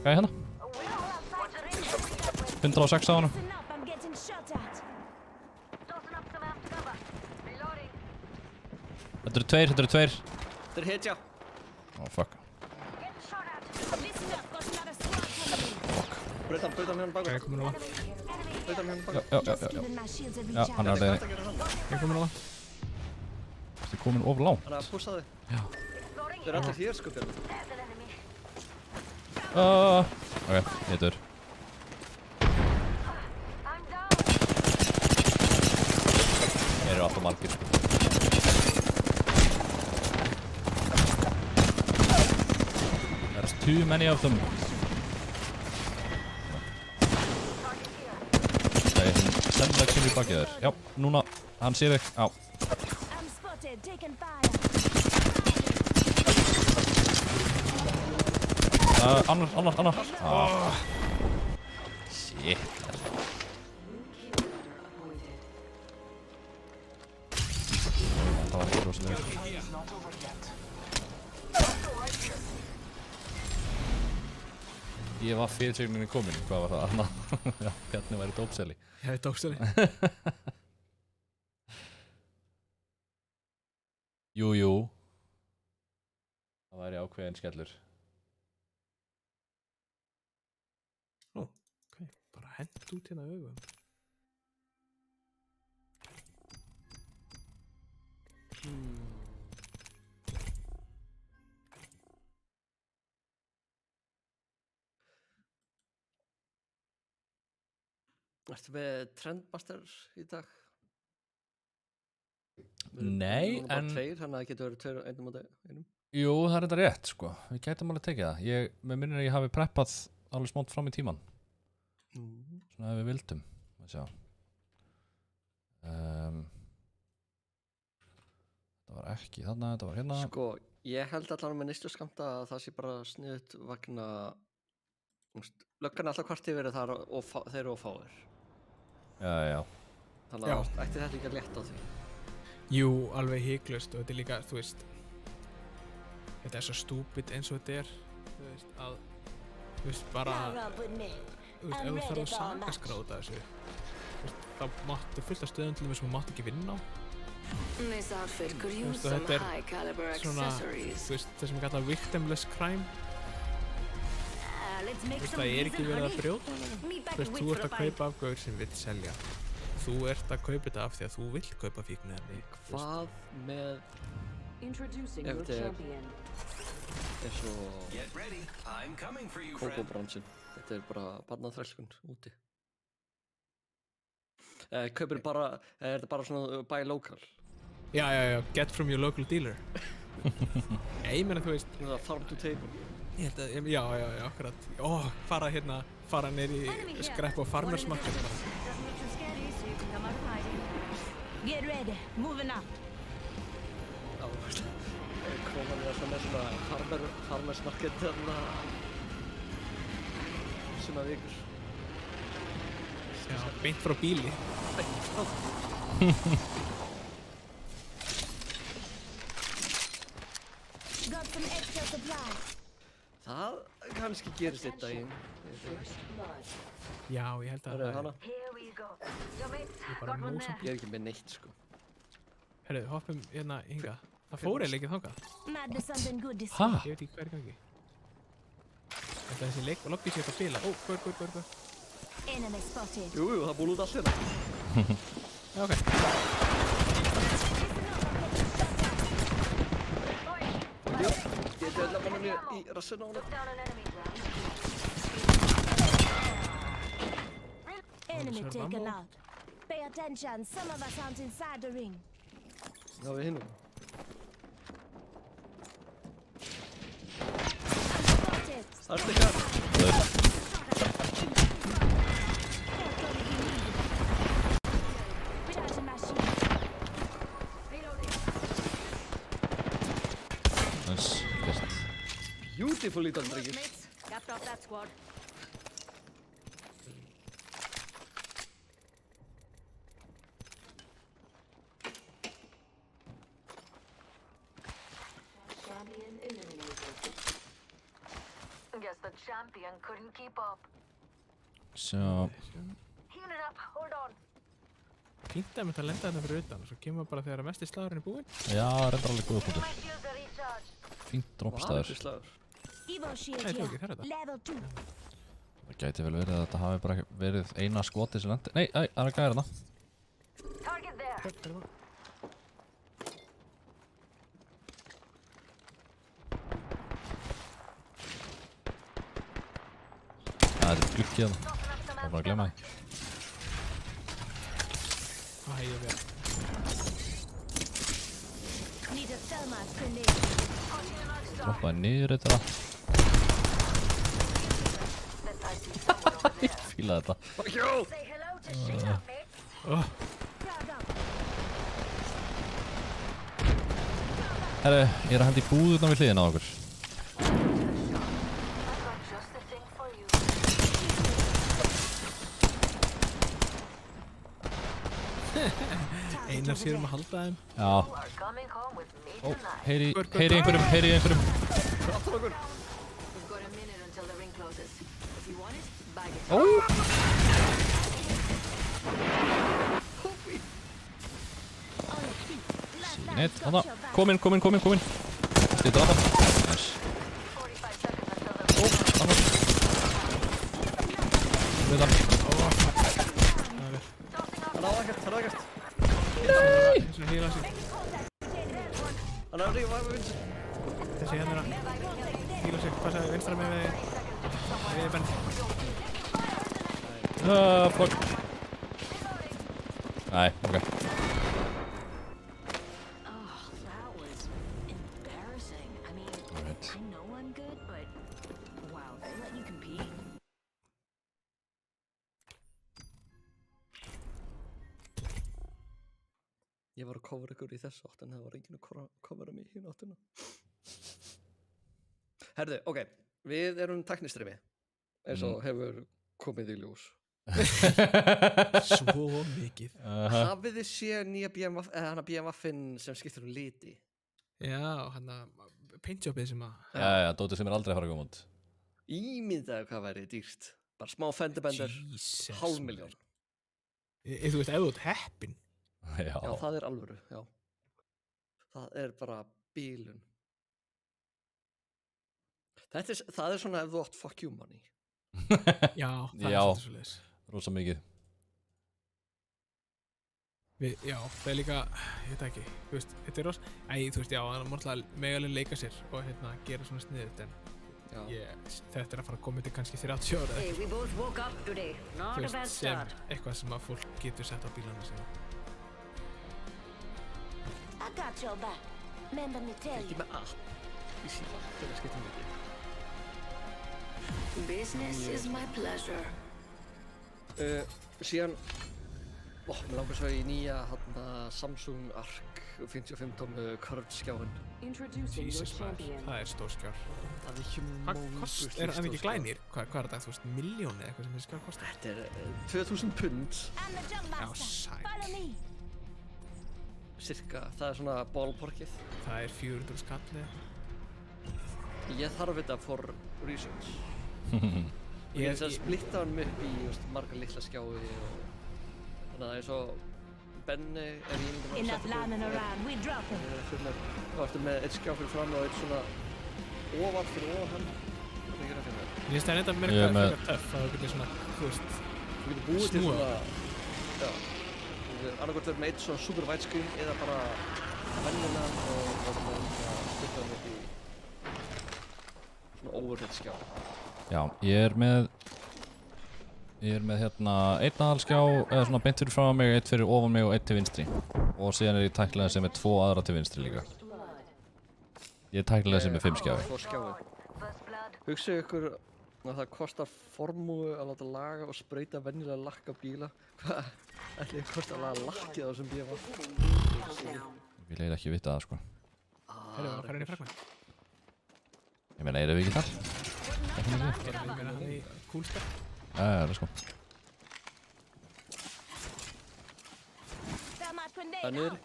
Hvað er hérna? 106 á hann. Listen up, I'm getting shot at. Þetta eru tveir. Þeir hitja. Oh, fuck. Listen up, got another squad coming. Breyta hann hérna bakur. Ég er komin á langt. Breyta hann hérna bakur. Já. Even my shields have Já, hann er að leiði. Ég er komin á langt. Þetta er komin of langt. Hann er að pússa þig. Já. Þeir eru allir hér sko fyrir. Ok, ég dur. Þeir eru alltaf margir. There's too many of them. Það er sennilega kynni bakið þér. Já, núna, hann sé þig. Já. I'm spotted, taking fire. Annar. Shit. Það var ekki rosalega. Ég var fyrirsögninni komin, hvað var það? Anna, já, hérna væri dópseli. Ég hef dópseli. Jú. Það væri ákveðin skellur. Ok, bara hent út hérna augum. Ertu með Trendmaster í dag? Nei, bara en... tveir, þannig að það getur verið tveir einum á einum. Jú, það er þetta rétt, sko. Við gætum alveg tekið það. Mér minnir að ég hafi preppað alveg smátt fram í tíman. Svona ef við vildum. Sjá. Það var ekki þarna, þetta var hérna. Sko, ég held allan með nýstu skamta að það sé bara sniðut vegna... Löggan er alltaf hvart yfir þar og þeir eru of fáir. Já. Þannig að ætti þetta ekki að létta á því. Jú, alveg hygglust og þetta er líka, þú veist, þetta er svo stúpid eins og þetta er, þú veist, að, þú veist, bara, þú veist, ef þú þarf að sakaskráta þessu, þú veist, þá máttu fullt af stöðum til þess að þú mátt ekki vinna á. Þú veist, og þetta er svona, þú veist, það sem er kallað victimless crime. Þú veist, það er ekki verið að brjóta hana. Þú veist, þú ert að kaupa af gaur sem vill selja. Þú ert að kaupa þetta af því að þú vilt kaupa fíkniefni. Hvað með... ef þetta er svo... Kókóbransin. Þetta er bara barnaþrælkun úti. Kaupir bara... Er þetta bara svona buy local? Já. Get from your local dealer. Ég meina, þú veist... Farm to table. Ég held að... Já, akkurat. Fara neyri skrepp á farmers market bara. Get ready, moving up. Krónan er alltaf með svona farmers market þarna svona vikur. Já, beint frá bíli. Got some extra supplies. Það kannski gerist eitt daginn. Já, ég held að það er hana. Ég er bara nóg samt. Ég er ekki með neitt, sko. Herru, hoppum hérna hinga. Það fór eiginlega ekki þangað. Might be something good this Ha? Ég veit ekki hvað er í gangi. Þetta þessi leik og lobby sé eitthvað bila. Ó, hver. enemy spotted. Jú, það búið út allt hérna. Já, ok. Ég döðla mann í rassinu á hana. Enemy taken out. Pay attention, some of us aren't inside the ring. Já, við hinnum. Spotted. Það er stikkar. Recharging my shield. Nice, gert. Beautiful little drengir. Mates, capped off that squad. Champion eliminated. Guess the champion couldn't keep up. Svo, Healing up, hold on. Fínt að mynda að lenda þetta fyrir utan og svo kemur bara þegar að mesti slagurinn er búinn. já, reyndar alveg góða punktur. My shields are recharged. Fínt Hvað er droppstæður. þessi slagur? Evo shield Nei, here. tók ég þar þetta. Level 2. Það gæti vel verið að þetta hafi bara verið eina skotið sem lendi. Nei, það er að gæra þarna. Target there. Það er glukkið þarna. Það var bara að glemma því. Hvað hefði verið? Need a thermite grenade. Droppaði niður þetta. Ég fílaði þetta. Fuck you! Say hello to Sheila, mates. Crowd up. Herru, ég er að hendi í búðuna við hliðina á okkur. I've got just the thing for you. Einar sér að halda þeim. Já. You are coming home with me Ó, tonight. heyri í einhverjum. Aftur okkur. We've got a minute until the ring closes. If you want it, bag it. Ó! Neitt, þarna. Komin. Þetta er þarna. Nice. 45 seconds until the Ó, þarna. Við það. Hann á ekkert. Þessi að hýla sig. Hann á að rífa við vinst. Þessi hérna er að hýla sig. Hvað sagði vinstra með við benn? Fuck. Nei, ok. Oh, that was embarrassing. I mean, Alright. I know I'm good, but wow, they let you compete. Ég var að kofra ykkur í þess átt en það var enginn að kofra mig í hinn áttuna. Herðu, ok, við erum tæknistrimi eins og hefur komið í ljós. Svo mikið. Hafið þið séð nýja BMF-in sem skiptir liti? Já, hann að paintjobið sem að... Já, dótið sem er aldrei að fara að koma út. Ímyndaðu hvað væri dýrt. Bara smá fendibender, Jesus, 500.000. Þú veist, ef þú ert heppin. Já. Já, það er alvöru, já. Það er bara bílun. Það er svona ef þú átt fuck you money. Já, það er Já. svolítið svoleiðis. Rosa mikið. Já, það er líka, ég veit ekki, þú veist, þetta er rosa... þú veist, já, hann er morðlega megalinn leika sér og hérna gera svona sniðut, en þetta er að fara að koma til kannski 30 ára eða Hey, eitthvað. we both woke up today. Not Þú a bad veist, sem start. eitthvað sem að fólk getur sett á bílana sinna. I got your back. Remember me tell Ekki you. með app í síðan til að skipta liti. Business is my pleasure. Síðan, mér langar svo í nýja Samsung Arc 55 tómu curved skjáin. Introducing Jesus maður, það er stór skjár. Það er Hvað humongous kost, er stór hann ekki skjár. glænir? Hvað er þetta, þú veist, miljóni eða eitthvað sem þessi skjár kostar? Þetta er 2000 pund, I'm the jump Já, master. sæl. Follow me. cirka, það er svona ballparkið. Það er 400 skallið. Ég þarf þetta for research. Ég er að splitta hann upp í marga litla skjái og þannig að það er svo Benni er í myndum Enough lambing around. We drop him. Þá ertu með eitt skjá fyrir fram og eitt svona ofar fyrir ofan hann. Það er ekki rætt hérna. Ég finnst það reynda mér eitthvað töff að þú getur svona, þú veist, Þú getur búið til svona, já, annarkvæmt verið með eitt svona super widescreen eða bara venjulegan og það er bara styrta hann upp í svona overhead skjá. Já, ég er með hérna einn aðalskjá eða svona beint fyrir frá mig, eitt fyrir ofan mig og eitt til vinstri. Og síðan er ég tæknilega sem er 2 aðra til vinstri líka. Ég er tæknilega sem er 5 skjái. 2 skjái. Hugsið ykkur að það kostar formúu að láta laga og spreyta venjulega lakka bíla. Hvað ætli þið kostar að laga lakki á þessum bíla? Ég vil eiginlega ekki vita það sko. Heyrðu, hvað er í fragment? Ég meina, erum við ekki þar? Erum við hann í kúlstar? Let's go. Það er niður.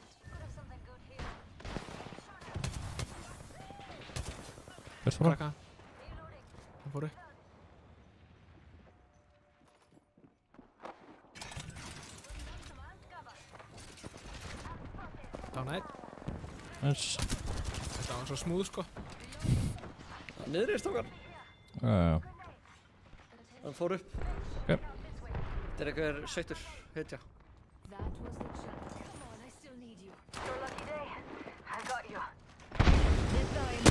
Hvert fór það? Hann fór upp. Dána einn. Nice. Þetta var svo smúð sko. Það er niður í stókar. Já. Hann fór upp. Ok. Þetta er eitthvað sveittur hetja. That was the chance. Come on, I still need you. Your lucky day. I got you. Deploying.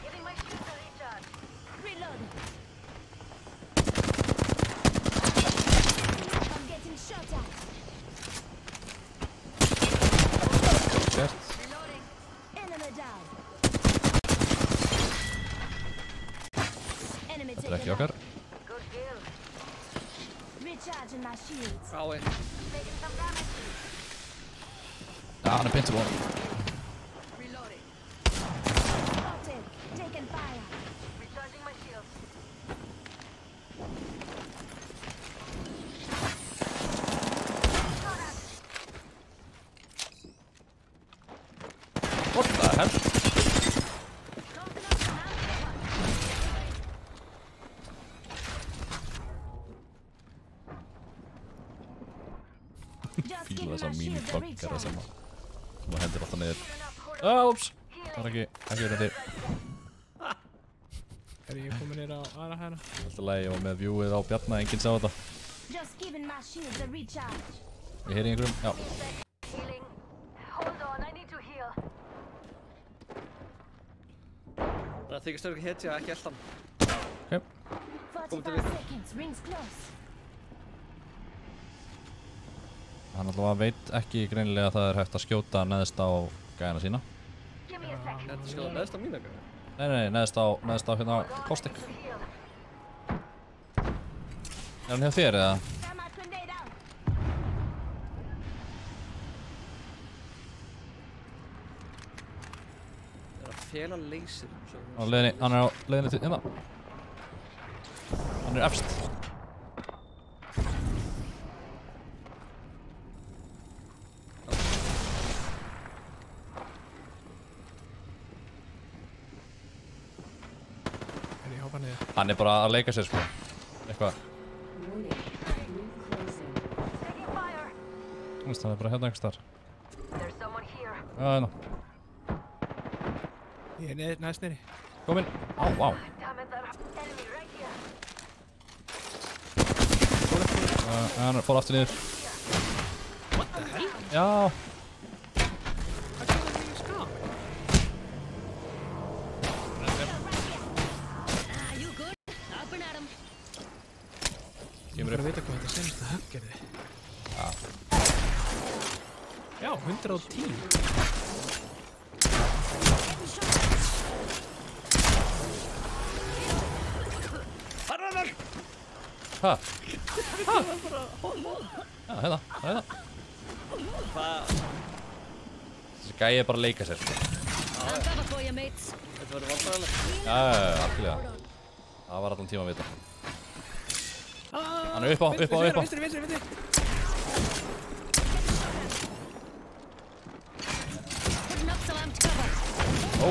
Giving my shield a recharge. Reload. I'm getting shot at. Gert. Reloading. Enemy down. Enemy Þetta er ekki taken okkar. Good kill. Recharging my shields. Ái. Taking some damage. Já, hann er beint fyrir ofan. Reloading. Spotted. Taking fire. Recharging my shield. What the hell? Fíla þessa mini-bunkara sem að hendur alltaf niður. Úps! Það var ekki verið þér. Er ég komin nýr á aðra hæðina? Alltaf lagi, ég var með viewið á Bjarna, enginn sá þetta. Just giving my shields a recharge. Ég heyri einhverjum, já. Healing. Hold on, I need to heal. Það þykist ekki hetja, ekki eldan. Ok. 45 seconds. Rings close. Hann alltaf veit ekki greinilega að það er hægt að skjóta neðst á gæjana sína. Give me a sec. Þetta skjóða neðst á mína gæja. Nei, neðst á hérna Caustic. Er hann hjá þér eða? Thermite grenade out. Það er að fela leysir. Á leiðinni, hann er á leiðinni til, hérna. Hann er efst. Hann er bara að leika sér sko. Eitthvað. Þú veist, hann er bara hérna einhvers þar. There's someone here. Já, hérna. Ég er næst nýri. Kominn. Á, vá. Damn it, that enemy right here. Hann fór aftur niður. What the hell? Já. Hvað gerði það í skam? Ég verður að vita hvað þetta senasta högg gerði. Já, 110. Harðar! Hæ? Já, hérna, hérna. Hvað? Þessi gæi er bara að leika sér sko. I'll cover for you, mates. Þetta verður vandræðilegt. Já, algjörlega. Það var allan tíma að vita. Hann er upp á. Vinstri. Putting up some amped cover. Ó,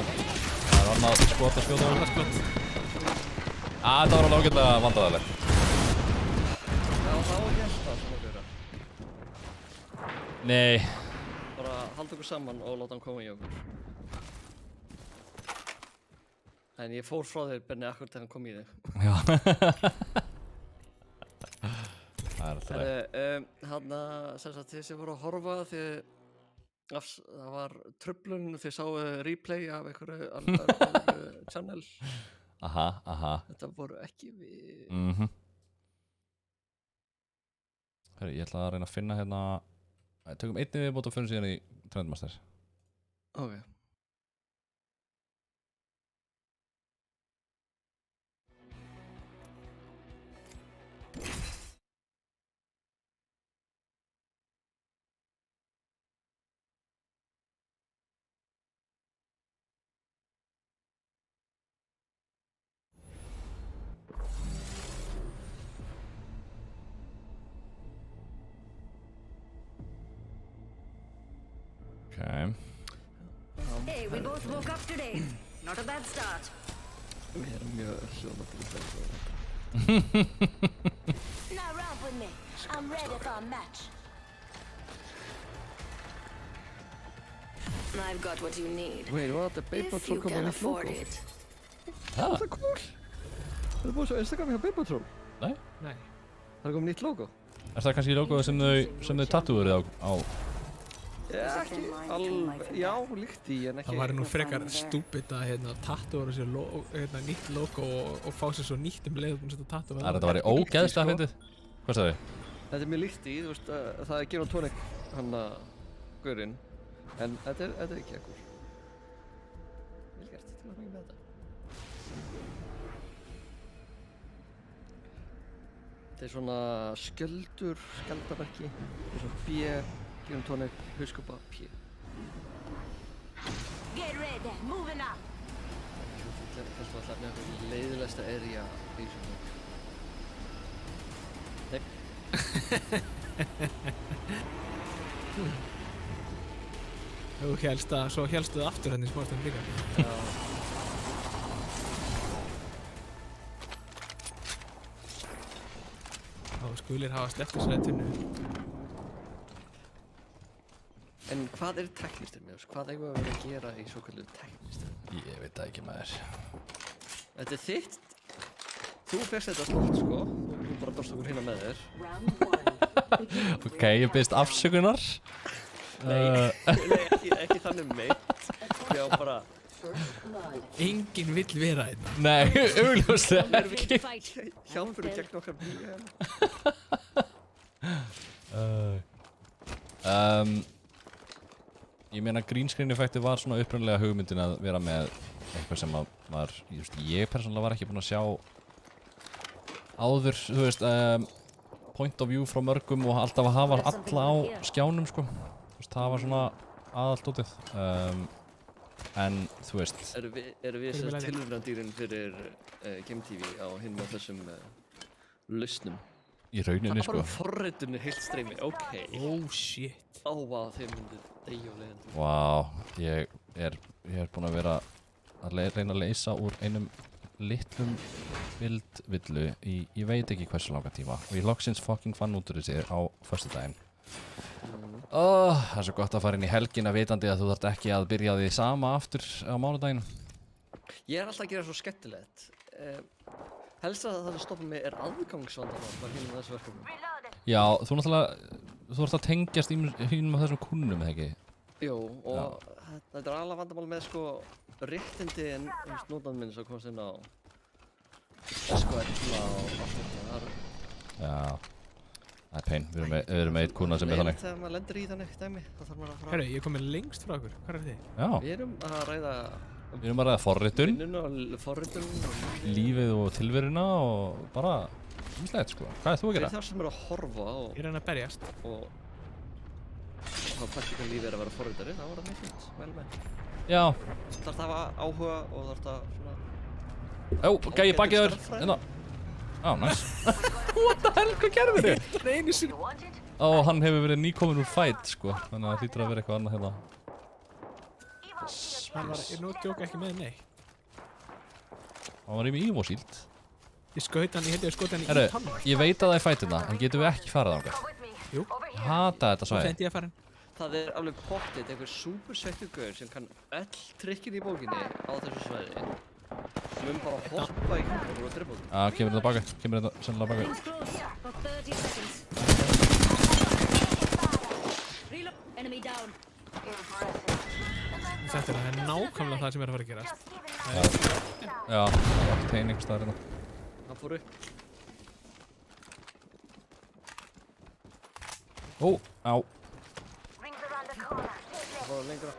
það er annað skot að skjóta á. Þetta var alveg ágætlega vandræðilegt. Já, það var ekki alltaf svona gauðra. Nei. Bara halda okkur saman og láta hann koma í okkur. En ég fór frá þér, Benni, akkur þegar hann kom í þig. Já. Það alltaf leið. Hanna, sem sagt, þið sem voru að horfa, það var truflun, þið sáu replay af einhverju annar channel. Aha. Þetta voru ekki við. Herri, ég ætla að reyna að finna hérna. Tökum einni viðbót og fyrir síðan í Trendmaster. Ok. Okay. Hey, we both woke up today. Not a bad start. Við erum mjög hljóða til þetta. Now romp with me. I'm ready for a match. I've got what you need. Wait, var þetta Babe If Patrol you komið can nýtt afford logo? it. Það er cool. Það er búið svo Instagram hjá Babe Patrol. Nei. Nei. Það er komið nýtt logo. Er það kannski logoið sem þau tattúuðu á? Ekki alveg, já, líkt í en ekki. Það væri nú frekar stúpid að tattúara sér nýtt logo og fá sér svo nýtt leið að setja tattúa. Þetta væri ógeðslega fyndið. Hvað sagði þið? Þetta er mjög líkt í, þú veist, það er Gin og Tonic, hann að gaurinn. En þetta er ekki ekkur. Vel gert, til að fækja með þetta. Þetta er svona skjaldarmerki, svona B, Gin og Tonic, hauskúpa, P. Get ready. Moving up. Þetta er alltaf með eitthvað leiðilegsta area í svona. Nei. Svo hélstu það aftur henni smástund líka. Já. Þá skulir hafa sleppt þessari tunnu. En hvað er teknistir með þessu? Hvað eigum við að vera að gera í svoköldu teknistir? Ég veit það ekki maður. Þetta er þitt. Þú fyrst þetta stolt, sko. Þú bara dórst okkur hérna með þér. Ok, ég biðst afsökunar. Nei, ekki þannig meitt. Já, bara... Enginn vill vera þetta. Nei, augljóslega ekki. Hjálpur gegn okkar mjög. Ég meina green screen effekti var svona upprunnilega hugmyndin að vera með eitthvað sem var, ég persónulega var ekki búinn að sjá áður, þú veist, point of view frá mörgum og alltaf að hafa alla á skjánum, sko. Þú veist, það var svona aðaldótið. En, þú veist... Eru við þessar tilraunadýrin fyrir Game TV á hinn með þessum lausnum? Í rauninni, sko. Það var bara forritunni heilt streymi, ok. Oh shit. Vá, þeir myndið deyja og leiðandi. Vá, ég er búinn að vera að reyna að leysa úr einum litlum villu í ég veit ekki hversu langa tíma og ég loksins fucking fann út úr þessi á föstudaginn. Það er svo gott að fara inn í helgina vitandi að þú þarft ekki að byrja því sama aftur á mánudaginn. Ég er alltaf að gera svo skemmtilegt. Helst að það sem stoppar mig er aðgangsvandamál bara hérna með þessu verkefni. Já, þú náttúrulega, þú ert að tengjast hínum af þessum kúnnum, eða ekki? Jú, og þetta er alveg vandamál með sko réttindi en nótan minn sem komst inn á sko ella og allt þetta. Já, það er pein, við erum með eitt kúnna sem er þannig. Þegar maður lendir í þannig dæmi, þá þarf maður að fara... Herru, ég er komin lengst frá okkur, hvað er þið? Já. Við erum að ræða... Við erum að ræða forritun, forritun lífið og tilveruna og bara íslegt, sko. Hvað er þú að gera? Þeir sem eru að horfa og... Ég reyna að berjast. Og þá praktíkan lífið er að vera forritari, þá er það mjög fint, vel með. Já. Þarf það að hafa áhuga og þarf það svona... Ó, gæði bakið þér, hérna. Á, nice. What the hell, hvað gerður þið? Reyni sinni. Ó, hann hefur verið nýkomin úr fight, sko. Þannig að það hlýtur að vera eitthvað annað hérna. Hann var, ég nú djóka ekki með neitt. Hann var í með Evo Shield. Ég skaut hann, ég held ég að skota hann í Herru, tannar. ég veit að það er fætið það, en getum við ekki farið þangað? Jú. Hata þetta Svo svæði. sendi ég að fara hann. Það er alveg pottið einhver super sveittur gaur sem kann öll trikkin í bókinni á þessu svæði. Mun bara hoppa í kringum og drepa okkur. Kemur þetta baka, kemur þetta sennilega baka. Rings close for 30 seconds. Reload. Enemy down. Þetta er nákvæmlega það sem er að fara að gerast. Já, það var tegn einhvers staðar hérna. Hann fór upp. Ó, á. Hann fór lengra.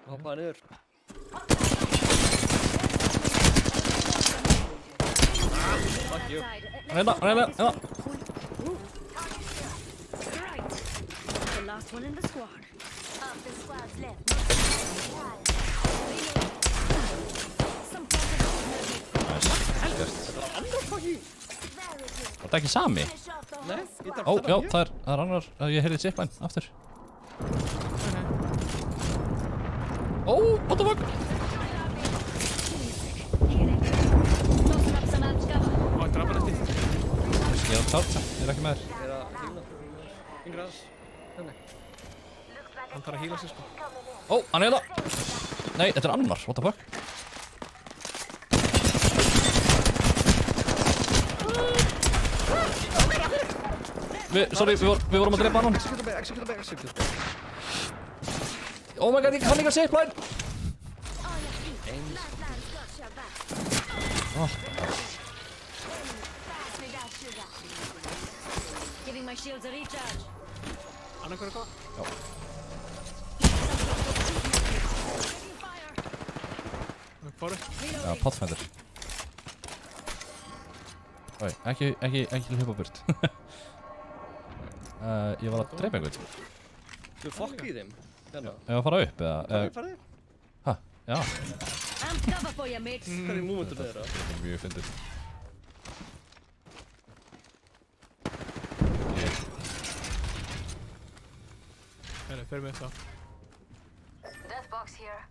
Hoppaði niður. Fuck you. Hérna. Right. The last one in the squad. Half the squad's left. Some Var þetta ekki sami? Nei, ég þarf Ó, já, það er annar, ég heyrði zipline aftur. Ó, what the fuck? Tossing up some amps cover. Ó, drapa hann eftir. Ég er að táta, ég er ekki með þér. Ég er að hýna. Yngra aðeins. Þannig. Hann þarf að hýla sig sko. Ó, hann er það. Nei, þetta er annar, what the fuck? Sorry, við vorum að drepa hann. Execute the bag. Oh my god, ég kann ekki að zipline. Giving my shields a recharge. Annar hver að koma? Já. Fóru? Já, Pathfinder. Oi, ekki hlaupa burt. Ég var að drepa einhvern. Þú fokk í þeim. Hérna. Ég var að fara upp, eða? Farðu? Hæ? Já. Amp cover for you, mates. Hvað er momentum þeirra? Þetta er mjög fyndið. Herru, fyrir mig þá. Death box here.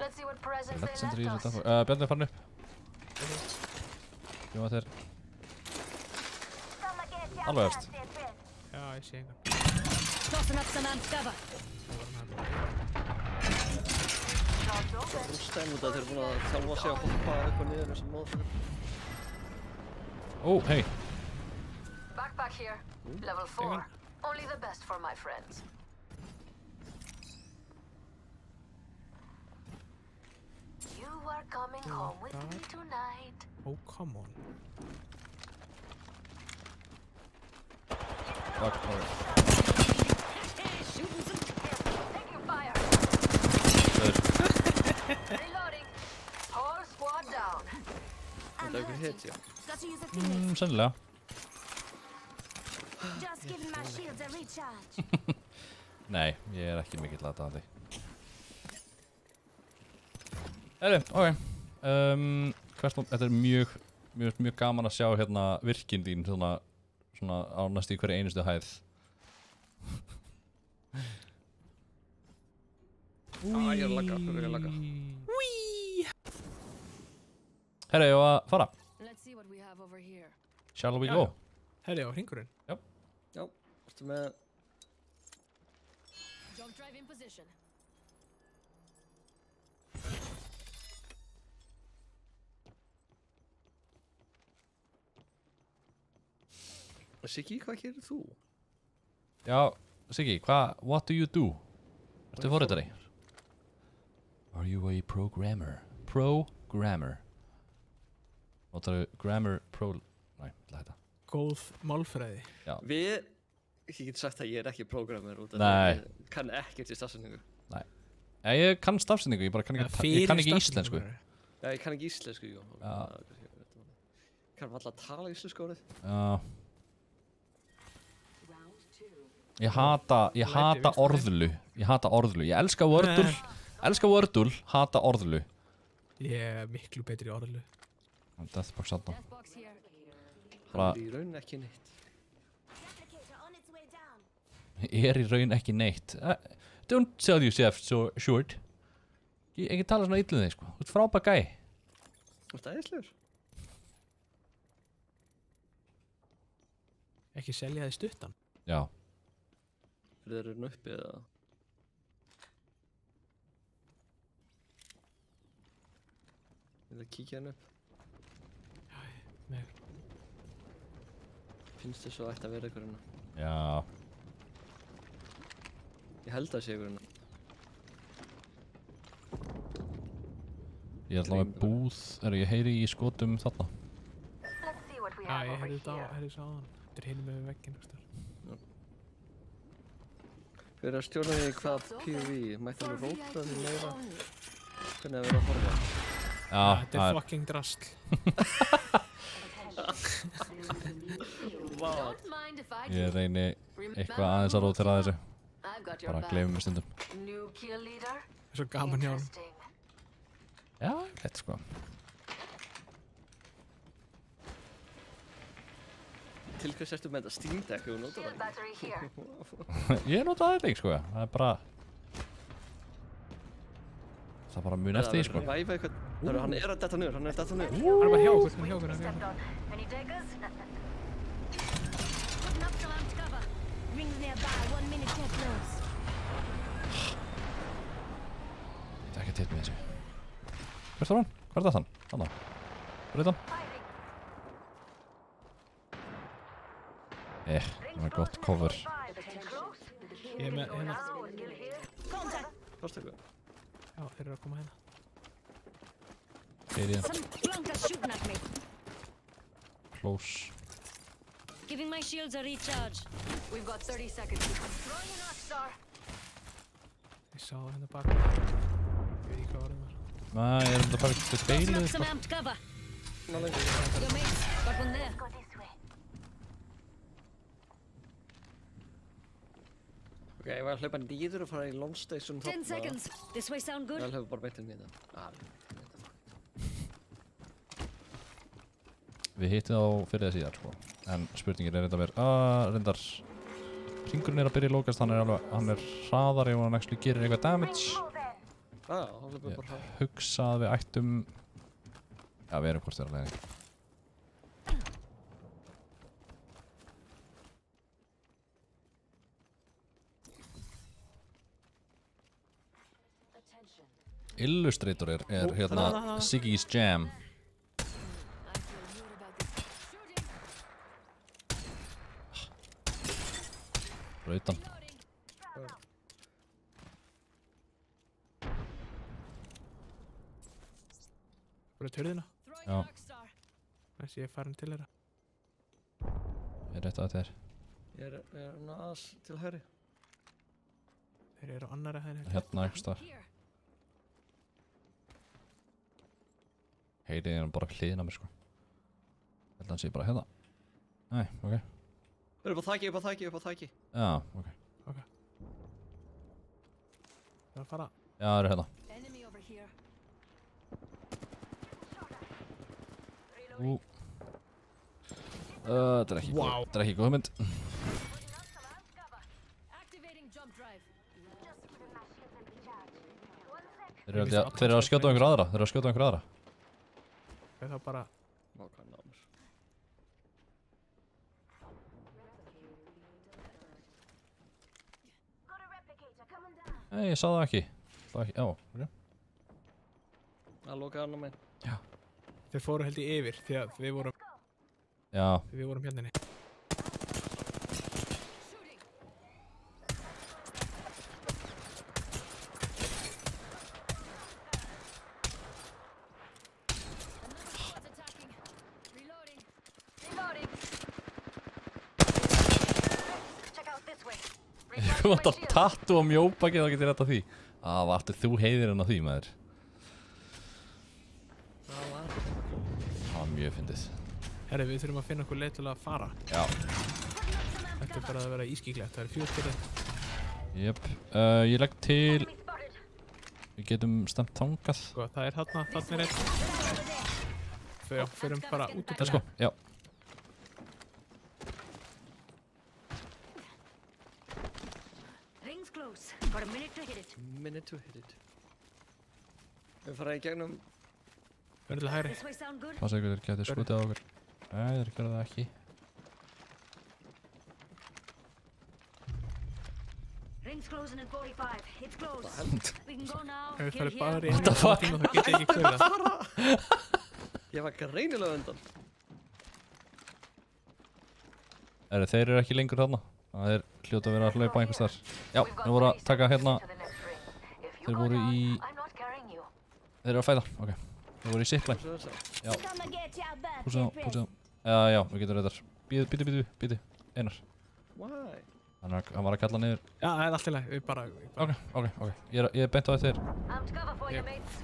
Let's see what presents Legendary they í left þessu us. dagur. Bjarni er farin upp. Jú, þetta er alveg efst. Já, ég sé einhvern. Tossing up some amp cover. Rústæn út að þeir eru búin að þjálfa sig að hoppa upp og niður eins og móðfæður. Ó, hei. Backpack here. Level 4. Only the best for my friends. You are coming home with me tonight. Oh, come on. Fuck, alright. Taking fire. Reloading. Whole squad down. Þetta er einhver hetja. Got to use a Phoenix. Sennilega. Just giving my shields a recharge. Nei, ég er ekki mikill aðdáandi. Herri, ok. Þetta er mjög gaman að sjá hérna virkinn þín svona á næstu í hverju einustu hæð. Ég er að lagga. Herri, ég var að fara. Let's see what we have over here. Shall we Já, go? já. Herri, á hringurinn. Já, ertu með... Jump drive in position. Siggi, hvað gerir þú? Já, Siggi, what do you do? Ertu forritari? Are you a programmer? Programmer. Notaðu grammar pro... Nei, þetta. Góð málfræði. Já. Ég get sagt að ég er ekki programmer út af Nei. ég kann ekkert í stafsendingu. Nei. Ég kann stafsendingu, ég bara kann ekki íslensku. Já, ég kann ekki íslensku, jú. Já. Ég kann alltaf tala íslensku orðið. Já. Ég hata orðlu. Ég elska Wordle, hata orðlu. Ég er miklu betri í orðlu. Deathbox aðná. Death box here. Það er í raun ekki neitt. Er í raun ekki neitt. Don't sell yourself so short. Ekki tala svona illa um þig, sko. Þú ert frábær gæi. Þú ert æðislegur. Ekki selja þið stuttan. Já. Þeir eru uppi eða? Vil það kíkja hann upp? Nei. Finnst þér svo ætti að vera ykkur hérna? Já. Ég held að sé ykkur hérna. Ég ætla með búð. Ég heyri í skotum þarna. Let's see what we Já, have ég over heyrði þetta á, here. heyrði þessu áðan. Þetta er hinum með vegginn, ekki þar. Hver er að stjórna því hvað POV? Mætti alveg róta því meira? Hvernig að vera að horfa? Já, Þetta er fucking drasl. Don't mind if I Ég do. reyni eitthvað aðeins að rótera þessu. I've got your Bara back. gleymum við stundum. New kill leader? Það er svo gaman hjá hann. Interesting. Já, þetta sko. Til hvers ertu með þetta Steam Deck ef þú notar Shield það battery here. Ég notaði þetta ekki, sko. Það er bara... Það bara mun eftir því, sko. Það er væfa eitthvað. Hann er að detta niður, hann er að detta niður. Hann er bara hjá okkur, hann er hjá okkur, hann er hjá Stepped okkur. on. Any takers? Putting up some amped cover. Rings nearby. 1 minute till close. Þetta er ekki til með þessu. Hvert var hann? Hvert er það hann? Hanna. Hvað er það? Það var gott cover. Ég er með hérna. Fórstu eitthvað? Já, þeir eru að koma hérna. Heyri það. Some flunkers shooting at me. Close. Giving my shields a recharge. We've got 30 seconds. Throwing an Arcstar. Ég sá það hérna bak. Ég veit ekki hvað var það. Nei, ég þetta bara ekki Putting beilu, up sko. some amped cover. Ná lengur. Your mates. Got one there. Go this way. Ok, ég var að hlaupa nýður og fara í Long Station 10 seconds. This way sound good? Það hlaupa bara beint inn í þetta. Við hittum þá fyrir það síðar, sko. En spurningin er reynda mér, reyndar hringurinn er að byrja í lókast, hann er hraðari og hann actually gerir eitthvað damage. Hann hlaupa bara hrað. Hugsa að við ættum... Já, við erum hvort þeirra leiðin. Illustrator er hérna Siggy's Jam. Rautan. Bara törðina. Já, Þessi ég er farin til þeirra. ég er rétt að þetta er. Ég er aðeins til hægri. Þeir eru á annara hæðinni. Hérna einhvers staðar. Heyrið er bara hliðina mér, sko. Held að hann sé bara hérna. Nei, ok. Þeir eru upp á þaki, upp á þaki, upp á þaki. Já, ok. Það er að fara. Já, það eru hérna. Enemy over here. Þetta er ekki góð. Þetta er ekki góð hugmynd. Activating jump drive. Þeir eru að skjóta á einhver aðra. Þeir eru að skjóta á einhver aðra. Það er þá bara... Má hvað ná mér. Nei, ég sá það ekki. Það ekki, já, ok. Það lokaði hann á mig. Já. Þeir fóru held í yfir því að við vorum Já. hérna inni. Þú vant að tattu á mjóbaki þá getur þetta því. Hvað aftur þú heiðir hann á því, maður? Það var mjög fyndið. Herri, við þurfum að finna okkur leið til að fara. Já. Þetta er bara að vera ískíklegt. Það er 4 fyrir. Jöp. Ég legg til... Við getum stemt þangað. Sko, það er þarna er einn. Förum bara út út. Let's go, já. Rings close. Got a minute to hit it. Minute to hit it. Við fara í gegnum. Verður til hægri. This way sound good? Passa ykkur, þeir getið skotið á okkur. Nei, þeir gerðu það ekki. Rings closing in 45. It's close. We can go now. Ef við Here, færum bara here. í einu tíma þá get ég ekki hverða. Ég var greinilega undan. Þeir eru ekki lengur þarna. Það er hljóta að vera að hlaupa einhvers þar. Já, þeir voru að taka hérna. Þeir voru í... Þeir eru að fæða, ok. Þeir voru í zipline. Já. Púsið á. Já, við getum reyndar. Bíti. Einar. Why? Hann var að kalla niður. Já, það er allt í lagi, við bara... Ok. Ég er beint á þér. I'm to cover for you, mates.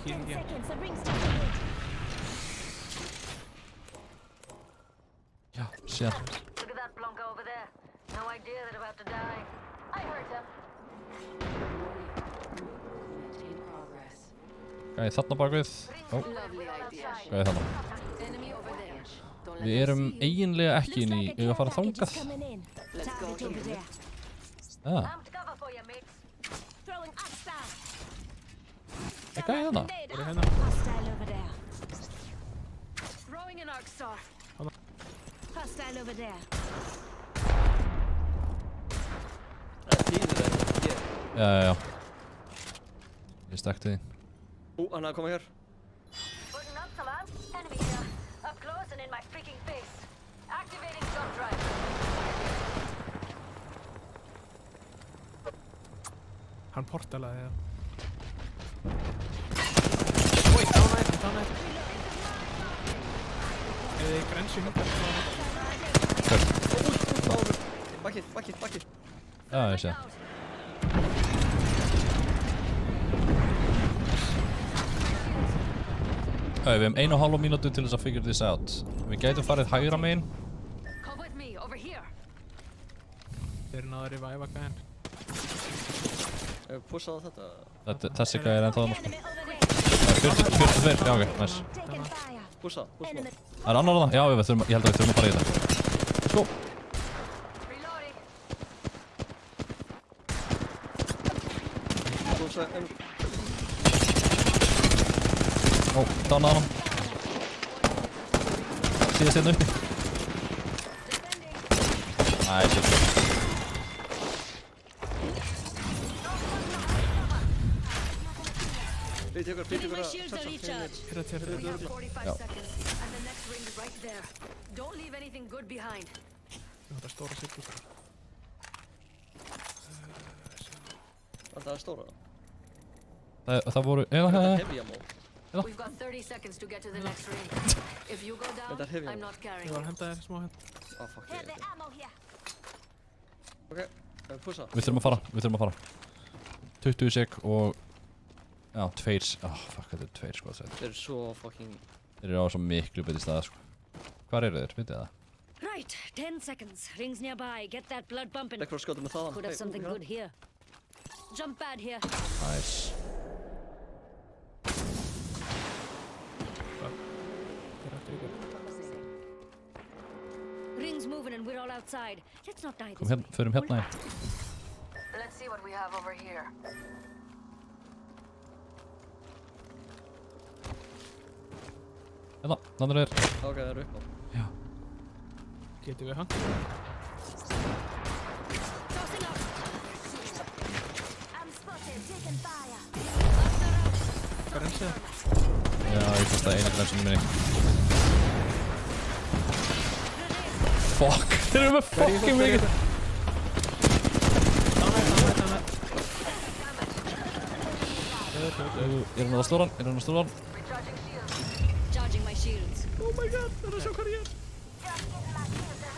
Kýr ekki. Já, síðan. Look at that Blanca over there. No idea they're about to die. I heard them. In progress. Gæði þarna bak við. Lovely idea. Gæði þarna. Enemy over there. Don't let Við them erum see you. eiginlega ekki inn í... Við að fara þangað. Let's go here. Já, I'm to cover for you, mates. Throwing hostile. er gæði þarna. Voru hérna. Hostile over there. Throwing an arc star. Hostile over there. Það þýðir þetta. Já. Ég stekti því. Hann er að koma hér. Putting up some amp. Enemy here. Up close and in my freaking face. Activating jump drive. Hann portalaði það. Oi, dánætt. Ef þið grensi hundar. Bakið. Já, ég sé. Við hefum 1,5 mínútu til þess að figure this out. Við gætum farið hægra megin. Come with me over here. Þeir eru náður í væfa gæðin. Pussaðu þetta. Þessi gæði er ennþá þarna. Enemy over there. 42, já ok, nice. Taking fire. Pussa. Enemy. Það er annar þarna? Já, ég held að við þurfum að fara í þetta. Let's go. Reloading. Pussa. Ó, dánað hann. Síðast hérna uppi. Æ, shit. Býtt ykkur Giving my að shields a toucha recharge. Hérna, We have 45 Yeah. seconds, and the next ring is right there. Don't leave anything good behind. Þetta er stóra sirkus. Það er stóra. Það voru... Þetta er heavy ammo. We've got 30 seconds to get to the next ring. If you go down, Þetta er heavy I'm ammo. not carrying Ég var að you. henda þér smá hend. Oh fuck Heavy yeah. ammo here. Ok, pussa. Við þurfum að fara. 20 sek og... Já, 2... Fuck, þetta er 2 sko. Þeir eru svo fucking... Þeir eru á svo miklu betri staða sko. Hvar eru þeir? Vitið það? Right, 10 seconds. Rings nearby. Get that blood pumping. Lekkur að skjóta með þaðan. Could have something good here. Jump pad here. Nice. Þeir eru aftur ykkur. Rings moving and we're all outside. Let's not die Kom this hérna, förum hérna inn. Let's see what we have over here. Hérna, þannig er. Ok, það eru upp á. Já. Getum við hann? Tossing up. I'm spotted. Taking fire. Grensi það. Já, ég fyrst að eina grensinu minni. Fuck, þeir eru með fucking mikið. Dánætt. Er hann að stóra hann? Recharging shields. Charging my shields. Oh my god, það er að sjá hvað ég er.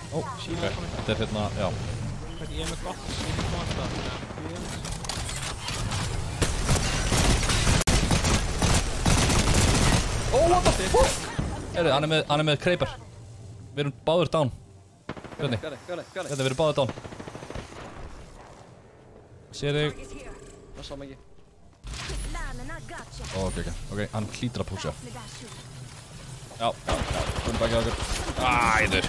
Ó, ok, þetta er hérna, já. Hvernig ég er með gott síðan komast það. Oh, what the fuck? Hann er með kreipar. Við erum báður down. Hvernig? Gali. Þetta, við erum báður down. Sér þig. Is here. Það sá mig ekki. Line and I got you. Ok, hann hlýtur að púsja. Me that shoot. Já, komum baki á okkur. Æður.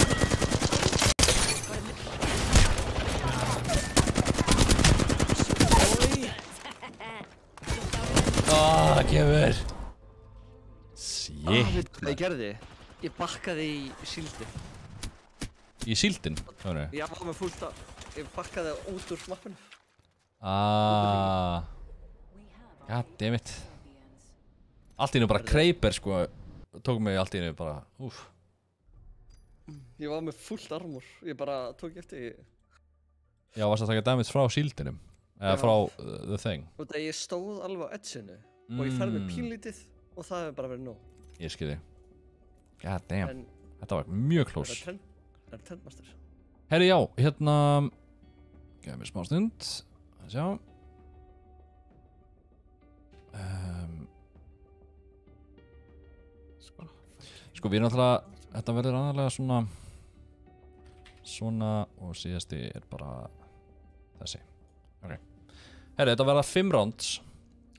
Fyrirgefur. Veitu hvað ég gerði? Ég bakkaði í síldi. Í síldin? Ég var með fullt af... Ég bakkaði út úr smappinu. Goddammit. Allt í einu bara Kraber sko. Tók mig allt í einu bara, úff. Ég var með fullt armor. Ég bara tók eftir... Já, varst að taka damage frá síldinum? Eða frá the thing? Og það ég stóð alveg á edgeinu. Og ég ferði með pínlítið og það hefur bara verið nóg. Ég skilji. God damn. Þetta var mjög close. Það er trendmaster. Herri, já, hérna... Gæði mér smá stund. Það sjá. Sko, við erum alltaf... Þetta verður aðalega svona og síðasti er bara þessi. Ok. Herri, þetta verða 5 rounds.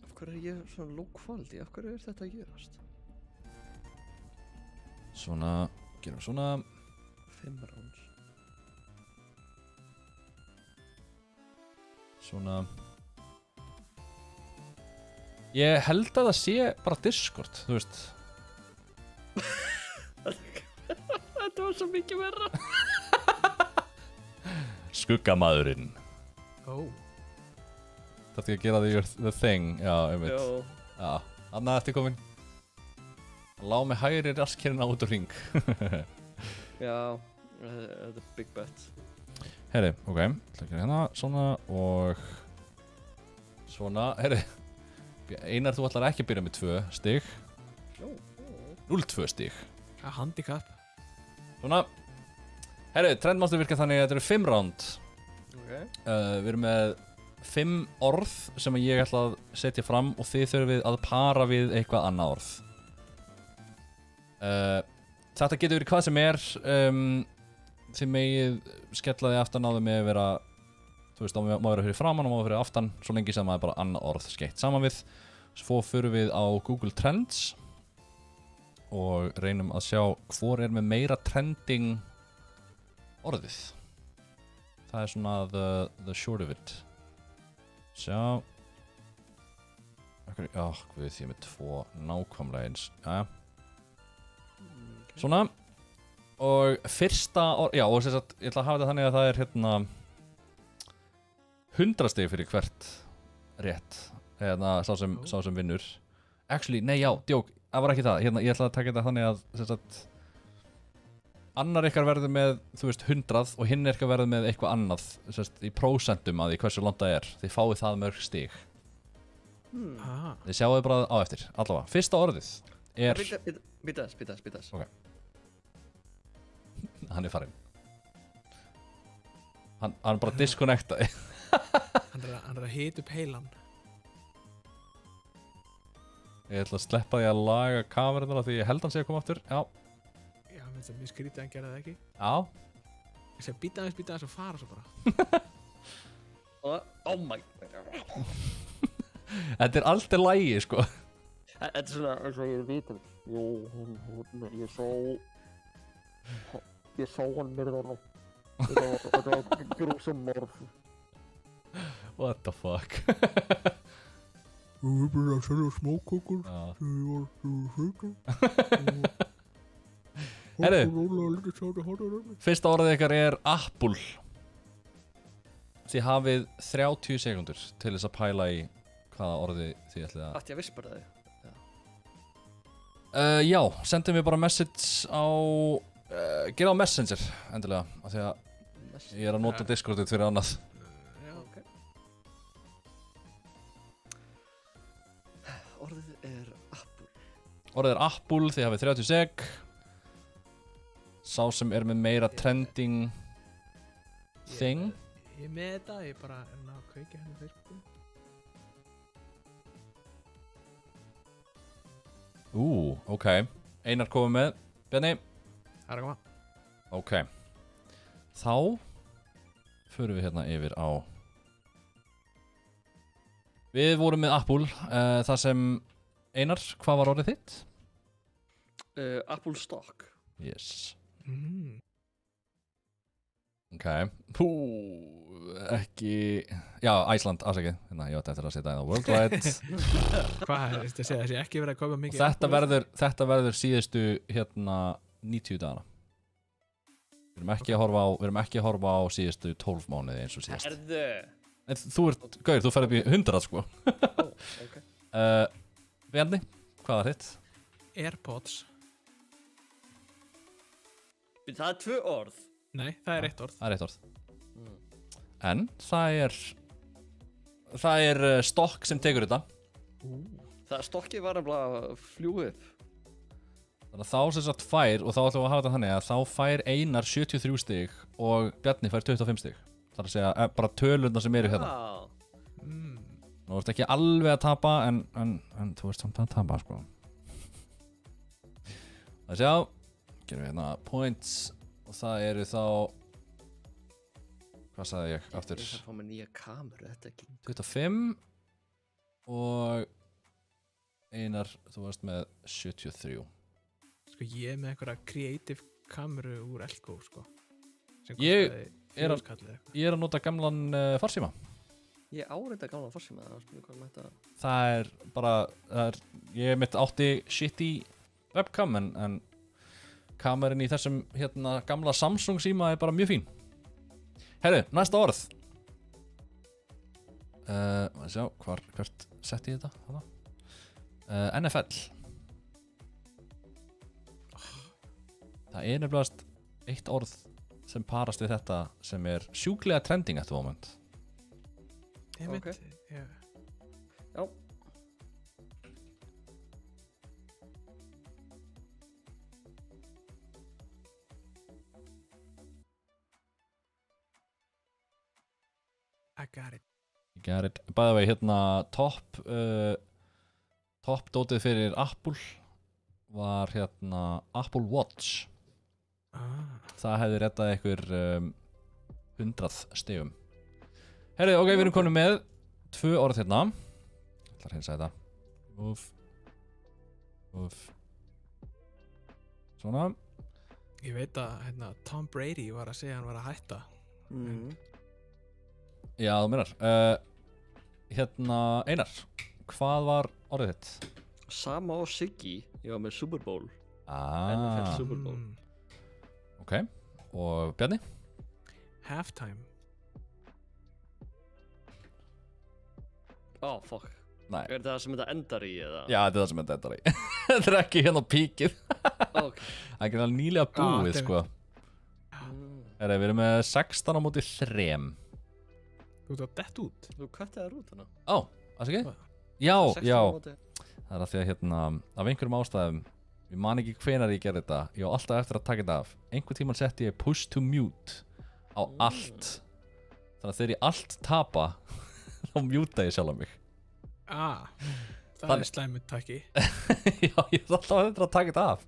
Af hverju er ég svona low quality? Af hverju er þetta að gerast? Svona, gerum svona. 5 rounds. Svona. Ég held að það sé bara Discord, þú veist. Þetta var svo mikið verra. Skuggamadurinn. Þetta er að gera the thing, já, einmitt. Já. Já, annað eftir komin. Lá með hægri raskirina út úr hring. Já, þetta er big bet. Herri, ok, það er hérna, svona og svona, herri. Einar, þú ætlar ekki að byrja með 2 stig. 0-2 stig. Handicap. Svona. Herri, trendmaster virkar þannig að þetta eru 5 round. Okay. Við erum með 5 orð sem ég ætla að setja fram og þið þurfið að para við eitthvað annað orð. Þetta getur verið hvað sem er. Þið megið skella því aftan á þið með að vera, þú veist, má vera fyrir framan og má vera fyrir aftan, svo lengi sem það er bara annað orð skeitt saman við. Svo förum við á Google Trends og reynum að sjá hvor er með meira trending orðið. Það er svona the short of it. Sjá. Já, hvað við því með 2 nákvæmlega eins. Jæja. Svona. Og fyrsta orð, já, og þess að ég ætla að hafa þetta þannig að það er hérna 100 stig fyrir hvert rétt. Hérna, sá sem vinnur. Actually, nei, já, djók, það var ekki það. Hérna, ég ætla að taka þetta þannig að þess að annar ykkar verður með, þú veist, 100 og hinn ykkar verður með eitthvað annað, þess að í prósentum að því hversu langt það er. Þið fáið það mörg stig. Þið sjáuðu bara á eftir, allavega. Fyrsta orðið er... Býta þess. Ok. Hann er farinn. Hann er bara disconnectaði. Hann er að hita upp heilan. Ég ætla að sleppa því að laga kamerunum því ég held hann sé að koma aftur. Já. Já, minnst að mér skrítið að hann gera það ekki. Já. Ég segi býta aðeins og fara svo bara. Oh my god. Þetta er allt í lagi, sko. Þetta er svona eins og ég veit jú, ég sá hann myrða hann. Þetta var grúsum morð. What the fuck? Þú er bara að selja smákökur. Herru, fyrsta orðið ykkar er Apple. Þið hafið 30 sekundur til þess að pæla í hvaða orði þið ætlið að... Ætti ég að vispara þig? Já, sendum við bara message á... gera á Messenger, endilega. Af því að ég er að nota Discordið fyrir annað. Já, ok. Orðið er Apple. Orðið er Apple, þið hafið 30 sek. Sá sem er með meira trending thing. Ég er með þetta, ég bara er að kveikja henni Facebooku. Ok. Einar komið með. Bjarni. Það er að koma. Ok. Þá förum við hérna yfir á... Við vorum með Apple. Það sem... Einar, hvað var orðið þitt? Apple Stock. Yes. Mm. Ok. ekki já, Æsland, afsakið ég átti eftir að setja það worldwide Hvað er þetta að segja? Þessi ekki verið að kaupa mikið þetta verður síðustu 90 dagana við erum ekki að horfa á síðustu 12 mánuði eins og síðast en þú Gaur, þú ferð upp í 100 sko okay. Bjarni, hvað var þitt? AirPods Það er 2 orð Nei, það er 1 orð Það er 1 orð En það er stokk sem tekur þetta Það stokkið var nefnilega að fljúga upp Þannig að þá sem sagt fær og þá ætlum við að hafa þetta þannig að þá fær Einar 73 stig og Bjarni fær 25 stig Það er að segja bara tölurna sem eru hérna Nú ert ekki alveg að tapa en þú ert samt að tapa sko Það sjá gerum við hérna points og það eru þá hvað sagði ég aftur Ég þarf að fá með nýja kameru, þetta er ekki 25 og Einar, þú varst með 73 Sko ég er með einhverja creative kameru úr Elko sko Ég er að nota gamlan farsíma Ég áreita gamlan farsíma Það er bara ég mitt átti shitty webcam en kamerin í þessum hérna gamla Samsung síma er bara mjög fín Herru, næsta orð maður sjá, hvert setti ég þetta? NFL Það er nefnilegast eitt orð sem parast við þetta sem er sjúklega trending at the moment okay. Já I got it By the way, hérna top dótið fyrir Apple var hérna Apple Watch Það hefði reddað ykkur 100 stigum Herri, ok, við erum komin með 2 orð hérna Það er heilsa þetta Svona Ég veit að hérna, Tom Brady var að segja hann var að hætta Já, þú meinar Hérna, Einar Hvað var orðið þitt? Sama og Siggy, ég var með Super Bowl NFL Super Bowl Ok, og Bjarni? Halftime Fuck Nei. Er það sem þetta endar í eða? Já, þetta er það sem þetta endar í Þetta er ekki hérna píkið Okay. Það er ekki nýlega búið, sko Við erum með 16 á móti 3 Þú ert að dett út Þú kattaði þér út hana það sé ekki? Já Það er að því að hérna af einhverjum ástæðum ég man ekki hvenær ég gerði þetta ég á alltaf eftir að taka þetta af einhvern tímann setti ég push to mute á allt þannig að þegar ég allt tapa þá mjúta ég sjálf á mig það er slæmut takki Já, ég er alltaf eftir að taka þetta af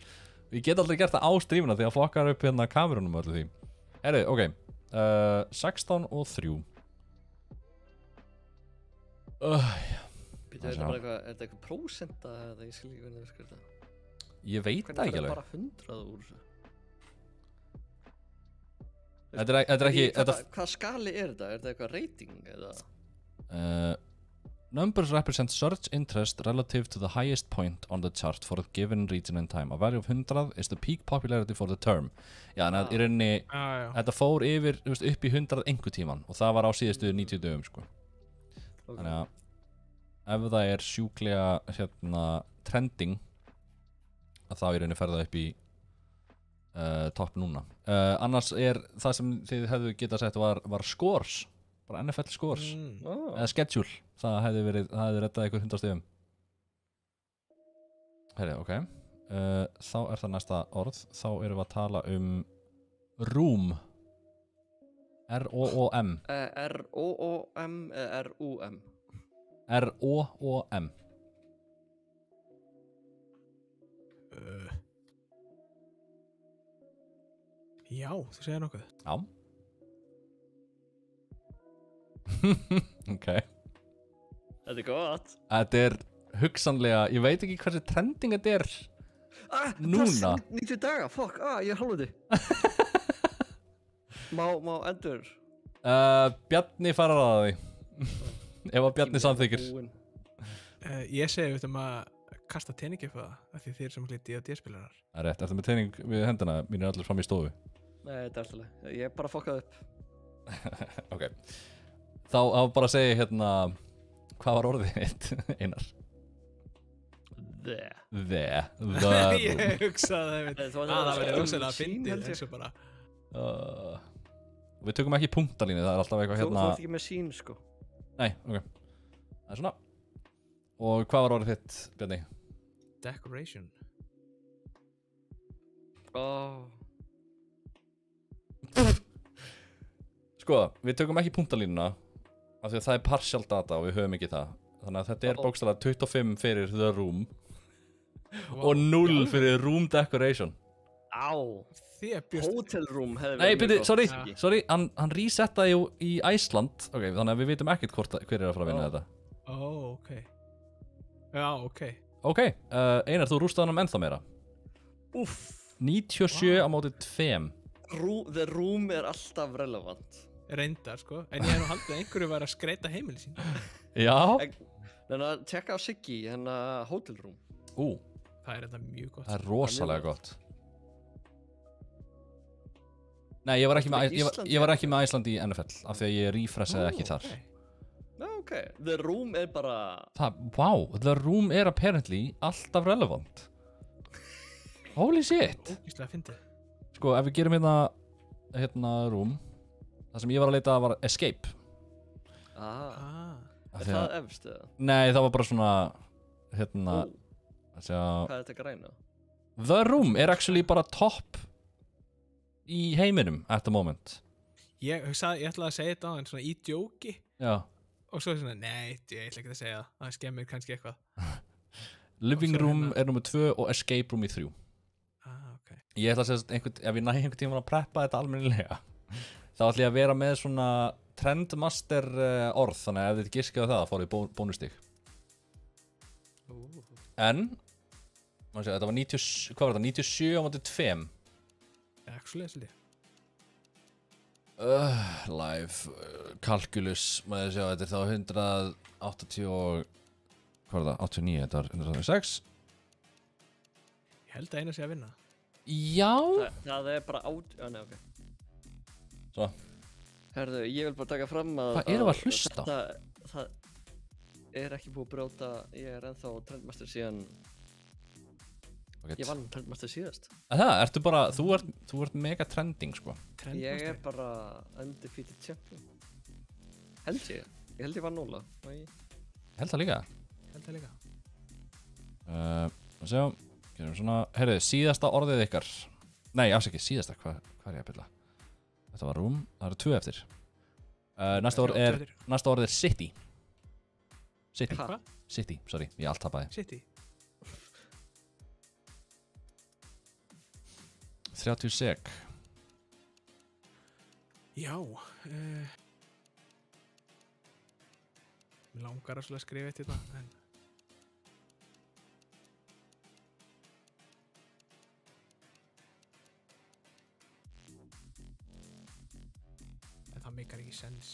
ég get aldrei gert það á strífuna því að fokkar upp hérna kamerunum og öllu því Herru, ok 16 og 3 Er þetta eitthvað prósenta eða ég skil ekki hvernig það virkar þetta Ég veit það ekki alveg bara 100 úr þessu Þetta er ekki Hvað skali er þetta? Er þetta eitthvað rating eða? Numbers represent search interest relative to the highest point on the chart for a given region and time. A value of 100 is the peak popularity for the term. Já, en í rauninni þetta fór yfir upp í 100 einhver tíman og það var á síðustu 90 dögum sko. Þannig að ef það er sjúklega hérna trending að þá í rauninni fer það upp í topp núna. Annars er það sem þið hefðu getað sett var scores. Bara NFL scores eða schedule, það hefði reddað ykkur 100 stigum. Herri, ok þá er það næsta orð, þá erum við að tala room R-O-O-M R-O-O-M eða R-U-M R-O-O-M Já, þú segir nokkuð Já Ok Þetta er gott Þetta er hugsanlega, ég veit ekki hversu trending þetta er núna 90 daga, fuck, ég er halvviti Má endur Bjarni fara að því. Ef að Bjarni samþykir. Ég segi við að kasta teningi upp það, af því þeir sem gliti D&D-spilarar. Það er rétt, ertu með tening við hendina, mín allir fram í stofu. Nei, þetta er alltaf leið. Ég bara fokkaði upp. Ok. Þá bara að segja hérna, hvað var orðið þitt, Einar? Ég hugsaði það verið rosalega að fyndið eins og bara Við tökum ekki punktalínu, það er alltaf eitthvað hérna Þú ert ekki með sín, sko. Nei, ok. Það er svona. Og hvað var orðið þitt, Bjarni? Decoration. Sko, við tökum ekki punktalínuna af því að það er partial data og við höfum ekki það. Þannig að þetta er bókstaflega 25 fyrir The Room og 0 fyrir Room Decoration. Á, Hotel Room hefði Nei, byrju, sorry, hann resettaði í Æsland. Ok, þannig að við vitum ekkert hver er að fara að vinna þetta. Ok. Já, ok. Ok, Einar, þú rústaði hann ennþá meira. 97 á móti 2. The Room er alltaf relevant. Reyndar, sko. En ég hef nú haldið að einhverju var að skreita heimili sín. Já. Þannig að tjekka á Siggi, Hotel Room. Það er þetta mjög gott. Það er rosalega gott. Nei, ég var ekki með Æsland í NFL af því að ég refreshaði ekki þar. Ok, The Room er bara... The Room er apparently alltaf relevant. Holy shit. Ógeðslega fyndið. Sko, ef við gerum hérna Room, það sem ég var að leita var Escape. Er það efst eða? Nei, það var bara svona hvað er þetta græna? The Room er actually bara top í heiminum at the moment. Ég ætlaði að segja þetta en svona í djóki. Já. Og svo svona, nei, ég ætla ekki að segja það. Það skemmir kannski eitthvað. Living Room er nummer 2 og Escape Room í 3. Ok. Ég ætla að segja ef ég næ einhvern tíma að preppa þetta almennilega, þá ætla ég að vera með svona trendmaster orð, þannig að ef þið giskið á það, fór ég bónustig. En, þetta var 97 á móti 2. Actually, actually. Live, calculus, maður sjá, þetta er þá 180 og, hvað var það, 89, þetta var 186. Ég held að eina sé að vinna. Já. Það er bara nei, ok. Svo. Herðu, ég vil bara taka fram að... Hvað erum við að hlusta á? Það er ekki búið að brjóta, ég er ennþá trendmaster síðan... Ég vann trendmaster síðast. Það, ertu bara, þú ert mega trending, sko. Ég er bara undefeated champion. Held ég vann 0. Ég held það líka. Sjá, gerum svona, heyrðu, síðasta orðið ykkar. Nei, afsakið, síðasta, hvað er ég að byrja? Þetta var Room, það eru 2 eftir. Næsta orð er City. City, sorry, ég allt tapaði. City. 30 sek. Já. Mér langar að skrifa þetta, en... Það meikar ekki sens.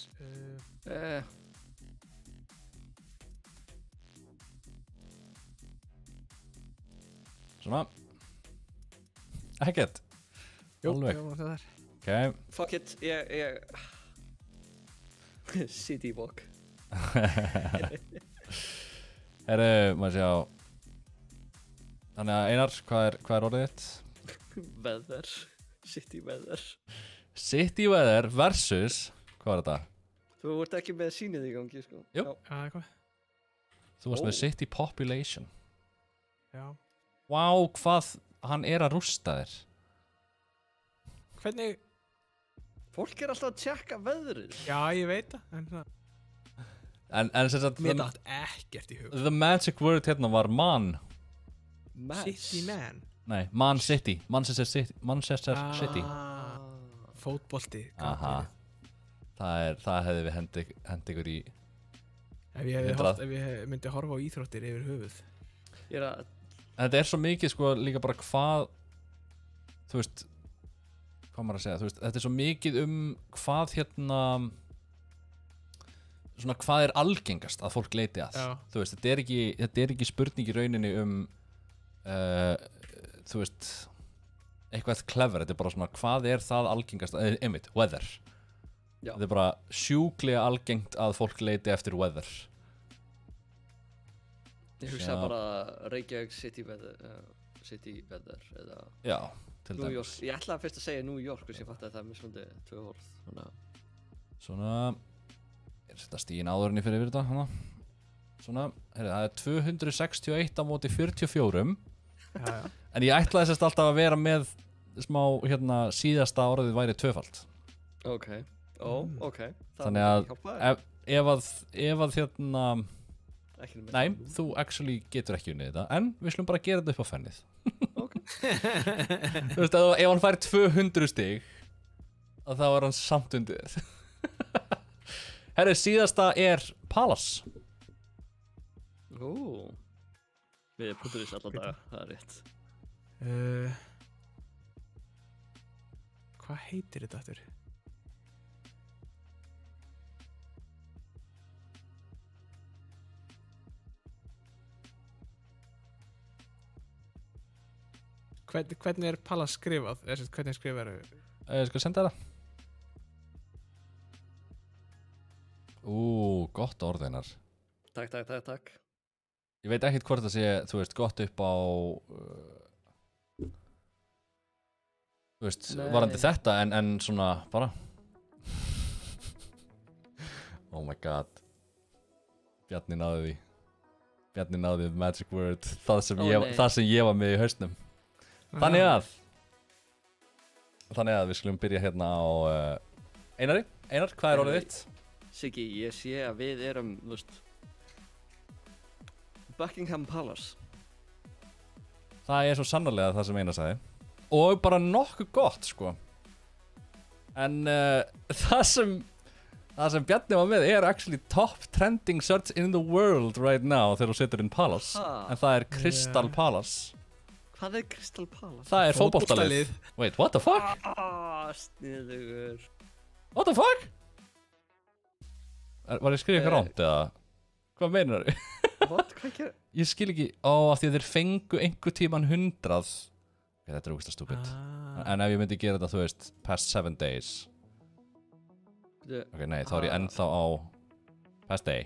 Svona. Ekkert. Jú, alveg. Það er. Okay. Fuck it, City walk. Herru, maður sjá. Þannig að Einar, hvað er orðið þitt? Weather. City weather. City weather versus, hvað var þetta? Þú vart ekki með sýnið í gangi, sko. Jú. Hvað? Þú varst með city population. Já. Vá, hvað hann er að rústa þér. Hvernig? Fólk er alltaf að tjekka veðrið. Já, ég veit það, en sem sagt... Mér datt ekkert í hug. The magic word hérna var man. City man? Nei, Man City. Manchester City. Fótbolti. Aha. Það hefði við hendi ykkur í... Ef ég myndi horfa á íþróttir yfir höfuð. Þetta er svo mikið, sko, líka bara hvað... Þú veist... hvað maður að segja, þú veist, þetta svo mikið hvað hérna svona hvað algengast að fólk leiti að. Já. Þú veist, þetta er ekki spurning í rauninni þú veist, eitthvað clever, þetta bara svona hvað það algengast, einmitt, weather. Já. Þetta bara sjúklega algengt að fólk leiti eftir weather. Ég hugsa bara Reykjavík City weather eða Já, til New York. dæmis. Ég ætlaði fyrst að segja New York þess ég fatt að það mismundi 2 orð. Svona, þetta stíðin áðurinni fyrir þetta, hana. Svona, það 261 á móti 44. Já. En ég ætlaði sérst alltaf að vera með smá, hérna, síðasta orðið væri tvöfald. Ok. Ok. Þannig að ef að hérna, Ekki með nei, þú actually getur ekki unnið þetta, en við slum bara gera þetta upp á fennið. Ok. Þú veist, ef hann fær 200 stig, þá er hann samt undir þér. Herri, síðasta Palace. Við puttum þessu allan daga, það er rétt. Hvað heitir þetta aftur? Hvernig Palace skrifað? Hvernig skrifar þau? Ég skal senda það. Gott orðeinar. Takk. Ég veit ekkert hvort það sé, þú veist, gott upp á þú veist, varandi þetta en svona, bara Oh my god. Bjarni náði magic word, það sem ég var með í hausnum. Þannig að við skulum byrja hérna á Einar, hvað er orðið þitt? Siggi, ég sé að við erum, þú veist, Buckingham Palace. Það er svo sannarlega það sem Einar sagði. Og bara nokkuð gott, sko. En það sem Bjarni var með er actually top trending search in the world right now þegar þú setur inn Palace. En það er Crystal Palace. Hvað er Crystal Palace? Það er fótboltalið. Wait, what the fuck? Sniðugur. What the fuck? Var ég að skrifa eitthvað rámt eða? Hvað meinar þau? What? Hvað ekki? Ég skil ekki, af því að þeir fengu einhver tíman 100. Ok, þetta er ógeðslega stúpid. En ef ég myndi gera þetta, þú veist, past 7 days. Ok, nei, þá er ég ennþá á past day.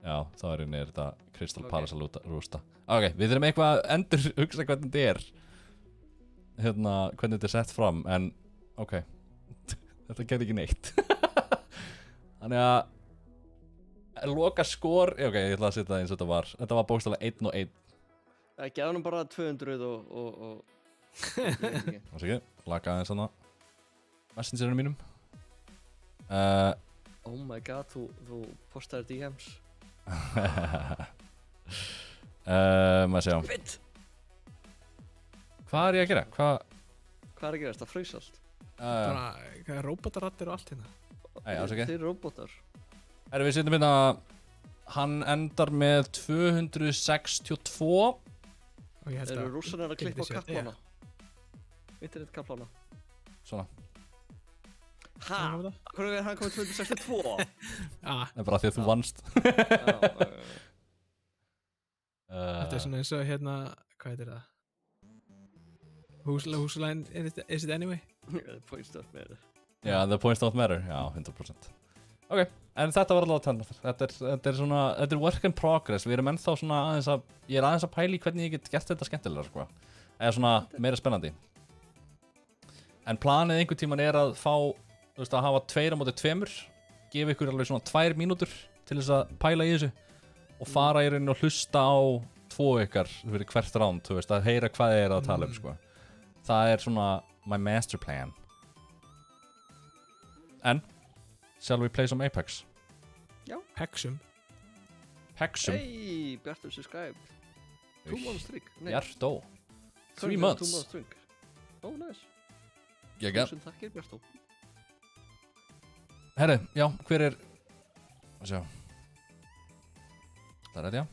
Já, þá er þetta Crystal Palace að rústa. Ok, við þurfum eitthvað að endur hugsa hvernig þetta er. Hérna, hvernig þetta er sett fram, en ok. Þetta gerði ekki neitt. Þannig að loka skor, ok, ég ætla að setja það eins og þetta var. Þetta var bókstaflega 1 og 1. Það gefði hann bara 200 og ég veit ekki. Það sé ekki, laka aðeins þarna messengerinu mínum. Oh my god, þú postaði DMs. Maður sjá. Kvitt! Hvað er ég að gera? Hvað er að gerast? Það fraus allt. Bara, róbotarattir og allt hérna. Nei, alls ekki. Þeir eru róbotar. Við setjum hérna, hann endar með 262. Og ég held Þeir eru rússarnir að klippa á kaplana. Internetkaplana. Svona. Ha? Hvernig er hann komið 262? Það er bara því að þú vannst. Þetta er svona eins og hérna, hvað heitir það? Húslæn, is it anyway? The points don't matter. Já, the points don't matter, já, 100%. Ok, en þetta var alveg að tenna. Þetta er svona, þetta er work in progress. Við erum ennþá svona ég er aðeins að pæla í hvernig ég get gert þetta skemmtilega, sko. Eða svona meira spennandi. En planið einhvern tíman er að fá, þú veist, að hafa 2 á móti 2, gefa ykkur alveg svona 2 mínútur til þess að pæla í þessu og fara í rauninu og hlusta á 2 ykkar fyrir hvert round, þú veist, að heyra hvað þið er að tala sko. Það er svona my master plan. En, shall we play some Apex? Já. Hexum. Hey, Bjartur subscribed. 2 months streak. Bjartó. 3 months. 2 months streak. Oh, nice. Gegga. Takkir, Bjartó. Herri, já, hver er sjá. Það er rétt, já.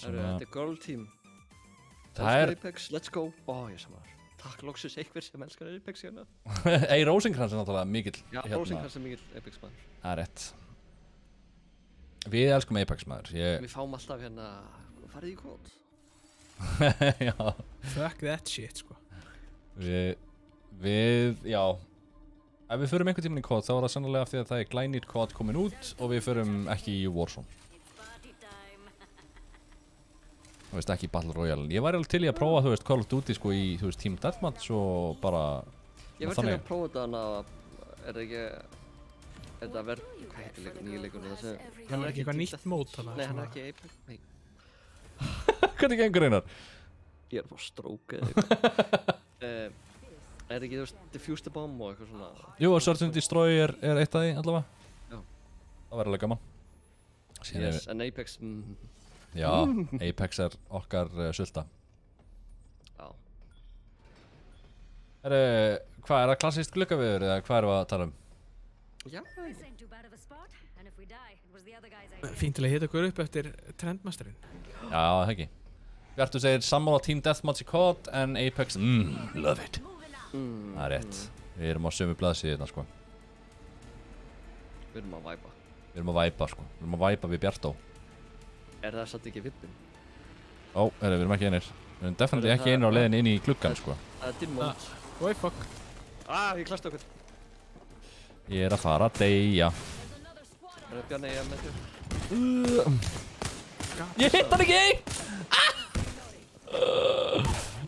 Þetta er girl team. Það Apex, let's go. Ég samar. Takk loksins einhver sem elskar Apex hérna. Ei, Rosenkrantz náttúrulega mikill. Já, Rosenkrantz mikill Apex maður. Það rétt. Við elskum Apex maður. Við fáum alltaf hérna, farið í kód. Já. Fuck that shit, sko. Já. Ef við förum einhvern tímann í kód þá það sannlega af því að það glænýtt kód komin út og við förum ekki í Warzone. Þú veist, ekki í Battle Royale. Ég væri alveg til í að prófa, þú veist, Call of Duty sko í, þú veist, Team Deathmatch og bara... Ég væri til að prófa þetta þetta verð... Hvað heitir leikur, nýja leikurinn þessi? Hann er ekki eitthvað nýtt mót þarna? Nei, hann er ekki Apex, nei. Hvernig gengur Einar? Ég bara strókið eitthvað. Er ekki, þú veist, Diffuse the Bomb og eitthvað svona? Jú, Search and Destroy er eitt af því allavega. Já. Það væri alveg gaman. Yes, en Apex... Já, Apex er okkar sulta. Já. Hvað, er það klassískt gluggaveður eða hvað erum við að tala um? Já. Fínt til að hita okkur upp eftir Trendmasterinn. Já, það ekki. Bjartur segir sammála Team Deathmatch í COD en Apex, love it. Það er rétt. Við erum á sömu blaðsíðuna sko. Við erum að væpa. Við erum að væpa við Bjartó. Er það satt ekki vippin? Við erum ekki einir. Við erum definitely ekki einir á leiðin inn í gluggan sko. Það er dimmt. Oi, fuck. Ég klast okkur. Ég er að fara að deyja. Það er Bjarni ég með þér. Ég hitt hann ekki!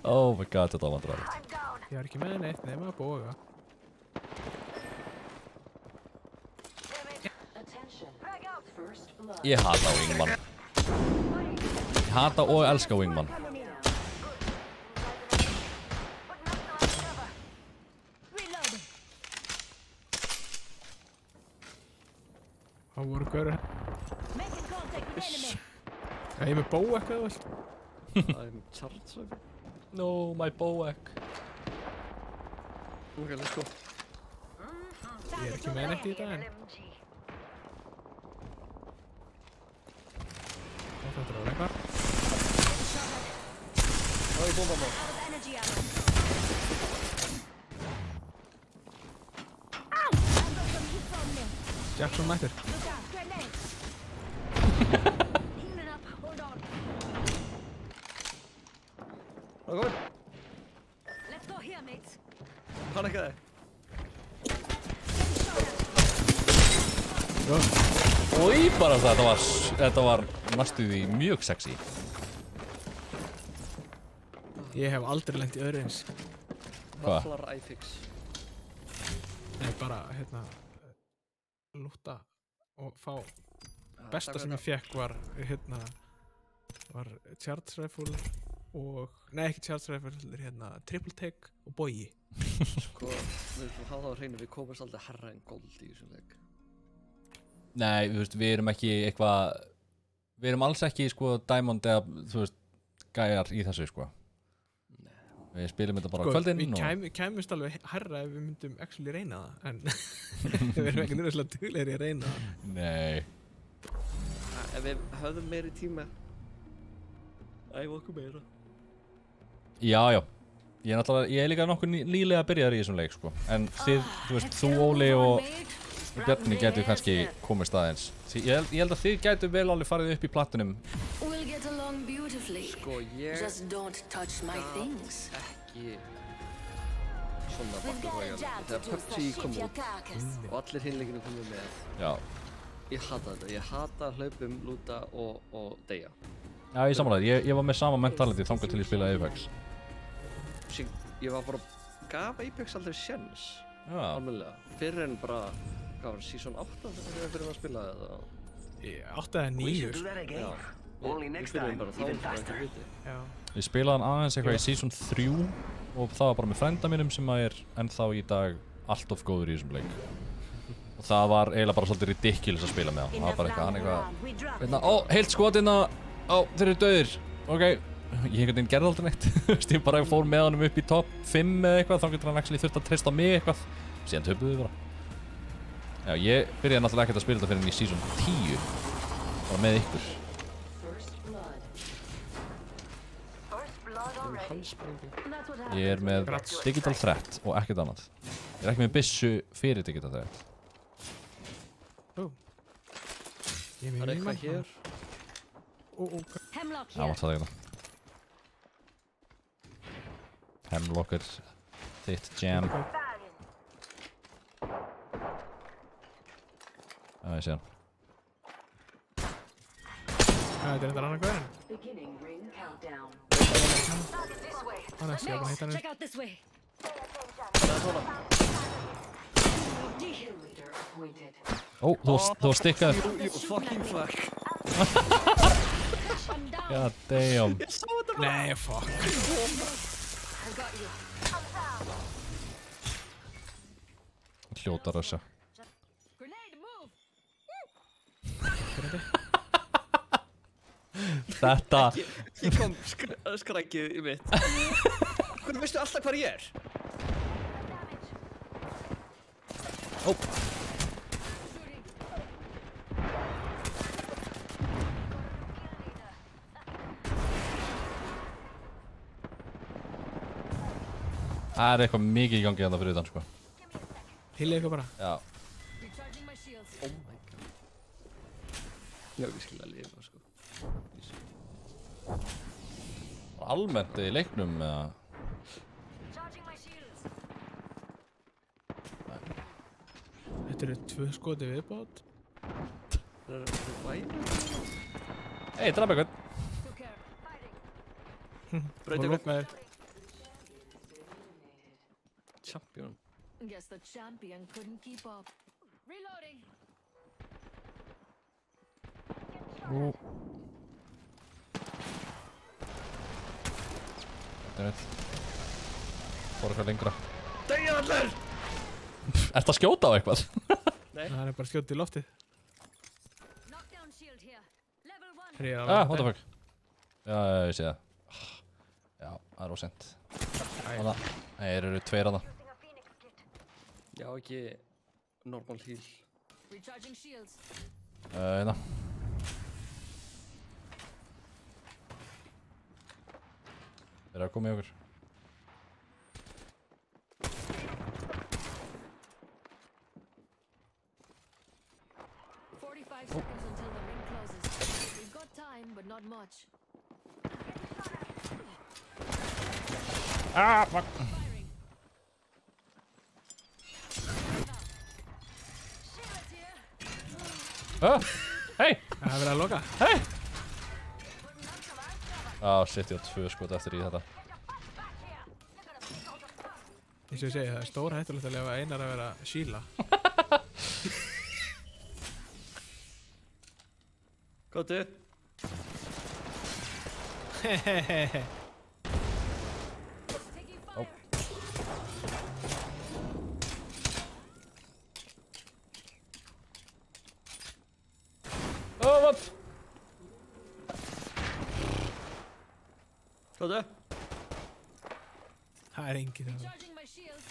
Oh my god, þetta var vandræðilegt. Ég var ekki með neitt nema að boga. Ég hata Wingman. Ég hata og elska Wingman. Það voru görur. Ég er með bó eitthvað, þú veist. Það er með charts og eitthvað. No, my boek. Ok, let's go. Ég er ekki með neitt í þetta en... Þetta er alveg eitthvað. Það er bomba maður. Jackson mættur. Það er góð. Let's go here, mates. Hann ekki það. Í bara þetta var næstuð í mjög sexy. Ég hef aldrei lent í öðru eins. Vaflar iFix. Nei, bara, lúta og fá... Besta sem ég fekk var, var charge rifle og... Nei, ekki charge rifle, triple take og bogi. Sko, við erum hafa það á hreinu, við komumst aldrei herra en gold í þessum leik. Nei, þú veist, við erum ekki eitthvað... Við erum alls ekki, sko, diamond eða, þú veist, gæjar í þessu, sko. Nei. Við spilum þetta bara á kvöldinn og... Við kæmumst alveg herra ef við myndum actually reyna það, en við erum ekki nýrðislega duglegir í að reyna það. Nei. Ef við höfðum meiri tíma, æfa okkur meira. Já. Ég er líka nokkuð nýlega byrjaður í þessum leik, sko. En þið, þú veist, þú, Óli og Bjarni gætu kannski komist aðeins. Ég held að þið gætu vel alveg farið upp í platinum. Sko, ég ekki svona Battle Royale. Þegar PUBG kom út og allir hinleikinu komið með. Já. Ég hata þetta. Ég hata hlaupum, lúta og deyja. Já, ég samanlega. Ég var með sama mentality þangað til ég spilaði Apex. Ég var bara, gaf Apex aldrei séns. Já. Almennilega. Fyrir en bara, hvað var season 8 þegar við fyrir að spila þetta? 8 eða 9. Já. Við fyrir bara þá, bara ekki hluti. Já. Ég spilaði hann aðeins eitthvað í season 3 og það var bara með frænda mínum sem er ennþá í dag allt of góður í þessum leik. Og það var eiginlega bara svolítið ridiculous að spila með hann. Það var bara eitthvað, hann heilt skotina, þeir eru dauðir, ok. Ég einhvern veginn gerði aldrei neitt. Ég bara fór með honum upp í top 5 eða eitthvað, þá getur hann actually þurft að treysta á mig eitthvað. Síðan töpuðu við bara. Já, ég byrjaði náttúrulega ekkert að spila þetta fyrir í season 10. Bara með ykkur. Hálsprengju. That's what Ég er með Grats. digital threat og ekkert annað. Ég er ekki með byssu fyrir digital threat. Ég er Það með er eitthvað hér. Hemlock Já, here. mátt það ekki það. Hemlock er þitt jam. Já, ég sé hann. Þetta er þetta annar gauðin. Beginning ring countdown. Annars, ég er búin að hitta hann. Check out this way. Það er svona. Kill leader appointed. Ó, þú var stikkað. You fucking fuck. I'm down. God damn. Ég sá þetta bara. Nei, fuck. I got you. Hljóta rössa. Grenade, move. Þetta. Ég kom skrækið í mitt. Hvernig veistu alltaf hvar ég er? Ó. Það er eitthvað mikið í gangi þarna fyrir utan, sko. Hýlið eitthvað bara. Já. Recharging my shields. Oh my god. Já, ég skil að lifa, sko. Almennt í leiknum, eða? Charging my shields. Þetta eru 2 skoti viðbót. Það er væri. Hey, draf eitthvað. Took care. Fighting. Braut Og eitthvað. vopnaðir. Champion. Guess the champion couldn't keep up. Reloading. Þetta er eitt. Fór eitthvað lengra. Degja allir! Ertu að skjóta á eitthvað? Það er bara skjótið í loftið. Knockdown shield here. Level 1. Herri, ég er Ah, alveg what the fuck. Já, ég sé það. Já, það er ósent. Þarna. Nei, þeir eru 2 þarna. Já, ekki normal heal. Recharging shields. Hérna. Þeir eru að koma í okkur. 45 seconds until the ring closes. We've got time, but not much. Ah, fuck. Firing. Ah, hey! Það er verið að loka. Hey! Ah, shit, ég á 2 skot eftir í þetta. Eins og ég segi, það er stóra hættulegt að lefa Einar að vera að síla. Kottu. Hehehehe. Taking fire. Oh, what? Kottu. Það er enginn það. Charging my shields.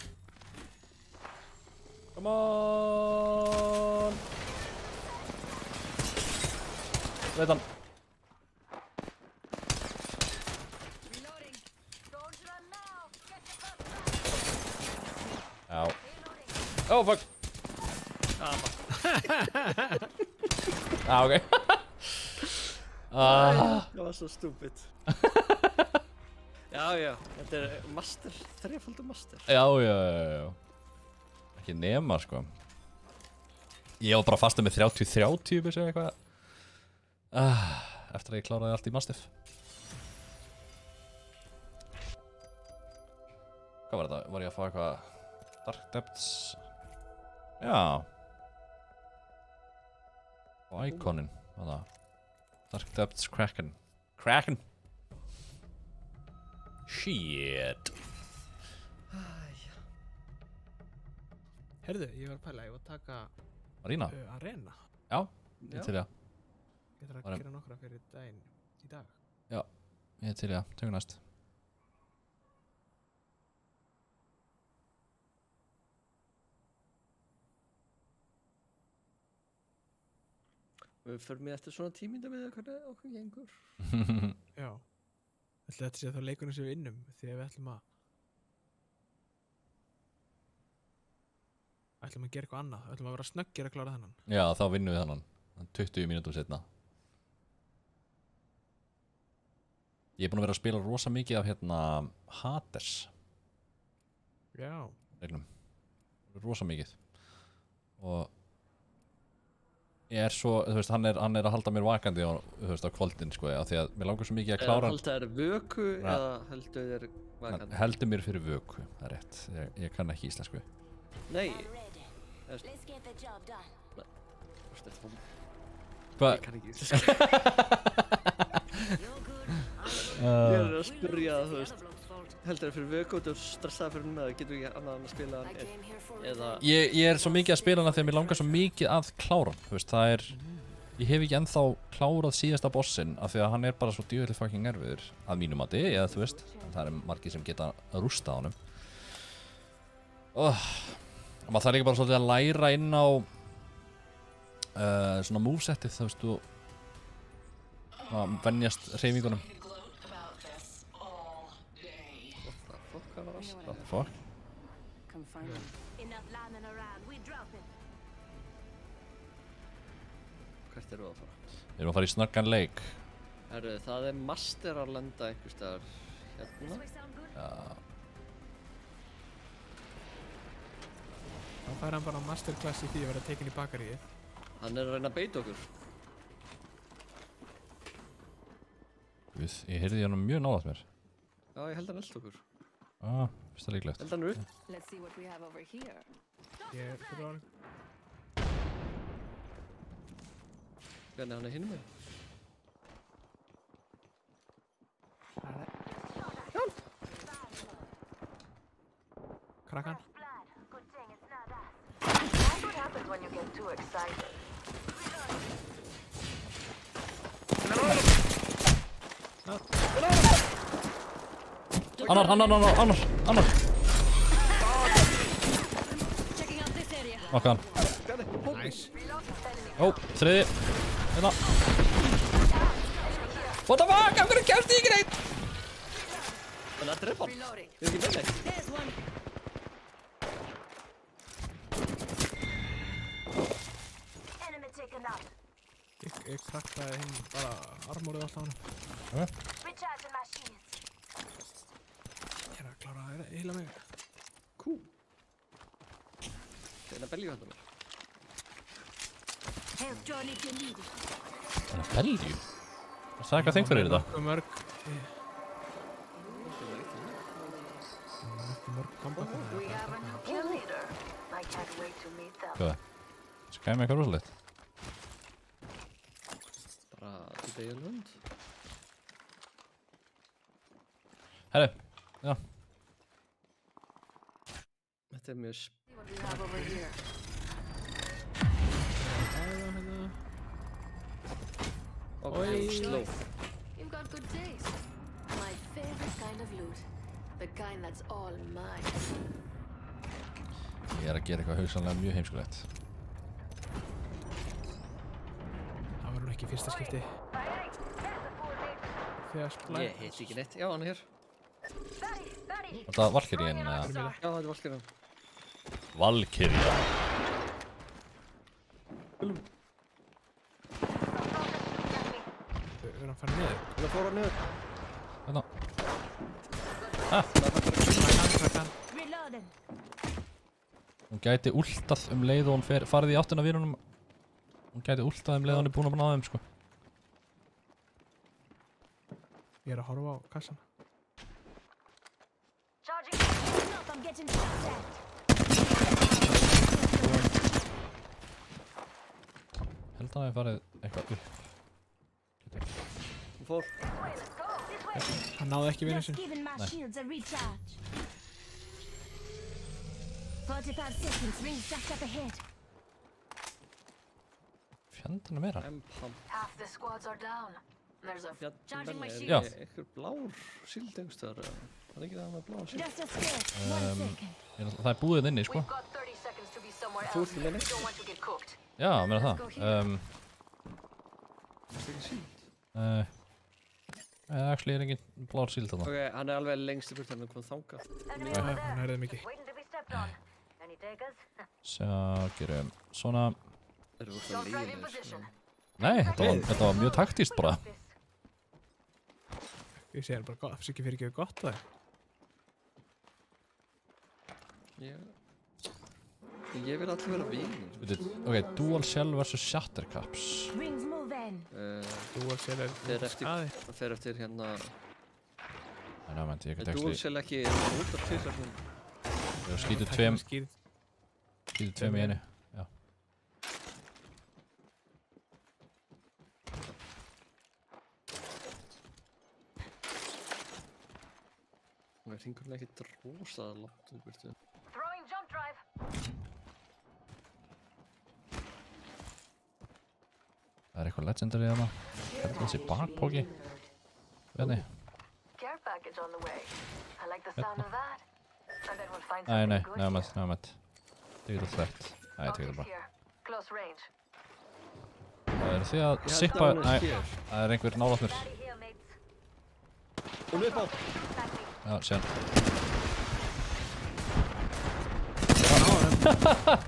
Come on! Veit hann. Reloading. Don't run now. Get the first Já. Oh, fuck. Ah, ok. Ah. Það var svo stúpid. Já, já. Þetta er master. 3-faldur master. Já. Ekki nema, sko. Ég var bara fastið með 30-30, byrja eitthvað. Eftir að ég kláraði allt í Mastiff. Hvað var þetta? Var ég að fá eitthvað Dark Depths? Já. Og Iconin, hvað það? Dark Depths Kraken. Kraken? Shit. Herðu, ég var að pæla, ég var að taka Arena? Arena. Já, ég til það. Ég þarf Var- að gera nokkra fyrir daginn í dag. Ég til það, tökum næst. Við förum við eftir svona tíminda við hvernig okkur gengur. Já. Ætli þetta sé þá leikurinn sem við vinnum því að við ætlum að gera eitthvað annað. Ætlum að vera snöggir að klára þennan. Já, þá vinnum við þennan 20 mínútum setna. Ég er búinn að vera að spila rosa mikið af Hades Já. leiknum. Rosa mikið. Og ég er svo, þú veist, hann er að halda mér vakandi á, þú veist, á kvöldin, sko, af því að mér langar svo mikið að klára hann. Halda þér vöku eða heldur þér vakandi? Heldur mér fyrir vöku, það er rétt. Ég kann ekki íslensku. Nei. Let's get the job done. Hvað? Ég kann ekki íslensku. Ég er að spyrja, þú veist, heldur þér fyrir vöku og þú stressaði fyrir núna eða getur ekki annað en að spila hann eða... Ég er svo mikið að spila hann þegar mér langar svo mikið að klára hann, þú veist, það er... Ég hef ekki ennþá klárað síðasta bossinn af því að hann er bara svo djöfull fucking erfiður að mínum mati, eða þú veist, það er margir sem geta rústað honum. Maður þarf líka bara svolítið að læra inn á svona movesettið, þú veist, og venjast hreyfingunum. What the fuck? Come find me. Enough lambing around. We dropping. Hvert eru að fara? Við erum að fara í snöggan leik. Herru, það er master að lenda einhvers staðar hérna. Já. Þá fær hann bara masterclass í því að vera tekinn í bakaríið. Hann er að reyna að beita okkur. Ég heyrði hann mjög nálægt mér. Já, ég held hann eld okkur. Fyrst það líklegt. Held hann upp. Let's see what we have over here. Ég er fyrir hann. Hvernig hann er hinum með? Krakkan. That's what happens when you get too excited. Annar! Checking out this area. Makka hann. Nice. Þriði. Hérna. What the fuck? Af hverju kemst ég ekki neitt? Þannig að drepa hann. Reloading. Ég er ekki með neitt. There's one. Enemy taken out. Ég krakkaði hinn bara armórið alltaf hann. Recharging my shields. Ég er að klára að heila mig. Kú. Það er að belja hann mér. Help John if you need it. Belju? Það er eitthvað þengt fyrir þetta? Mörg kombat. We have a new kill leader. I can't wait to meet them. Hvað? Skæði mig eitthvað rosalegt. Bara til degja lund. Herri, já. Þetta er mjög See what we have over here. slow. You've got good taste. My favorite kind of loot. The kind that's all mine. Ég er að gera eitthvað hugsanlega mjög heimskulegt. Það var nú ekki fyrsta skipti. Þegar splæ... Ég hitt ekki neitt. Já, hann er hér. Var það Valkyrien eða? Já, þetta er Valkyrien. Valkyrien. Við erum að fara niður. Það fór hann niður. Hérna. Krakkan. Reloading. Hún gæti últað leið og hún farið í áttina vírunum. Hún gæti últað leið og hún er búin að ná þeim, sko. Ég er að horfa á kassan. Charging. Stop, I'm getting shot at. Held að það hef farið eitthvað upp. Hún fór. Hann náði ekki vinnu Just sinn. giving my shields a recharge. 45 seconds, rings just up ahead. Fjandana meira. M-pump. Half the squads are down. There's a Charging my Er Já. einhver blár síld einhverstaðar? Það er ekki það með blár síld. Just a scared. 1 second. Það er búið inni, sko. We've got 30 seconds to be somewhere Þú else. ert ekki með neitt? Don't want to get cooked. Já, meina það. Það er ekki síld. Actually engin blár síld þarna. Ok, hann alveg lengst í burtu, hann komið þangað. Hann heyrði mikið. Waiting to be stepped on. Any takers? Sjá, gerum svona. Þeir eru úrst að líðinir. Nei, þetta var mjög taktíst bara. Ég sé hann bara gott, það fyrir ekki gott það. Ég vil allir vera vinir. Ok, dual shell versus shattercaps. Rings moving. Dual shell skaði. Það fer eftir hérna... Nei, moment, ég get Dual shell ekki út af tvisar. Ég skýtu tveim í einu. Já. Það hringurinn ekki rosalega langt í burtu. Throwing jump drive. Það eitthvað legendary þarna. Hvað þessi bakpóki? Hvernig? Care package on the way. I like the sound of that. I bet we'll find Nei, something good. nefnum. Digital threat. Nei, ég tekur það bara. Here. Close range. Það eru því að sippa... Nei, það einhver nálægt mér. Daddy here, mates. Og upp á! Já, síðan.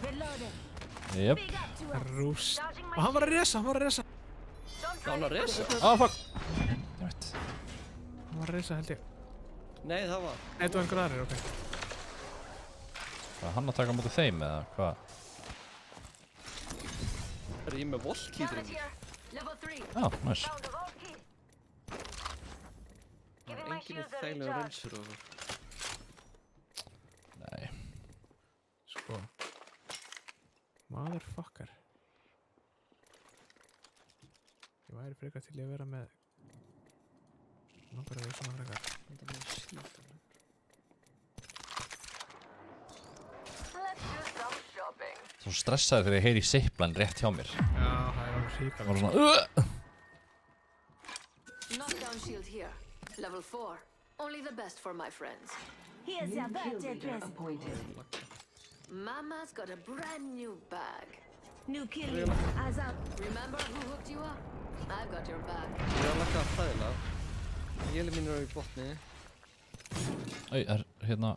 Reloading. Jep. Big up to us. Rúst. Dodging my Og hann var að resa, Jump Hann var drive. resa? Ah, fuck! Dammit. Hann var að resa held ég. Nei, það var... Nei, þú einhver aðrir, ok. Hvað, hann að taka á móti þeim eða hvað? Er ég með Helmet volkýtring? here. Level 3. Já, næs. Found the vault key. Það Giving er my enginn í shields a þægilegu recharge. reynsur og... Nei. Sko. Motherfucker. Ég væri frekar til að vera með... Nákvæmlega því svona frekar. Þetta er með síld. Let's do some shopping. Svo stressaður þegar ég heyri sipplan rétt hjá mér. Já, það er alveg Það ríkala. var svona... Knockdown shield here. Level 4. Only the best for my friends. Here's your birthday present. Mama's got a brand new bag. New killing. Eyes up. Remember who hooked you up? I've got your back. Ég er að lakka þægilega. Jéli mín eru í botni. Hérna...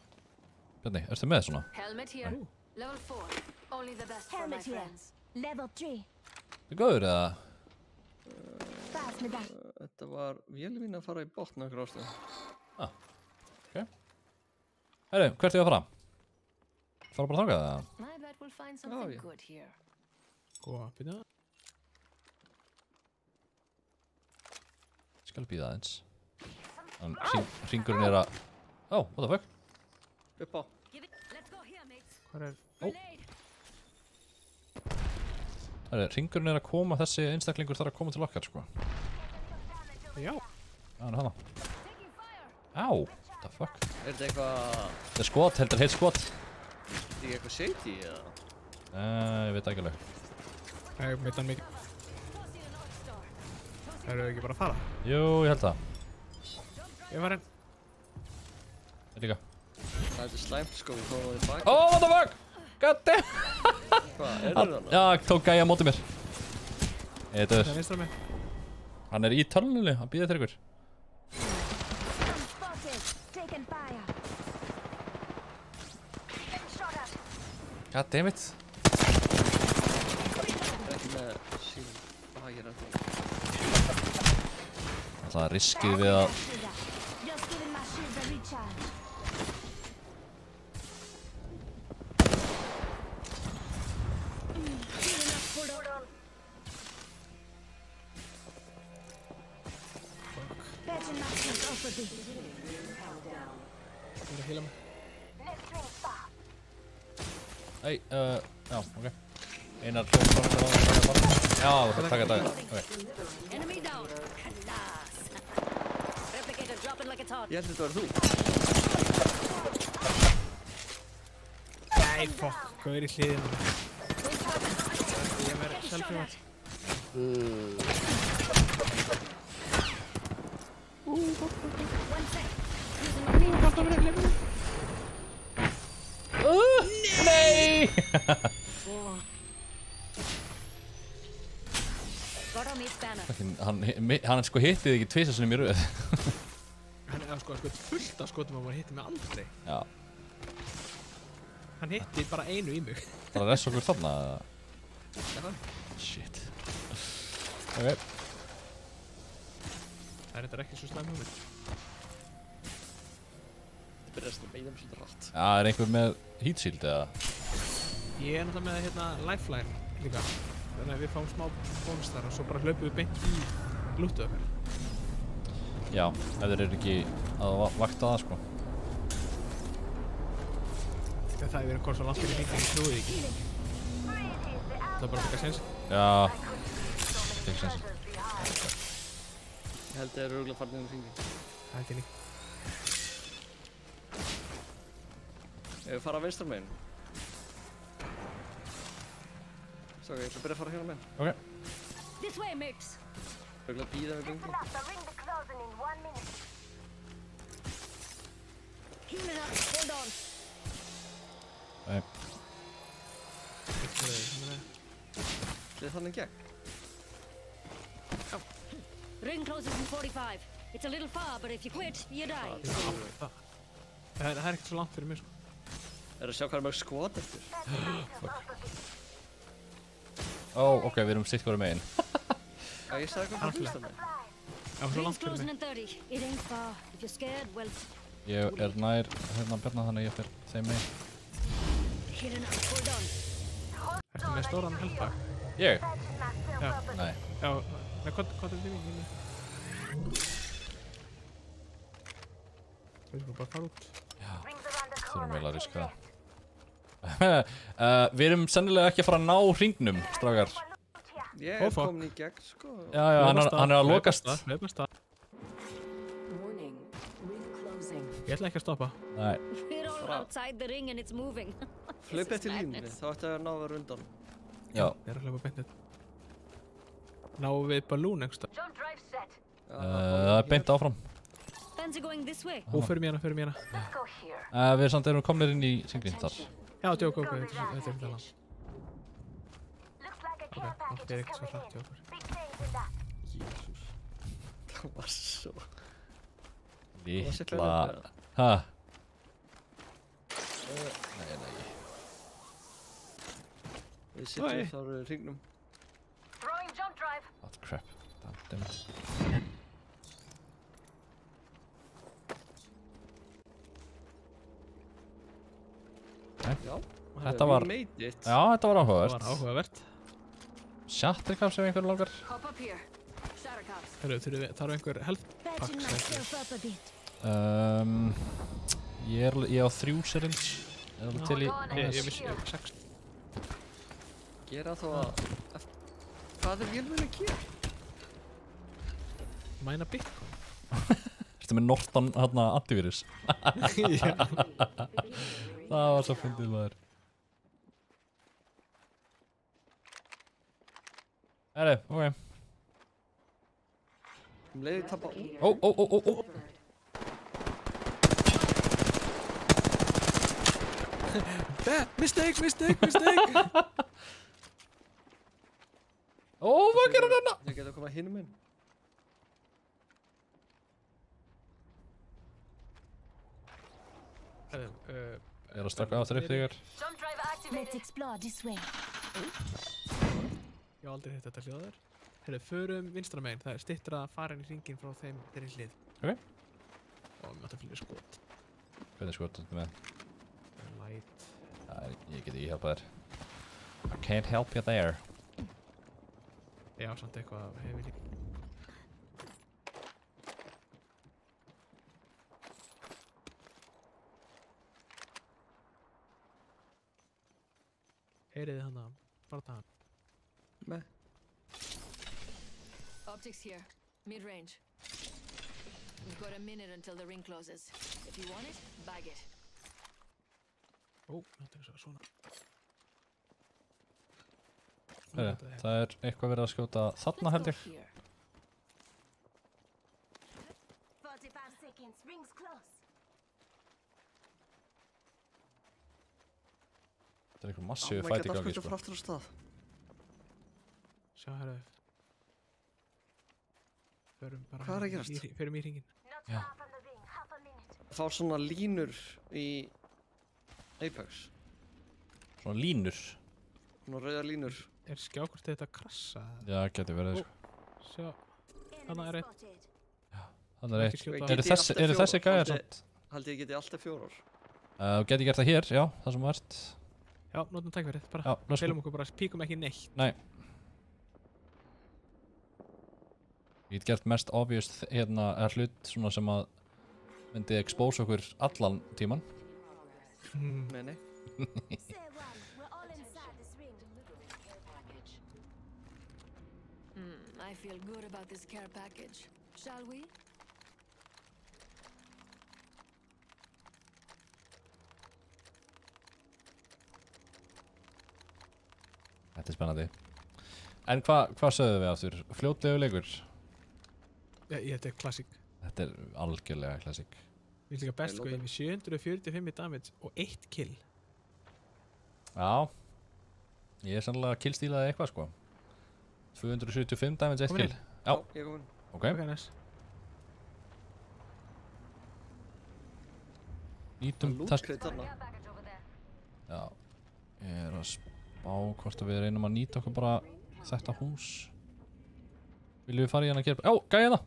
Bjarni, ertu með svona? Helmet here. Level 4. Only the best for my Helmet here. friends. Level 3. Þú góður eða? Pass me that. Þetta var jéli mín að fara í botni okkur ástöð. Herru, hvert er ég að fara? Fara bara þangað eða? I bet we'll find something yeah. good here. Góða, býta. Skal býða aðeins. Hringurinn er að... Oh, what the fuck? Upp á. Give it. Let's go here, mates. Hvað er... Grenade. Herru, hringurinn er að koma, þessi einstaklingur þarf að koma til okkar, sko. Já. Hann er hana. Taking fire. Á, what the fuck? Er þetta eitthvað... Þetta er skot, heldur heilt skot. Er þetta eitthvað shady eða? Ég veit ekki alveg. Ég veit hann mikið. Erum við ekki bara að fara? Jú, ég held það. Ég var einn. Ég líka. Það er slæmt sko, við komum á því baki. Oh, what the fuck? God damn! Hvað, er það þarna? Já, tók gæja á móti mér. Ég Það er döður. vinstra með. Hann er í tölunni, hann býðir þér ykkur. Spotted. Taking fire. Getting shot at. God damn it. Er ekki með síld. Ég er eftir. Það riskið við að... Just giving my shields a recharge. Healing up, hold on. Patching my shields off a bit. Það er að hila mig. Next ring stop. Ei, já, ok. Einar hljómsvara til áður. Já, þú þarf að taka þetta. Ok. Enemy down. Class. Replicator dropping like it's hot. Ég held þetta var þú. Nei, fokk. Hvað er í hliðinu? Ég verði selfie-vat. Nei! Got our mates banner. Hann sko hittið ekki tvisar sinni í röð. Hann er sko fullt af skotum að maður hitti mig aldrei. Já. Hann hitti bara einu í mig. Það er okkur þarna eða? Já. Shit. Ok. Það er þetta ekki svo slæm hugmynd. Það byrjast að beina svolítið rætt. Já, er einhver með heat shield eða? Ég er náttúrulega með hérna lifeline líka. Þannig að við fáum smá bónus þar og svo bara hlaupum við beint í lúttu okkar. Já, ef þeir eru ekki að vakta það sko. Þegar það er verið hvort svo langt fyrir hringin, ég trúi því ekki. Það er bara að taka sensi. Já. Tek sensi. Ég held að það eru örgulega farin inn í hringin. Það held ég líka. Ef við fara að vinstra meginn. Svo ég ætla að byrja að fara hérna meginn. Ok. This way, Mix. Örgulega býða við gengum. Healing up. Hold on. Nei. Þið þannig gegn. Ring closes in 45. It's a little far, but if you quit, you die. Það er ekkert svo langt fyrir mig sko. Er að sjá hvað er mjög skot eftir. Ó, ok, við erum sitt hverju megin. Já, ég sagði hvað fyrir vinstra meginn. Það var svo Ring's langt fyrir closing mig. in 30. It ain't far. If you're scared, well, Ég er nær hérna Bjarna þannig ég fer þeim megin. healing up. Hold on. Ertu með stóran heldbag? Ég? Já. Nei. Já, nei, hvað er þið mín? Við erum bara að fara út. Þurfum vel að riska það. Við erum sennilega ekki að fara að ná hringnum, strákar. Ég Oh, er fuck. komin í gegn, sko. Já, hann er að lokast. Hlaupast það. Warning. Ring closing. Ég ætla ekki að stoppa. Nei. We're all outside the ring and it's moving. Hlaup eftir línunni, þá ætti að ná að vera undan. Já. Ég er að hlaupa beint þetta. Náum við balloon einhverstað. Jump drive set. Það er beint áfram. Fancy going this way. Ó, fyrir mér hana. Let's go here. Við samt erum komnir inn í singlinn þar. Já, djók, ok, þetta er ekki það langt. Looks like a Ok, care ok, package er is ekki svo coming hratt hjá in. okkur. Big things in that. Jésús. Það var svo... Lítla... Hæ? Nei. Við sittum þar í hringnum. Throwing jump drive. Oh, crap. Damn it. Já. Þetta var... We made it. Já, þetta var Það áhugavert. var áhugavert. Shattercaps ef einhverju langar. Hop up here. Shattercaps. Hörru, þarf einhver help Patching packs myself up a bit. Ég á 3 syringe. Er það til í... Ég vissi 6. Gera þá að... Hvað er vélmenni að gera? Mæna bitcoin. Ertu með Norton hérna antivirus? Já. Það var svo fyndið maður. Herri, ok. Leiði tappa út. Ó. Mistake. Ó, hvað gerir hann? Ég geta að koma hinum inn. Ég er að stakka aftur upp þegar. Jump drive Let's activated. explore this way. Ég hef aldrei hitt þetta hljóðar. Herru, förum vinstra megin. Það er styttra að fara inn í hringinn frá þeirri hlið. Ok. Og við mátum fyrir skot. Hvernig skot þetta með? Light. Ég get ekki hjálpað þér. I can't help you there. Já, samt eitthvað hefur líka. Heyriði hann að bardaðan? Nei. Optics here. Mid-range. We've got a minute until the ring closes. If you want it, bag it. Ó, þetta er svo svona. Það er eitthvað verið að skjóta þarna held ég. 45 seconds. Rings close. Þetta er eitthvað massíu fæti í gangi sko. Aftur á stað. Sjá, herru. Förum bara Hvað er að gerast? Förum í hringinn. Not far from the ring. Half a minute. Fá svona línur í Apex. Svona línur. Svona rauðar línur. Skjákort þetta krassa? Já, geti verið sko. Sjá, þarna Enemy er eitt. spotted. Þannig er Ekki eitt. skjóta. Eru þessi gæjar samt? Haldið ég geti alltaf 4. Þú geti gert það hér, já, það sem vært. Já, notum tækverið, bara. Já, let's go. Felum okkur bara, píkum ekki neitt. Nei. Ég get gert mest obvious hérna hlut svona sem að myndi expose okkur allan tíman. Nei, nei. Say one. We're all inside this ring. Care package. I feel good about this care package. Shall we? Þetta er spennandi. En hvað sögðum við aftur? Fljótlegu leikur? Þetta er klassík. Þetta er algjörlega klassík. Við erum líka best sko, ég er með 745 í damage og 1 kill. Já. Ég er sannlega killstílaði eitthvað sko. 275 damage 1 kill. Já. Ég kom inn. Ok. Ok, nice. Nýtum þess. Lútkreit þarna. Care package over there. Já. Ég er að spá hvort að við reynum að nýta okkur bara þetta hús. Viljum við fara í hann að gera? Já, gæja það!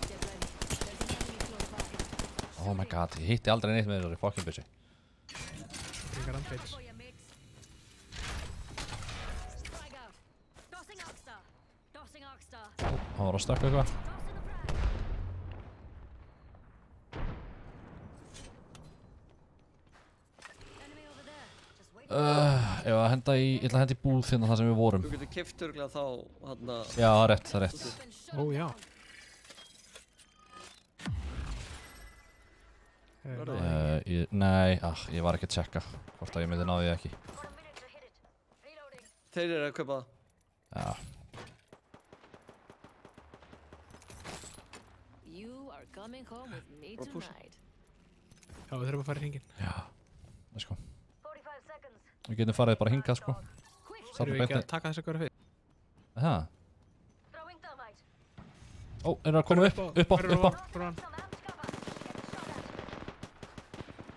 Get ready. There's an enemy close by. Oh my god, ég hitti aldrei neitt með þessari fucking byssu. Ríkar rampage. For you, mates. Strike out. Tossing Arcstar. Tossing Arcstar. Hann var að stökka eitthvað. Tossing a frag. Enemy over there. Just wait. Ef að henda í, ég ætla að henda í búð hérna þar sem við vorum. Þú getur keypt örglega þá, hann að... Já, það er rétt, það er rétt. Ó, já. Nei, ég var ekki að checka hvort að ég myndi náði ekki. Got a minute to hit it. Reloading. Þeir eru að kaupa það. Já. You are coming home with me Or push. tonight. Já, við þurfum að fara í hringinn. Já. Það sko. 45 seconds. Við getum farið bara hingað sko. Quick. Þurfum við ekki að taka þess að góra fyrir? Það? Throwing thermite. Ó, er það að koma upp á. Fyrir ofan. Some amped cover. Getting shot at.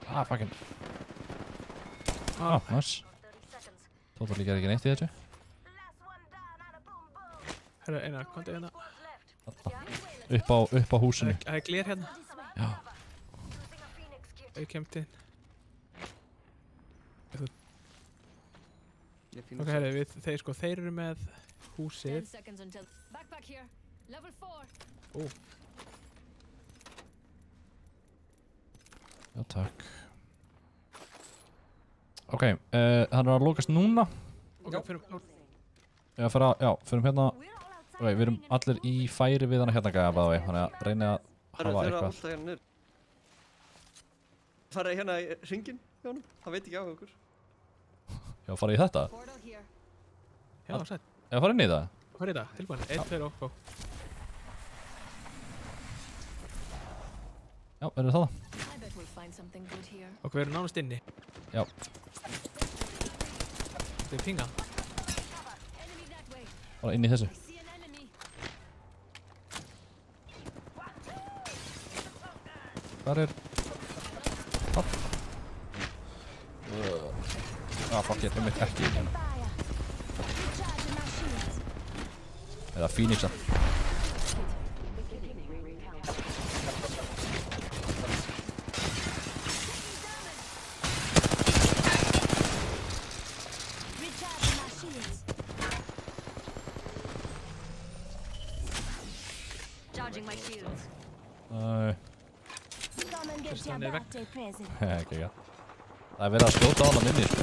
Ah, fucking. Ah, Nice. 30 seconds. Tótali gerir ekki neitt í þessu. Last one down and a boom boom. herru, Einar, komdu hérna. Squads left. Upp á húsinu. Það er gler hérna. Já. Using a Phoenix kit. Ég kemd inn. Ég finn Ok, herru, þeir eru með 10 húsið. seconds until. Backpack here. Level 4. Já, takk. Ok, hann er að lokast núna. Ok, fyrir... Förum hérna. We're all outside. Ok, við erum allir í færi við hana hérna gæða bæði. Þannig að reyna að Það hafa eru að eitthvað. últa hérna niður. Farið hérna í hringinn hjá honum. Hann veit ekki á okkur. Já, farið í þetta. Portal here. Já, sætt. Já, farið inn í það. Hvað er þetta? Tilbúin. 1, 2 og go. Já, eru það? I bet we'll find something good here. Ok, við erum nánast inni. Já. Þetta er pinga. Enemy that way. Bara inn í þessu. I see an enemy. Hvar er... Ah, fuck, ég er mitt ekki í hérna. Fire. Recharging my shields. Eða Phoenixa. Recharging my shields. Charging my shields. Æ, Come and get your Stand there, birthday present. ekki ekki. Það er verið að skjóta á hana minni, sko.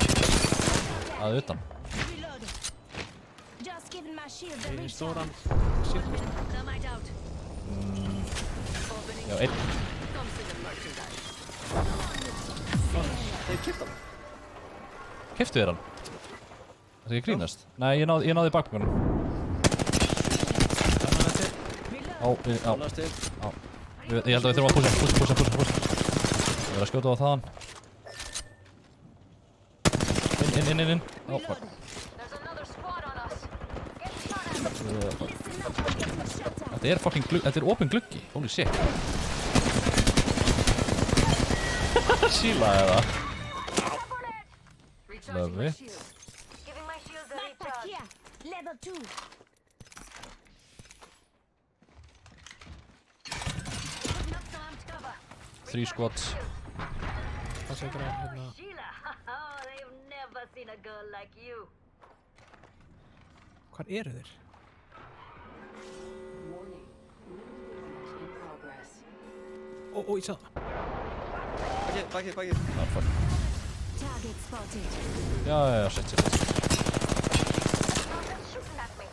Að utan. Reloading. Just giving my shield a Í recharge. stóran. Thermite out. Opening. Já, einn. Comes with the merchandise. Þeir kipta hann. Keyptu þér hann? Það er ekki að grínast? Nei, ég náði bakbúkanum. Á, á. Annars til. Ég held að við þurfum að púsa. Ég verð að skjóta á þaðan. Inn. Ó, fuck. There's another squad on us. Getting shot at. Listen up, we're getting shut at. Þetta er fucking gluggi, þetta er opin gluggi. Holy shit. Sílaði það. Love it. Giving my shields a recharge. Here, level 2. Putting up some armed cover. 3 squads. Það setur að hérna... Sheila, oh, they've never seen a girl like you. Hvar eru þeir? Ó, ég sá það. Bakið. Ah, fuck. Target spotted. Já, shit. Shooting at me.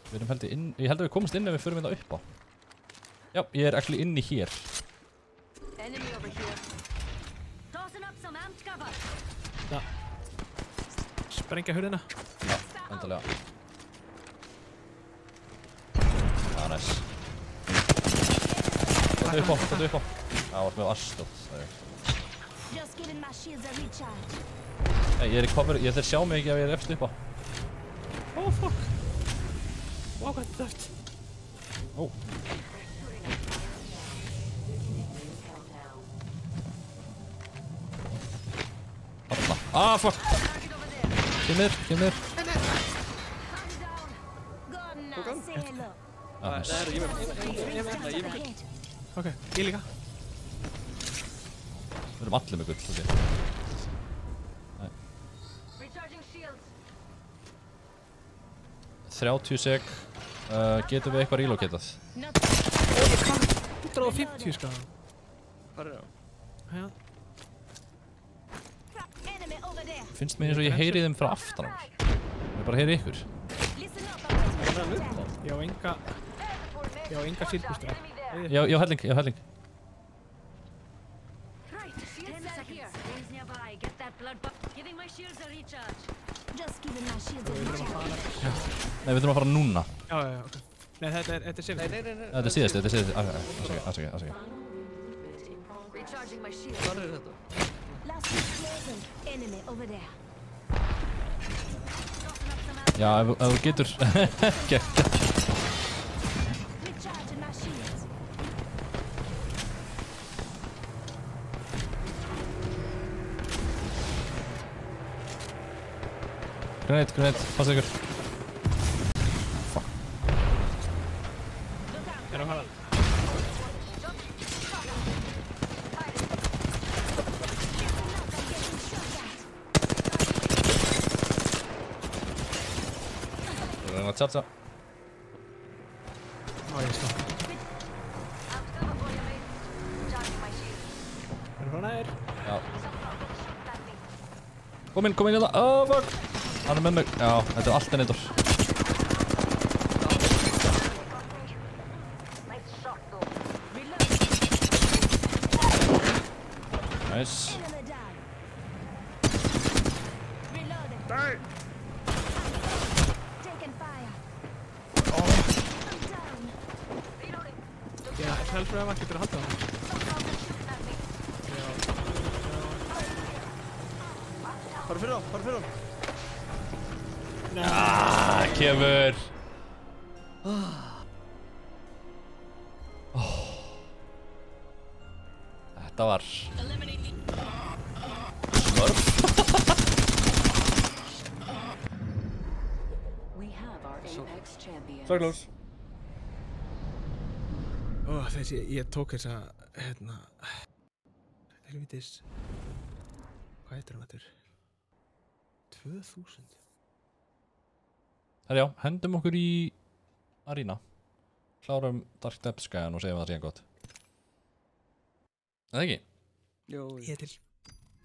Við erum held ég held að við komumst inn ef við förum þetta upp á. Já, ég er actually inni hér. Enemy over here. Tossing up some amped cover. Já. Sprengja hurðina. Já, endalega. Nice. Þetta upp á. Það var með aðstótt. Just giving my shields a recharge. Ég er í cover, ég þeir sjá mig ekki ef ég er eftir upp á. Oh, fuck. Wow, hvað þetta döft. Ó. Þarna. Ah, fuck. Kemur. Calm down. Go now, say hello. Nice. Það ég með. Ahead. Ok, ég líka. Við erum allir með gull, ok. Recharging shields. 30 sek. Getum við eitthvað relocatað? 150 sko. Hvað er það? Já. Enemy over there. Finnst mér eins og ég heyri þeim frá aftan á mér. Ég bara heyri ykkur. Listen up, I'm getting shot at. Ég á enga sílbústra. Já, helling. Right, 10 seconds. Rings nearby. Get that blood giving my shields a recharge. Just giving my shields a recharge. Nei, við þurfum að fara núna. Já, ok. Nei, þetta er síðan. Nei. Þetta er síðast. Afsakið. Recharging my shield. Hvað er þetta? Last one's closing. Enemy over there. Já, ef þú getur. Recharging my shields. Grenade, passa ykkur. Fuck. Er það hana? Við erum að tjátsa. Á, ég slá. Amped cover for you, mate. Recharging my shields. Er það nær? Já. Shooting at me. Kom inn hérna. Oh, fuck. Hann er með mig. Já, þetta er allt enneitur. Nice shot, though. Nice. Enemy down. Reloading. Taking fire. I'm down. Reloading. Já, sjálfsfræða getur að halda það. Farðu fyrir þá. Kemur. Þetta var smörf. So close. Ó, þessi, ég tók þessa, helvitis, hvað heitir hann þetta? 2000? Herjá, hendum okkur í Arena. Klárum Dark Depths gæjan og segjum að það sé gott. Eða ekki? Jó. Ég til.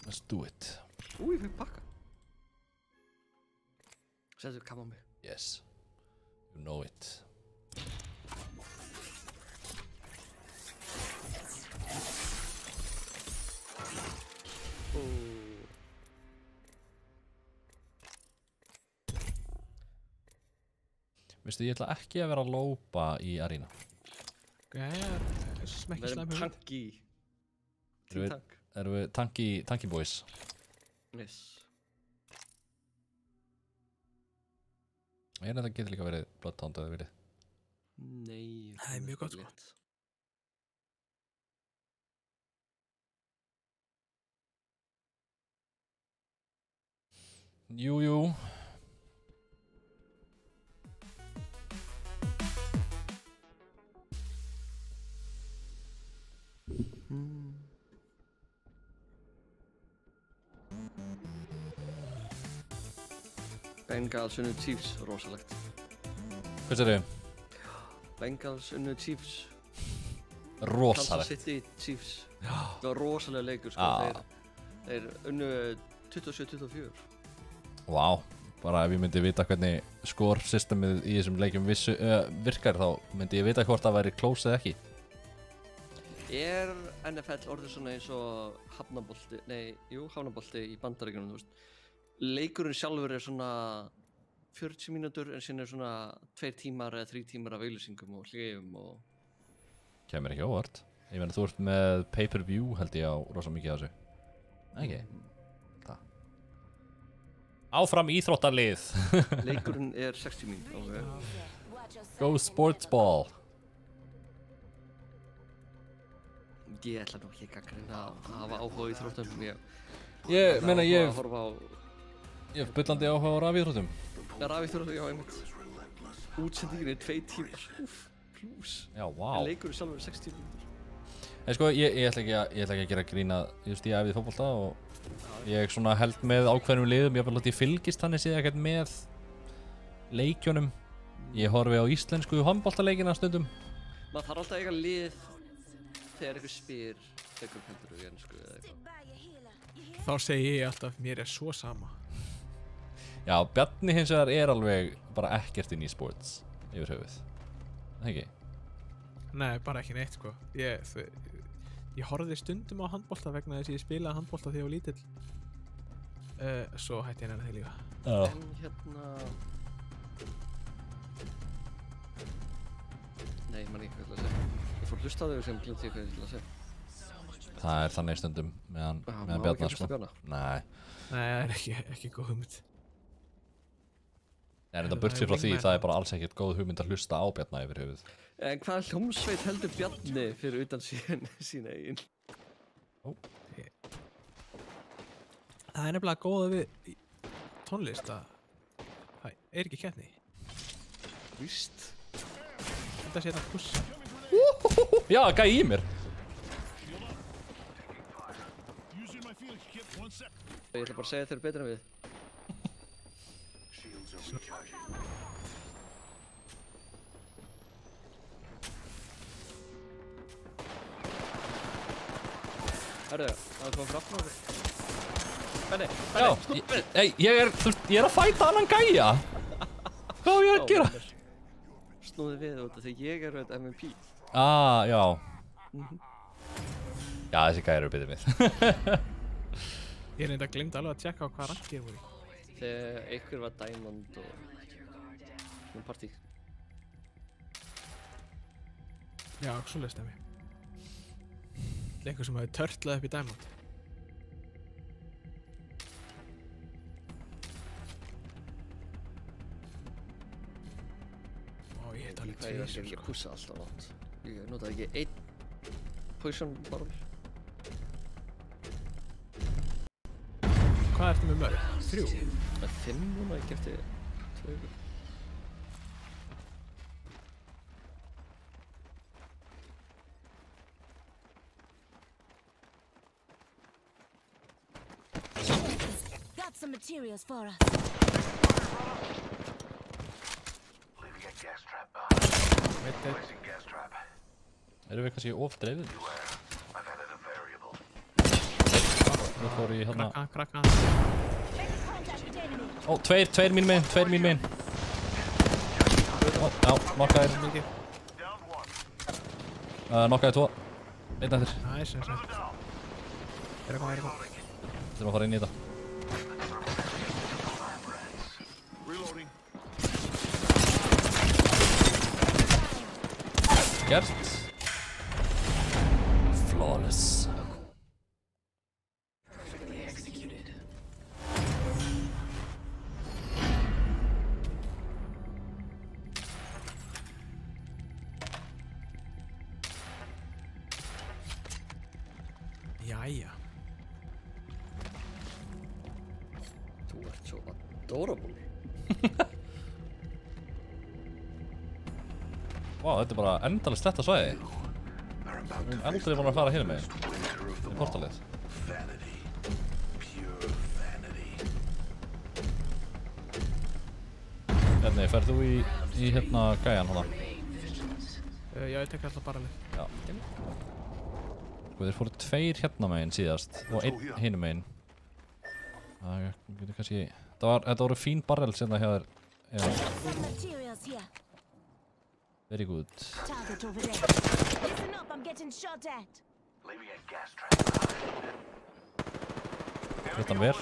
Let's do it. Ég fekk pakka. Settu kam á mig. Yes. You know it. Veistu, ég ætla ekki að vera að lópa í Arena. Gæja, þessi smekki Við erum slæmur. tanki. Tank. Erum við tanky boys? Yes. Þetta getur líka verið Bloodhound eða verið. Nei. Það mjög gott, sko. létt. Jú. Bengals unnu Chiefs, rosalegt. Hvað sér þau? Bengals unnu Chiefs. Kansas Rosalegt. City Chiefs. Það var rosalega leikur sko. Þeir unnu 27-24. Vá, bara ef ég myndi vita hvernig score-systemið í þessum leikjum virkar þá myndi ég vita hvort það væri close eða ekki. Er NFL orðið svona eins og hafnabolti í Bandaríkjunum, þú veist. Leikurinn sjálfur er svona 40 mínútur en síðan er svona 2 tímar eða 3 tímar af auglýsingum og hléum og... Kemur ekki óvart. Ég meina þú ert með pay-per-view held ég á rosa mikið af þessu. Ekki? Það. Áfram íþróttarlið. Leikurinn er 60 mínútur. Okay. Go sports ball. Ég ætla nú ekki að gagnrýna að hafa áhuga í íþróttum. Ég meina ég að horfa á hef bullandi áhuga á rafíþróttum. Rafíþróttum, já einmitt. Útsendingin er 2 tímar. Úff, plús. Já, vá. En leikurinn sjálfur er 60 mínútur. En sko, ég ætla ekki að gera grína, ég æfði fótbolta og ég svona held með ákveðnum liðum, ég vil fylgist þannig séð ekkert með leikjunum. Ég horfi á íslensku handboltaleikina stundum. Maður þarf alltaf að eiga lið þegar einhver spyr einhver heldur í ensku eða eitthvað. Þá segi ég alltaf, mér er svo sama. Já, Bjarni hins vegar er alveg bara ekkert inn í sports yfir höfuð. Það ekki? Nei, bara ekki neitt sko. Ég horfði stundum á handbolta vegna þess að ég spilaði handbolta þegar ég var lítill. Svo hætti ég neina þegar líka. En hérna... Nei, ég man ekki hvað ég ætla að segja. Ég fór að hlusta á þau sem glemti ég hvað ég ætla að segja. Það er þannig stundum meðan Bjarna sko. Nei. Nei, það er ekki góð hugmynd. En þetta burt sér frá því, það er bara alls ekkert góð hugmynd að hlusta á Bjarna yfir höfuð. En hvaða hljómsveit heldur Bjarni fyrir utan sína eigin? Það er nefnilega góða við tónlist að það er ekki keppni. Víst. Þetta sé þetta pussa. Já, gæi í mér. Ég ætla bara að segja að þeir eru betur en við. Herðu, það er komið frá aftur okkur. Benni, ég er að fæta annan gæja. Hvað á ég að gera? Snúði við út af því ég er auðvitað MVP. Já. Já, þessi gæjar eru betur við. Ég reynda að glemdi alveg að tjekka á hvað rank ég voru í. Þegar einhver var Diamond og partí. Já, svoleiðis stemmi. Einhver sem hafi törtlað upp í Diamond. Ó, ég heit alveg tvisvar, Ég pussa alltaf nátt. Ég notaði ekki einn position barrel. Hvað ertu með mörg? 3? Það er 5 núna, ég kefti 2 ykkur. Got some materials for us. Leaving a gas trap behind. Veit Placing gas trap. Erum við kannski of dreifðir? I've added a variable. Nú fór ég hérna... Krakka. Ó, tveir mín megin. Ó, já, nokkaðir. Mikið. Nokkaðir 2. Einn eftir. Næs. Er að koma. Þurfum að fara inn í þetta. Reloading. Gert. Flawless. Adorable. Vá, þetta bara endalist þetta svæði. Are about to Aldrei búin að fara hérna megin. winter of Í them portalið. all. Vanity. Pure vanity. Hérna, ferð þú í hérna gæjan hana? Já, ég tek alltaf bara leið. Já. Sko, þeir fóru 2 hérna megin síðast og 1 hinum megin. Það getur kannski... Þetta voru fín barrel sem það hjá þér. Já, Materials here. very good. Target over there. Listen up, I'm getting shot at. Leaving a gas trap behind. Þetta vel.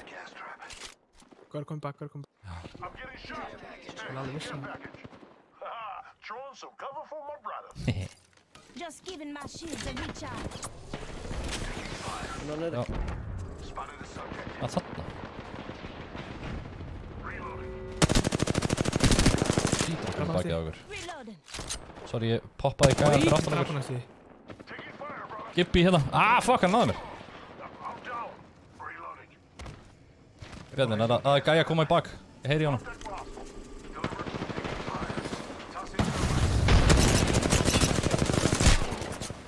Gas trap. Hvað komið bak, I'm getting shot. Skal alveg vissi það. Haha, throwing some cover for my brother. Just giving my shields a recharge. Hérna niður. Já, Spotted the subject. að þarna. Sýtur okkur bakið á okkur. Reloading. Sorry, ég poppaði gæjan fyrir aftan okkur. Drafnast því. Taking fire, brother. Gibbi hérna. Fuck, hann náði mér. I'm down. Reloading. Bjarni, það er gæja að koma í bak. Ég heyri í honum.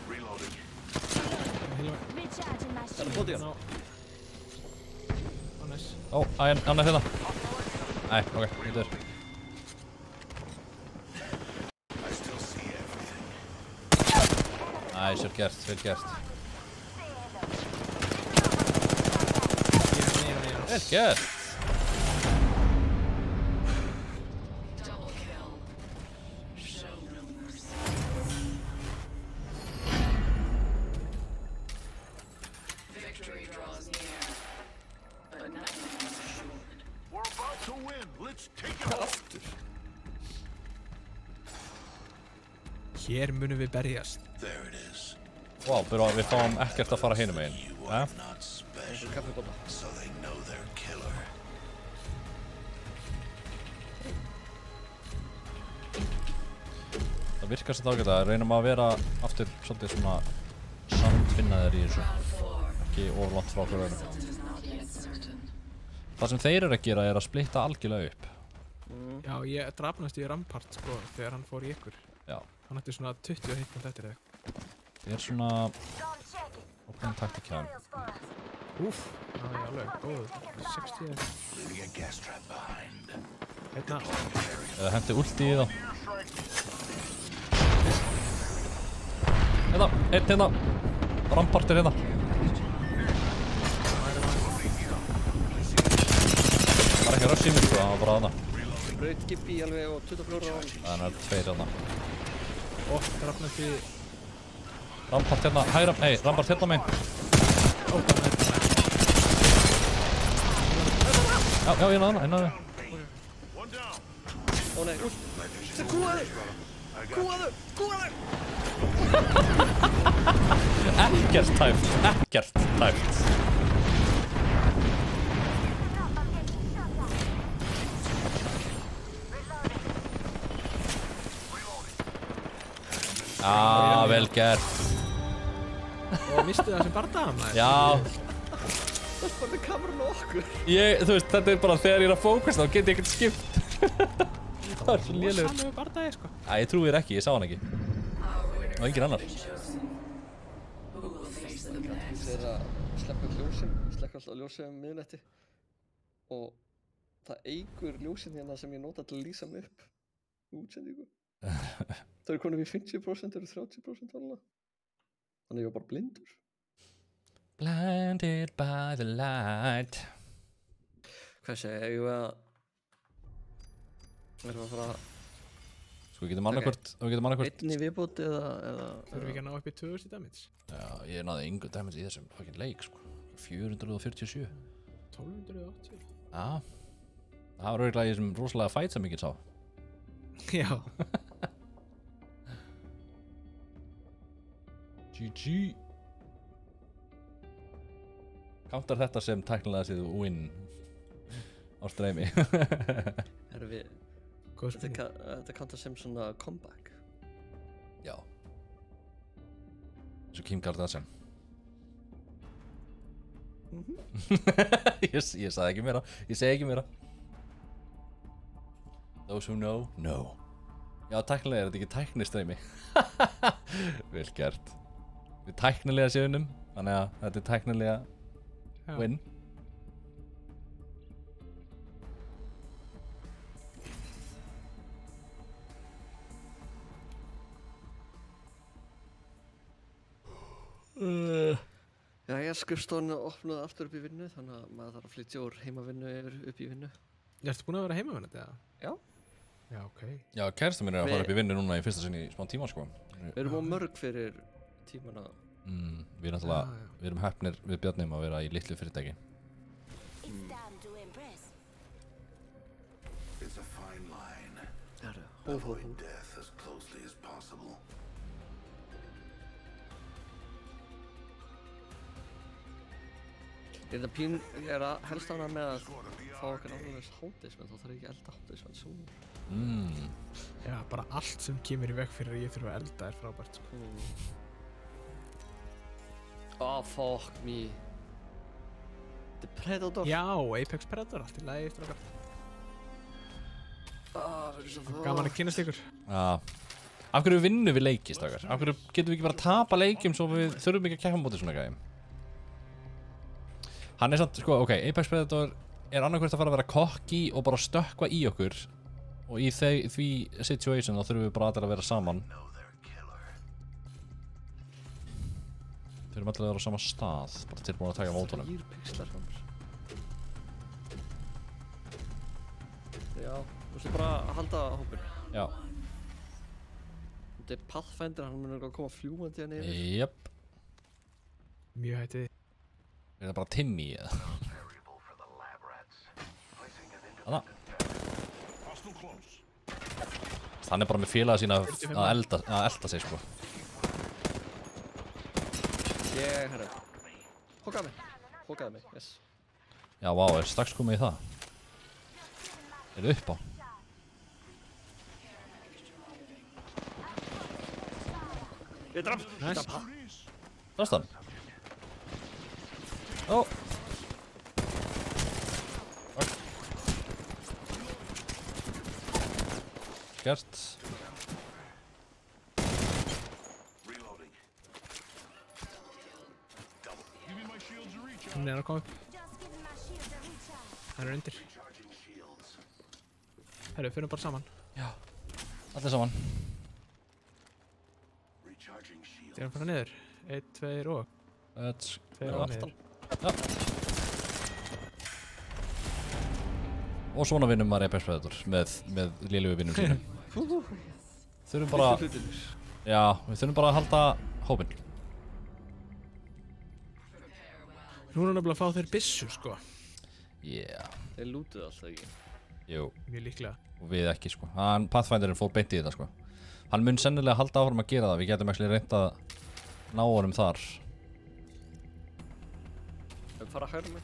Reloading. Recharging my Það er shield. bótið hérna. Ó, næs. Ó, hann er hérna. Nei, ok, þetta er. I still see everything. Næs, vel gert, vel gert. Vel gert. We're about to win. Let's take it off. Hér munum við berjast. There it is. Vá, byrja, við fáum ekkert að fara hinum megin. You Ja? are not special, Kaffibóta. so they know they're killer. Það virkar sem það ágæta. Reynum að vera aftur svolítið svona samtvinnaðir í þessu. Ekki of langt frá okkur öðrum. Það sem þeir eru að gera er að splitta algjörlega upp. Já, ég drafnast í Rampart, sko, þegar hann fór í ykkur. Já. Hann ætti svona 20 hittum eftir þig. Það er svona opnum taktík hjá þeim. Úff, það er alveg góð. 60 eða. Leaving a gas trap behind. Hérna. Eða hendi ulti í þá. Hérna, einn hérna. Rampart er hérna. Það var ekki að rusha í mig, sko, það var bara þarna. Braut Gibbi alveg og 24 á. Þannig að það er 2 þarna. Ó, drafnast í... Rampart hérna, hægra, nei, Rampart hérna megin. Ó, það er þetta. Já, ég náði hana, One down. Ó nei, úr. Það kúaðu! Kúaðu! Kúaðu! Ekkert tæft, ekkert tæft. Vel gert. Og mistu það sem bardaðan, maður. Já, Það er bara með kamerun og okkur. þú veist, þetta er bara þegar ég er að fókast þá get ég ekkert skipt. Það er svo lélegur. Samlega bardaði, sko. Æ, ég trúi þér ekki, ég sá hann ekki. Og engin annar. Þeir að sleppa ljósin, slekka alltaf ljósin um miðnætti. Og það eykur ljósin hérna sem ég nota til að lýsa mig upp. Útsendingu. Það eru konum í 50% eru 30% alveg. Þannig ég var bara blindur. Blinded by the light. Hvað sé, ég var að... Erum við að fara Sko, við getum annarkvort. einn í viðbót eða... Þurfum við ekki að ná upp í 2000 damage? Já, ég náði engu damage í þessum fucking leik, sko. 447. 1280? Já. Það var auðvitað í þessum rosalega fight sem ég get sá. Já. GG. Countar þetta sem tæknilega séð win á streymi. Erum við... Góð spurning. Þetta kanta sem svona comeback. Já. Svo Kim Kardashian. Ég sagði ekki meira. Ég segi ekki meira. Those who know, know. Já, tæknilega þetta ekki tæknistreymi. Vel gert. Við tæknilega séunum, þannig að þetta tæknilega win. Jæja, skrifstofan opnaði aftur upp í vinnu, þannig að maður þarf að flytja úr heimavinnu yfir upp í vinnu. Ertu búin að vera heimavinnandi eða? Já. Já, ok. Já, kærasta mín að fara upp í vinnu núna í fyrsta sinni í smá tíma, sko. Við erum á mörg fyrir tímana. Við erum heppnir við Bjarni að vera í litlu fyrirtæki. It's a fine line. Avoid death as closely as possible. Ég er að helst ánað með að fá okkar alveg hádeismenn, þá þarf ég ekki að elda hádeismenn svo. Já, bara allt sem kemur í veg fyrir að ég þurfa að elda er frábært, sko. Fuck me. The Predator. Já, Apex Predator, allt í lagi, strákar. Gaman að kynnast ykkur. Af hverju vinnum við leiki, strákar? Af hverju getum við ekki bara að tapa leikjum svo við þurfum ekki að keppa móti svona gæði? Hann er samt, sko, ok, Apex Predator er annarkvært að fara að vera cocky og bara stökkva í okkur og í því situation þá þurfum við bara allir að vera saman. Þurfum allir að vera á sama stað, bara tilbúin að taka mótunum. 3 pixlar frá mér. Já, þú veist bara að halda hópinn. Já. Þetta er Pathfinder, hann munir að koma fljúandi hérna yfir. Jöp. Mjög hættið. Er það bara Timmy eða? Þannig. Hann er bara með félaga sína að elda sig, sko. Herra. Hókaði mig, yes. Já, vá, er strax komið í það? Er það upp á? Ég draf! Nice. Drafst hann? Ó! Gert. Hann er að koma upp. Hann er undir. Herru, fyrir bara saman. Já. Allir saman. Þegar hann fara niður. 1, 2 og. 2 og niður. Já. Og svona vinnum maður Apex Predator með lélugu vinnum sínum. Þurfum bara... Já, við þurfum bara að halda hópinn. Nú er nefnilega að fá þeir byssu, sko. Yeah. Þeir lútuðu alltaf ekki. Jú. Mjög líklega. Og við ekki, sko. Pathfinderinn fór beint í þetta, sko. Hann mun sennilega halda áfram að gera það. Við getum ekki reynt að ná honum þar. Við fara hægra mig.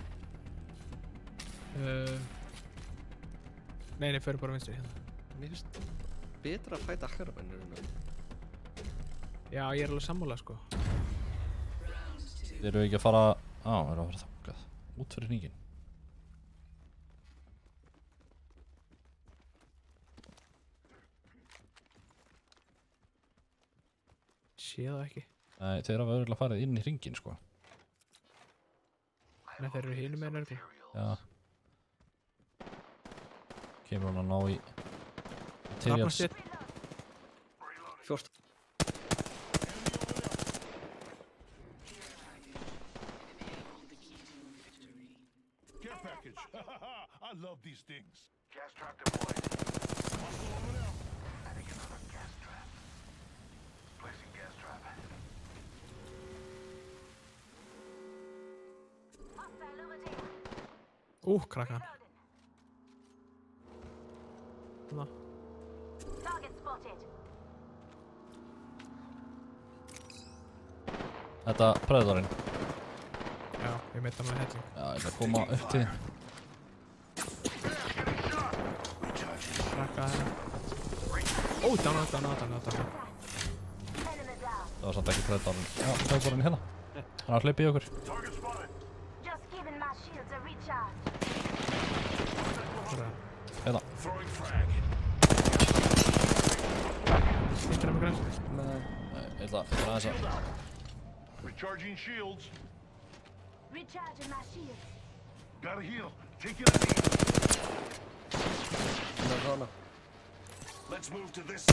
Nei, fyrir bara vinstri hérna. Mér finnst betra að fæta hægra mig en Já, ég er alveg sammála, sko. Þeir eru ekki að fara... Þeir eru að fara þangað. Út fyrir hringinn. Sé það ekki. Nei, þeir hafa örugglega farið inn í hringinn, sko. Nei, þeir eru hinum með nörglu. Já. Kemur hann að ná í... Rafnarstitt. 14. Care package. I love these things. Gas trap deployed. Adding another gas trap. Placing gas trap. Krakkan. Þarna. Target spotted. Þetta Predatorinn. Já, ég meita með helling. Já, ég ætla að koma upp til þín. Krakka hérna. Dána. Það var samt ekki Predatorinn. Já, Predatorinn hérna. Hann er að hlaupa í okkur. Just giving a recharge. Hérna. Throwing frag. Hittir hann með græs? Nei. Ég ætla aðeins að... Recharging shields. Recharging my shields. Gotta heal. Take it easy. Það er hana. Let's move to this.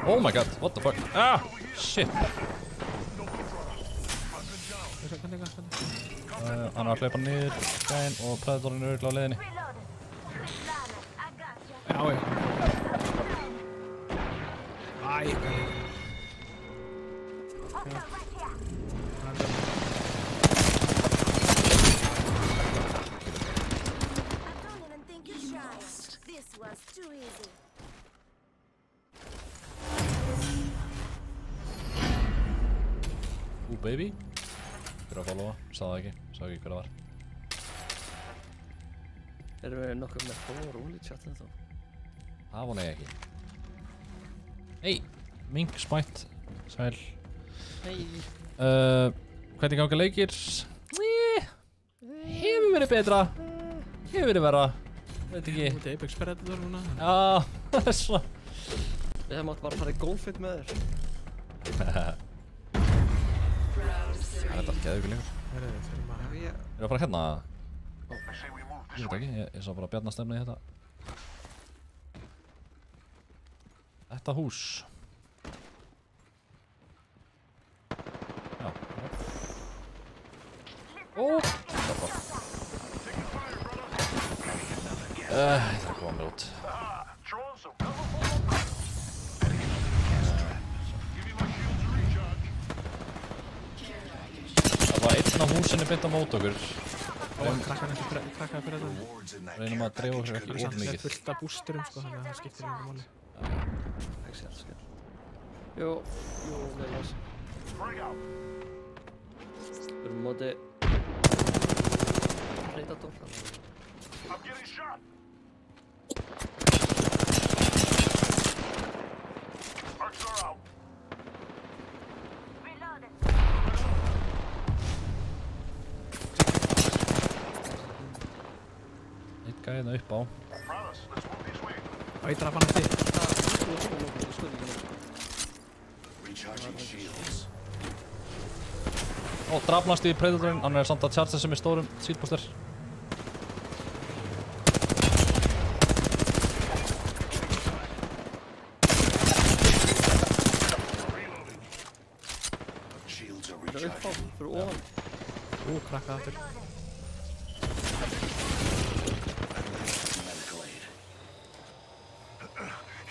Oh my god, what the fuck? Ah! Shit! Hann var að hlaupa niður gæinn og Predatorinn er örugglega á leiðinni. Já, já. Æ, hvað er I don't even think you tried. This was too easy. Baby. Hver að followa? Sá það ekki. Sá ekki hver það var. Erum við nokkuð með fór úr í chatinu þá? Það vona ég ekki. Hey! Mink spætt. Sæl. Hei! Hvernig ganga leikir? Hefur verið betra. Hefur verið verra. Veit ekki. Þú ert Apex Predator núna? Já, það er svona. Við hefum átt bara að fara í golfit með þér. Það er þetta alveg geðugur lengur. Herðu, við þurfum að... Já, ég... Erum við að fara hérna? I say we move Ég this veit way. ekki, ég sá bara Bjarna stemna í þetta. Þetta hús. Já. Ó! Það var. Það er komið mér út. Throwing some cover for my back. Give me my shields to recharge. Það var einn á húsinu beint á mót okkur. Krakkaði Predator. Reynum að dreifa okkur ekki of Það er mikið. fullt af bústurum, sko, þannig að það skiptir einhver máli. Ekki sér, skil. Jú, með las. Frag out. Við erum móti... Predator. I'm getting shot. Arcs are out. Reloaded. Eitt gæðina upp á. Promise, let's move this way. Og ég draf hann eftir. Recharging shields. Ó, drafnast í Predatorinn. Hann er samt að charge þessu með stórum seatbooster. Reloading. Shields are Það er upp á, recharging. fyrir ofan. Krakkaði aftur. Medical aid.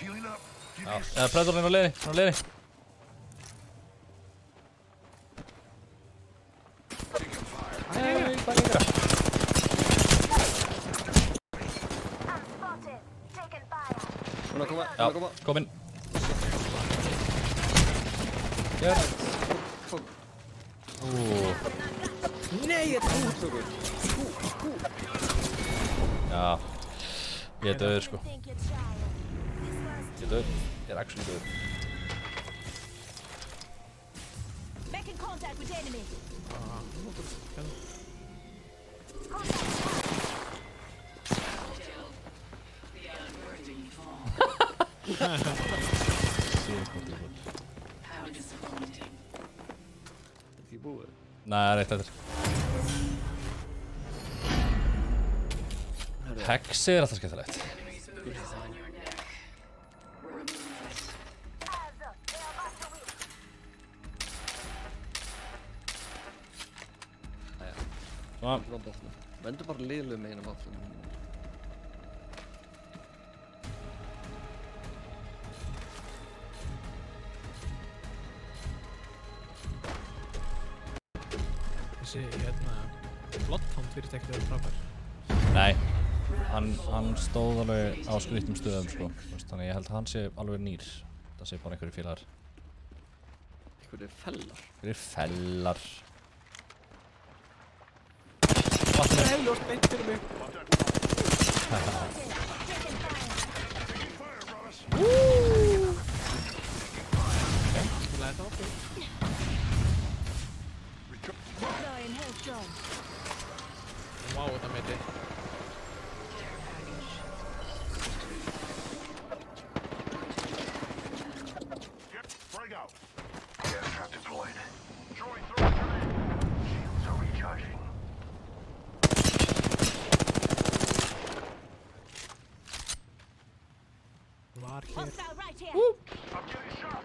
Healing up. Give Já, me a Predatorinn er á leiðinni. Hann er á leiðinni. taking fire. Nei, hvað gengur það? I'm spotted. Taking fire. Hún er að koma, Já, kominn. Gjörð. Nei, ég tók þúr. Já. Ég er döður, sko. Think you tried. This was Ég er döður. Ég er actually döður. Making contact with enemy. Þetta ekki búið. Nei, það er eitt eftir. Hexi er alltaf skemmtilegt. Svona. Ekki var botna. Vendur bara liðlu með einu vaflum. Þessi, Bloodhound fyrirtækið er frábær. Nei, hann stóð alveg á skrýttum stöðum, sko. Þannig ég held að hann sé alveg nýr. Það sé bara einhverju félagar. Einhverju fellar. Einhverju fellar. Ljóst beint fyrir mig. Hostile right here. I'm getting shot.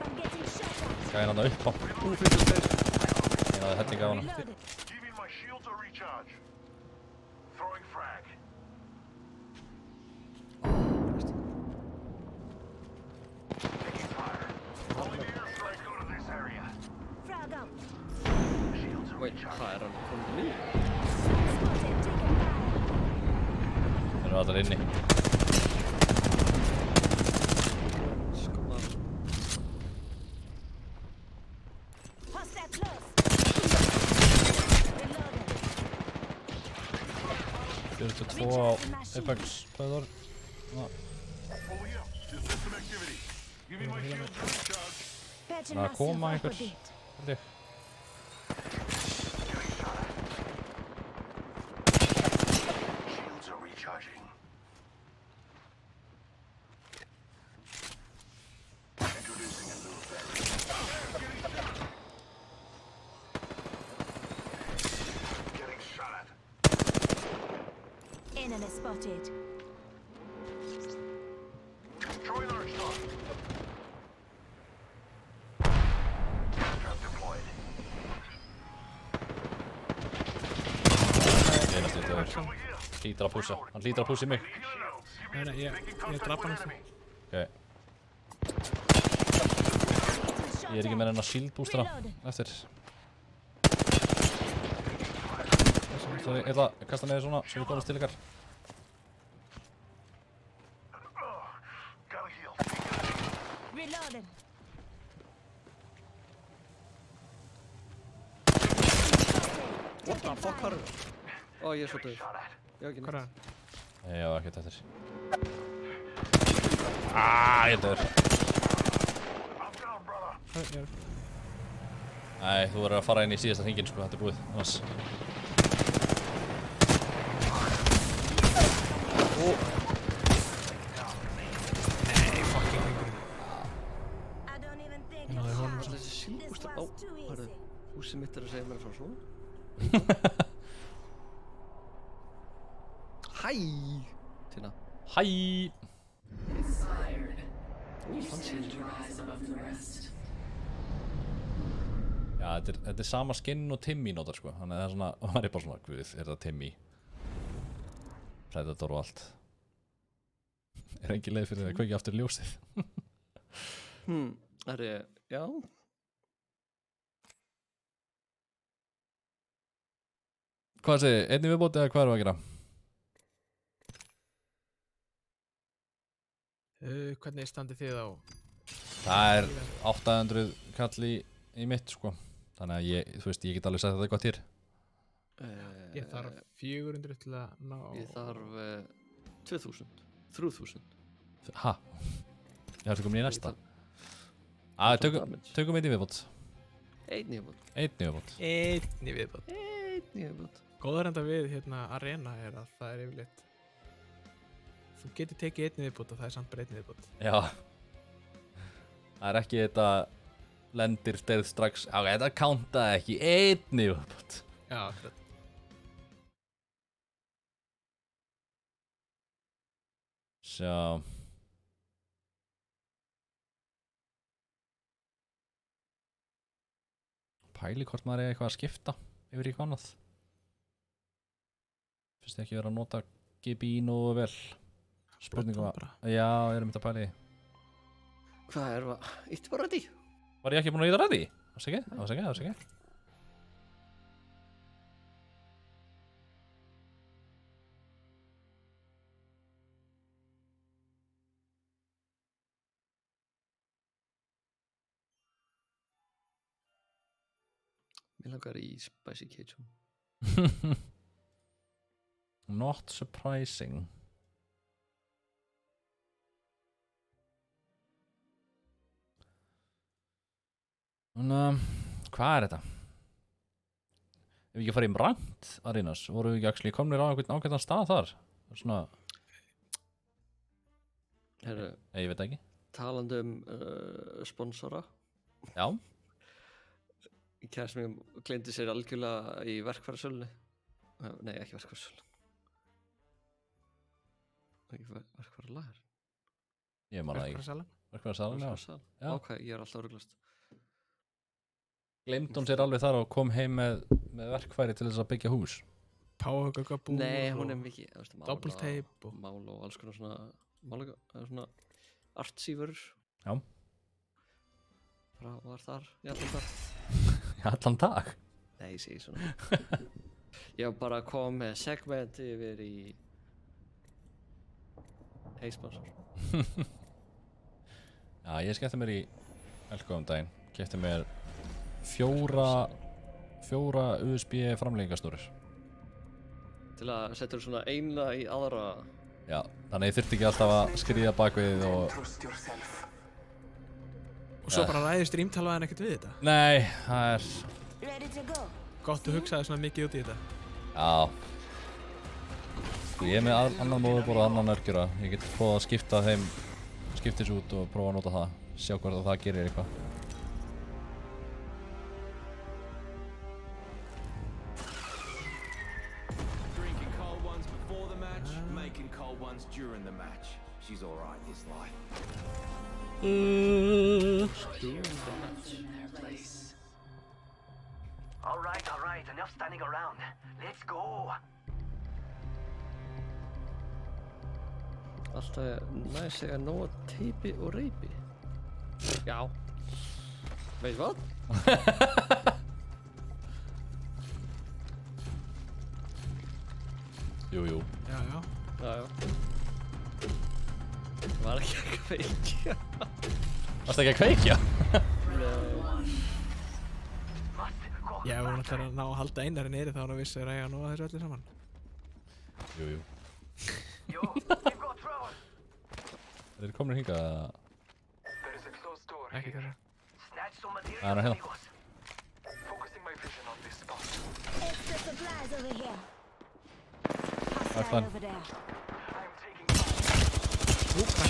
I'm getting shot at. Gæðin hann upp á. Fyrir tveir. Ég náði hellinga á hann. Reloaded. Giving my shields a recharge. Throwing frag. Taking fire. Only the airstrikes go to this area. Frag out. Shields are Wait, recharged. hvað er hann komið til mín? Spotted. Taking fire. Þeir eru allir inni. Skoma. Hostile close. Reloaded. 42 á Apex. Bæður. Fully up. Just system activity. Giving my shields a recharge. Patching Nah, myself koma up a einhver. bit. Held ég. Getting shot at. Shields are recharging. Introducing a new variant. Getting shot at. Enemy spotted. Throwing Archstar. Gas trap deployed. Ég er næstu þetta. Over here. Hlýtur að pússa. Hann hlýtur að pússa í mig. Nei, ég drapa hann eftir. Ok. Ég er ekki með hennar shield boostera eftir. Svo ég ætla að kasta neður svona svo við komumst til ykkar. Gotta heal. Reloading. What the fuck, hvað er það? Ó, ég er svo döður. Shot at. Ég hef ekki Hvað er neitt. hann? Ég á ekkert eftir. Ég er döður. I'm down, brother. Ég er Nei, þú verður að fara inn í síðasta hringinn sko, þetta er búið. Annars. I don't even think Náði it's honum hard. Þessi This sílbústur. Ó, was too hörðu. easy. Húsið mitt er að segja mér frá svona. Hæ! Tina. Hæ! Já, þetta er sama skinn og Timmy notar sko. Þannig að það er svona, og maður er bara svona, guð, er þetta Timmy? Predator og allt. Er engin leið fyrir að kveikja aftur ljósið? Er ég, já. Hvað segir, einnig viðbót eða hvað erum við að gera? Hvernig standið þið á? Það er 800 kall í mitt sko. Þannig að ég, þú veist, ég get alveg sagt þetta eitthvað til. Ég þarf 400 til að ná... Ég þarf 2000, 3000. Ha? Ég har komin í næsta. Tökum einnig viðbót. Einn í viðbót. Einnig viðbót. Einn í viðbót. Einn í viðbót. Góðar enda við hérna Arena er að það er yfirleitt. Þú getur tekið einn í viðbót og það er samt bara einn í viðbót. Já. Það er ekki þetta lendir stærð strax. Já, þetta countaði ekki. Einnig viðbót. Já, þetta. Sjá. Pæli hvort maður er eitthvað að skipta yfir í eitthvað annað. Finnst þið ekki vera að nota GB nógu vel? Spurningum að... Já, ég er myndið að pæli því. Hvað er það? Ítti bara ready? Var ég ekki búinn að íta ready? Ásækið? Mér langar í Spicy Cajun. Not surprising. Hvað er þetta? Ef við ekki farið í rant arenas, voru við ekki actually komnir á einhvern ágættan stað þar? Svona, Herru, ég veit ekki. talandi sponsora. Já, Kærs mér gleymdi sér algjörlega í verkfærasölunni. Nei, ekki verkfærasölunni. Ekki verkfæralagar. Ég man það ekki. Verkfærasalan. Verkfærasalan, já. Já. Ok, ég alltaf ruglast. Gleymdi hún sér alveg þar og kom heim með verkfæri til þess að byggja hús. Páhugagabúr. Nei, hún mikið, double tape og mál og alls konar svona artsýfur. Já. Bara var þar í allan dag. Í allan dag? Nei, ég segi svona. Ég var bara að koma með segment yfir í heisponsor. Já, ég skemmti mér í elgóðum daginn. Keypti mér fjóra USB framlengingasnúrur. Til að setja svona eina í aðra. Já, þannig ég þurfti ekki alltaf að skríða bakvið og... Og svo bara ræði streamtalvaðin ekkert við þetta? Nei, það er... Gott að hugsaði svona mikið út í þetta. Já. Sko, ég er með annan móðurborð og annan örgjura. Ég get prófað að skipta þeim, skiptis út og prófa að nota það. Sjá hvort það gerir eitthvað. Drinking cold ones before the match, making cold ones during the match. She's all right this life. All right, enough standing around. Let's go. Alltaf næst segja nóg teipi og reypi. Já. Veit hvað? Jú. Já. Var ekki að kveikja. Varstu ekki að kveikja? Já, við vorum alltaf að ná að halda einari neyri þá hann vissi að ræða nú að þessu öllu saman. Jú. Þeir eru komin hingað að... Ekki þetta. Það er hérna. Extra supplies over here. High fun. Over there. Ú, hvað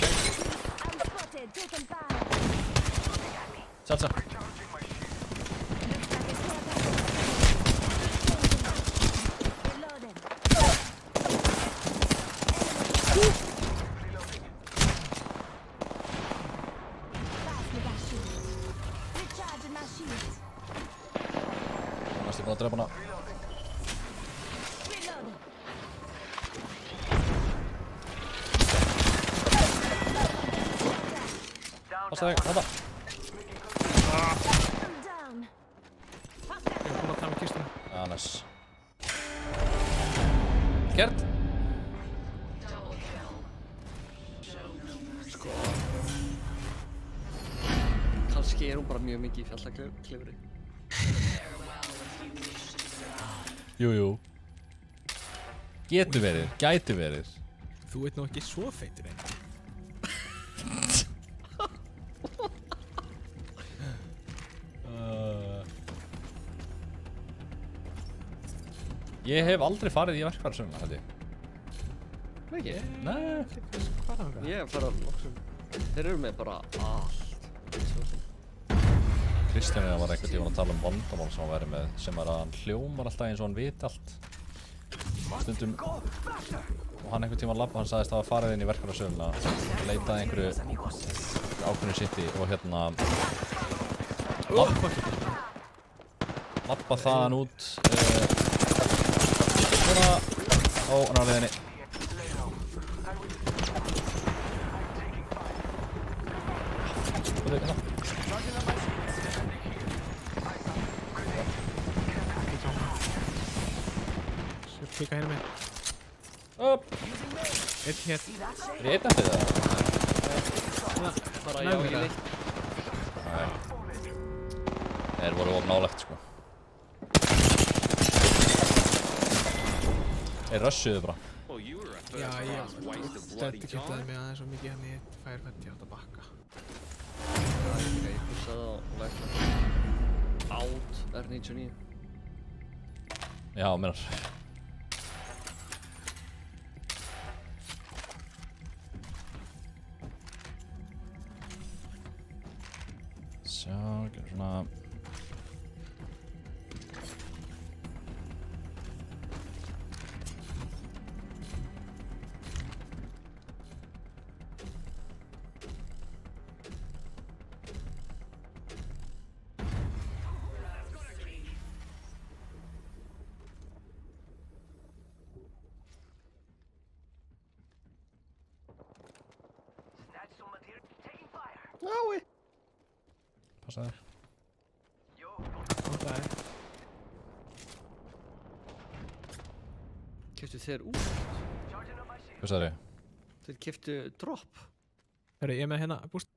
I'm spotted. Taking fire. Salsa. Reloading. Recharging my shields. Næstu búin að drepa hana. Reloading. Passa þig, hoppa. I'm down. Ég var búinn að tala með kistuna. Já, næs. Gert. Kannski er hún bara mjög mikið í fjallaklifri. Jú. Getur verið, gæti verið. Þú veit nú ekki svo feitur einn. Ég hef aldrei farið í verkfærasöguna, held ég. Ekki? Nei. Hvað er það? Ég fara loksum. Þeir eru með bara allt. Kristján var einhvern tímann að tala um vandamál sem hann væri með, sem er að hann hljómar alltaf eins og hann viti allt. Stundum, og hann einhvern tímann hann sagðist að hafa farið inn í verkfærasöguna, leitaði einhverju ákveðnu sitti og hérna lappa þaðan út svona á náliðinni. Svo kika hérna með. Upp! Einn hér. Er ég einn eftir það? Bara já, ekki neitt. Nei. Þeir voru of nálægt, sko. Þeir russuðu bara. Já, ég stætti kittaði mig aðeins svo mikið hann í fær hvernig ég átt að bakka. Ég pussaði á lækna. Out R99. Já, menar. Sjá, gerum svona... Ái! Passa þér. Það er. Keftu þeir út? Hvað sagði ég? Þeir keftu drop? Herru, ég er með hérna búst.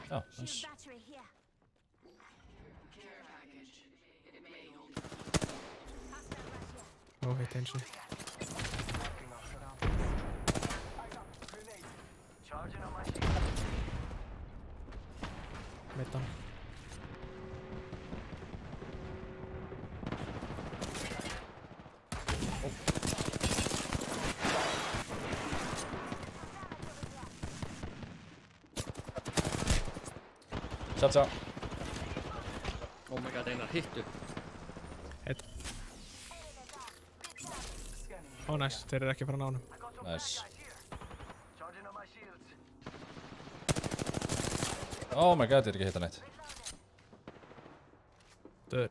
Já, eins. Battery here. Ó, hitt eins og. Metan. Sjá. Oh my god, einar hittu. Hitt. Ó, næs, þeir eru ekki að fara að ná honum. Nice. Oh my god, ég er ekki að hitta neitt. Döður.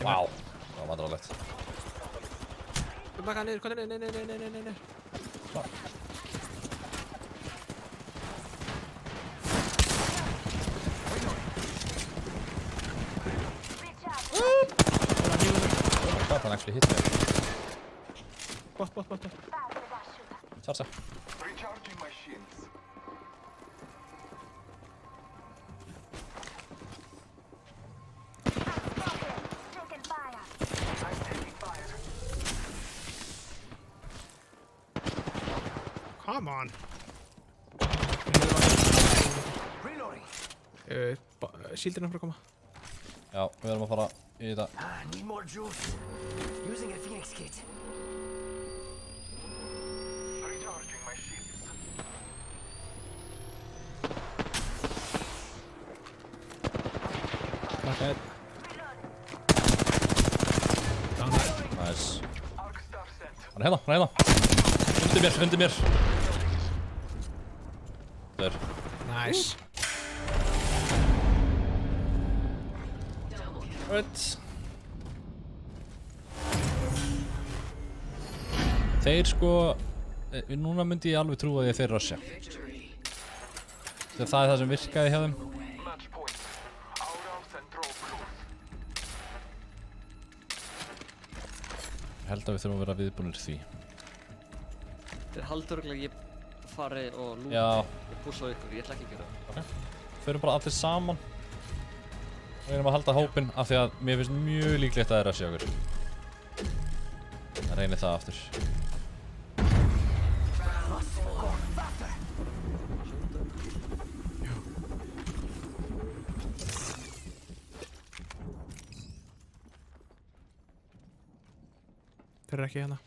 Vá, það var vandrarlegt. Baka niður, hvað er niður, nei. God, han actually hit me. Bot. Charsa. Recharging my shields. Taking fire. I'm taking fire. Come on. Reloading. Shieldin fyrir að koma. Já, við erum að fara í þetta. Need more juice. Using a Phoenix kit. Recharging my shields. Baka einn. Downar. Nice. Arc star set. Hann er hérna. Undir mér. There. Nice. Right. Þeir sko, núna myndi ég alveg trúa því að þeir rusha. Þegar það er það sem virkaði hjá þeim. Match point. Out of central close. Ég held að við þurfum að vera viðbúnir því. Þeir haldur örugglega að ég fari og lúti Já. og pússa á ykkur, ég ætla ekki að gera það. Ok. Förum bara allir saman. Og við erum að halda hópinn af því að mér finnst mjög líklegt að það er rusha okkur. Það reynir það aftur. Þeir eru ekki hérna.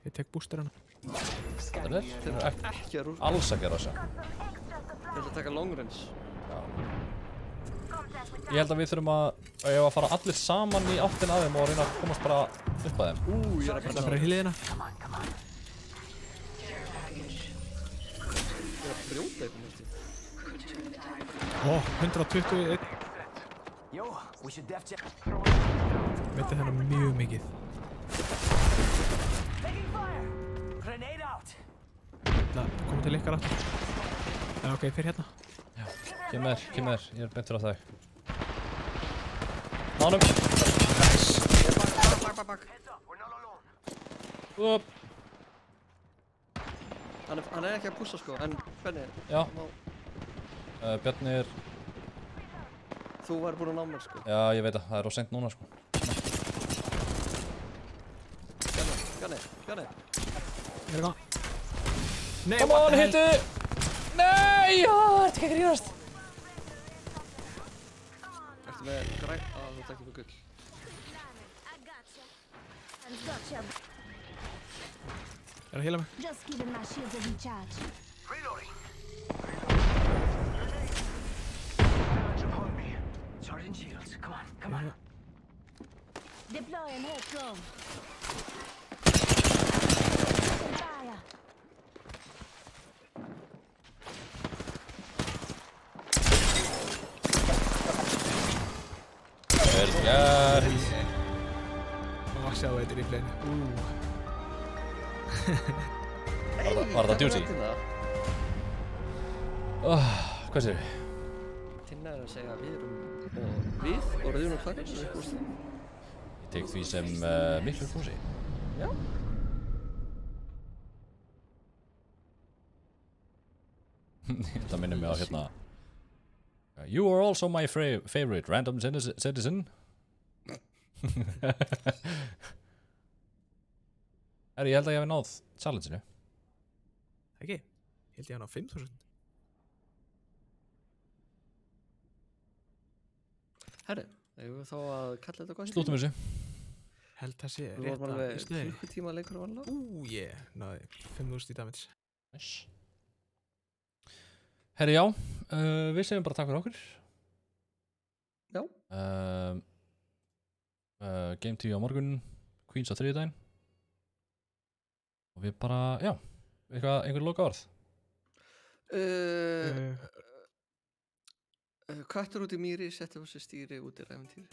Ég tek booster hana. Þeir eru Ekki að rústa. alls ekki að rusha. Þeir ætla að taka long range. Ég held að við þurfum að fara allir saman í áttin að þeim og reyna að komast bara upp að þeim. Ég er að Það fyrir hliðina. brjóta eitthvað næstu. Ó, 121. Yo, we should def check. Veitir þennan mjög mikið. Taking fire. Grenade out. Það komið til ykkar aftur. Já, ok, fyrir hérna. Kem með þér, ég er beint fyrir á þig. Nánum! Bak. Heads up, we're not alone. Upp! Hann er ekki að pússa sko, en Benni, Já. má- Bjarni er... þú væri búinn að ná mér sko. Já, ég veit að það er of seint núna sko. Bjarni. Ég er að koma. Nei, Come on, hittu! Nei, já, það er ekki að grínast. Ertu með græn? Þú ert ekki með gull. I gotcha. And gotcha. Er að heila mig. Just giving my shields a recharge. Reloading. Charge upon me. Charging shields. Come on. Deploying head drone. Taking fire. Vel gert. Og að sjá þetta í playinu. Bara Var það duty? Hvað sér við? Tinna að segja að við og Rauðun og Klakar sem eitthvað úrstu. Ég tek því sem miklu fósi. Já. Það minnir mig á hérna. You are also my favorite random citizen. Herri, ég held að ég hef náð challenge-inu. Ekki? Ég held ég hann á 5.000. Herri, eigum við þá að kalla þetta hvað? Slútum þessu. Held það sé Við rétt vorum að alveg í stöðinni. klukkutíma leikur vanlega. Náði 5.000 í damage. Nice. Herri, já. Við segjum bara takk fyrir okkur. Já. Game 10 á morgun, Queens á þriðjudaginn. Og við bara, já, einhver loka orð. Köttur út í mýri, setja á sig stýri út í ræfintýri.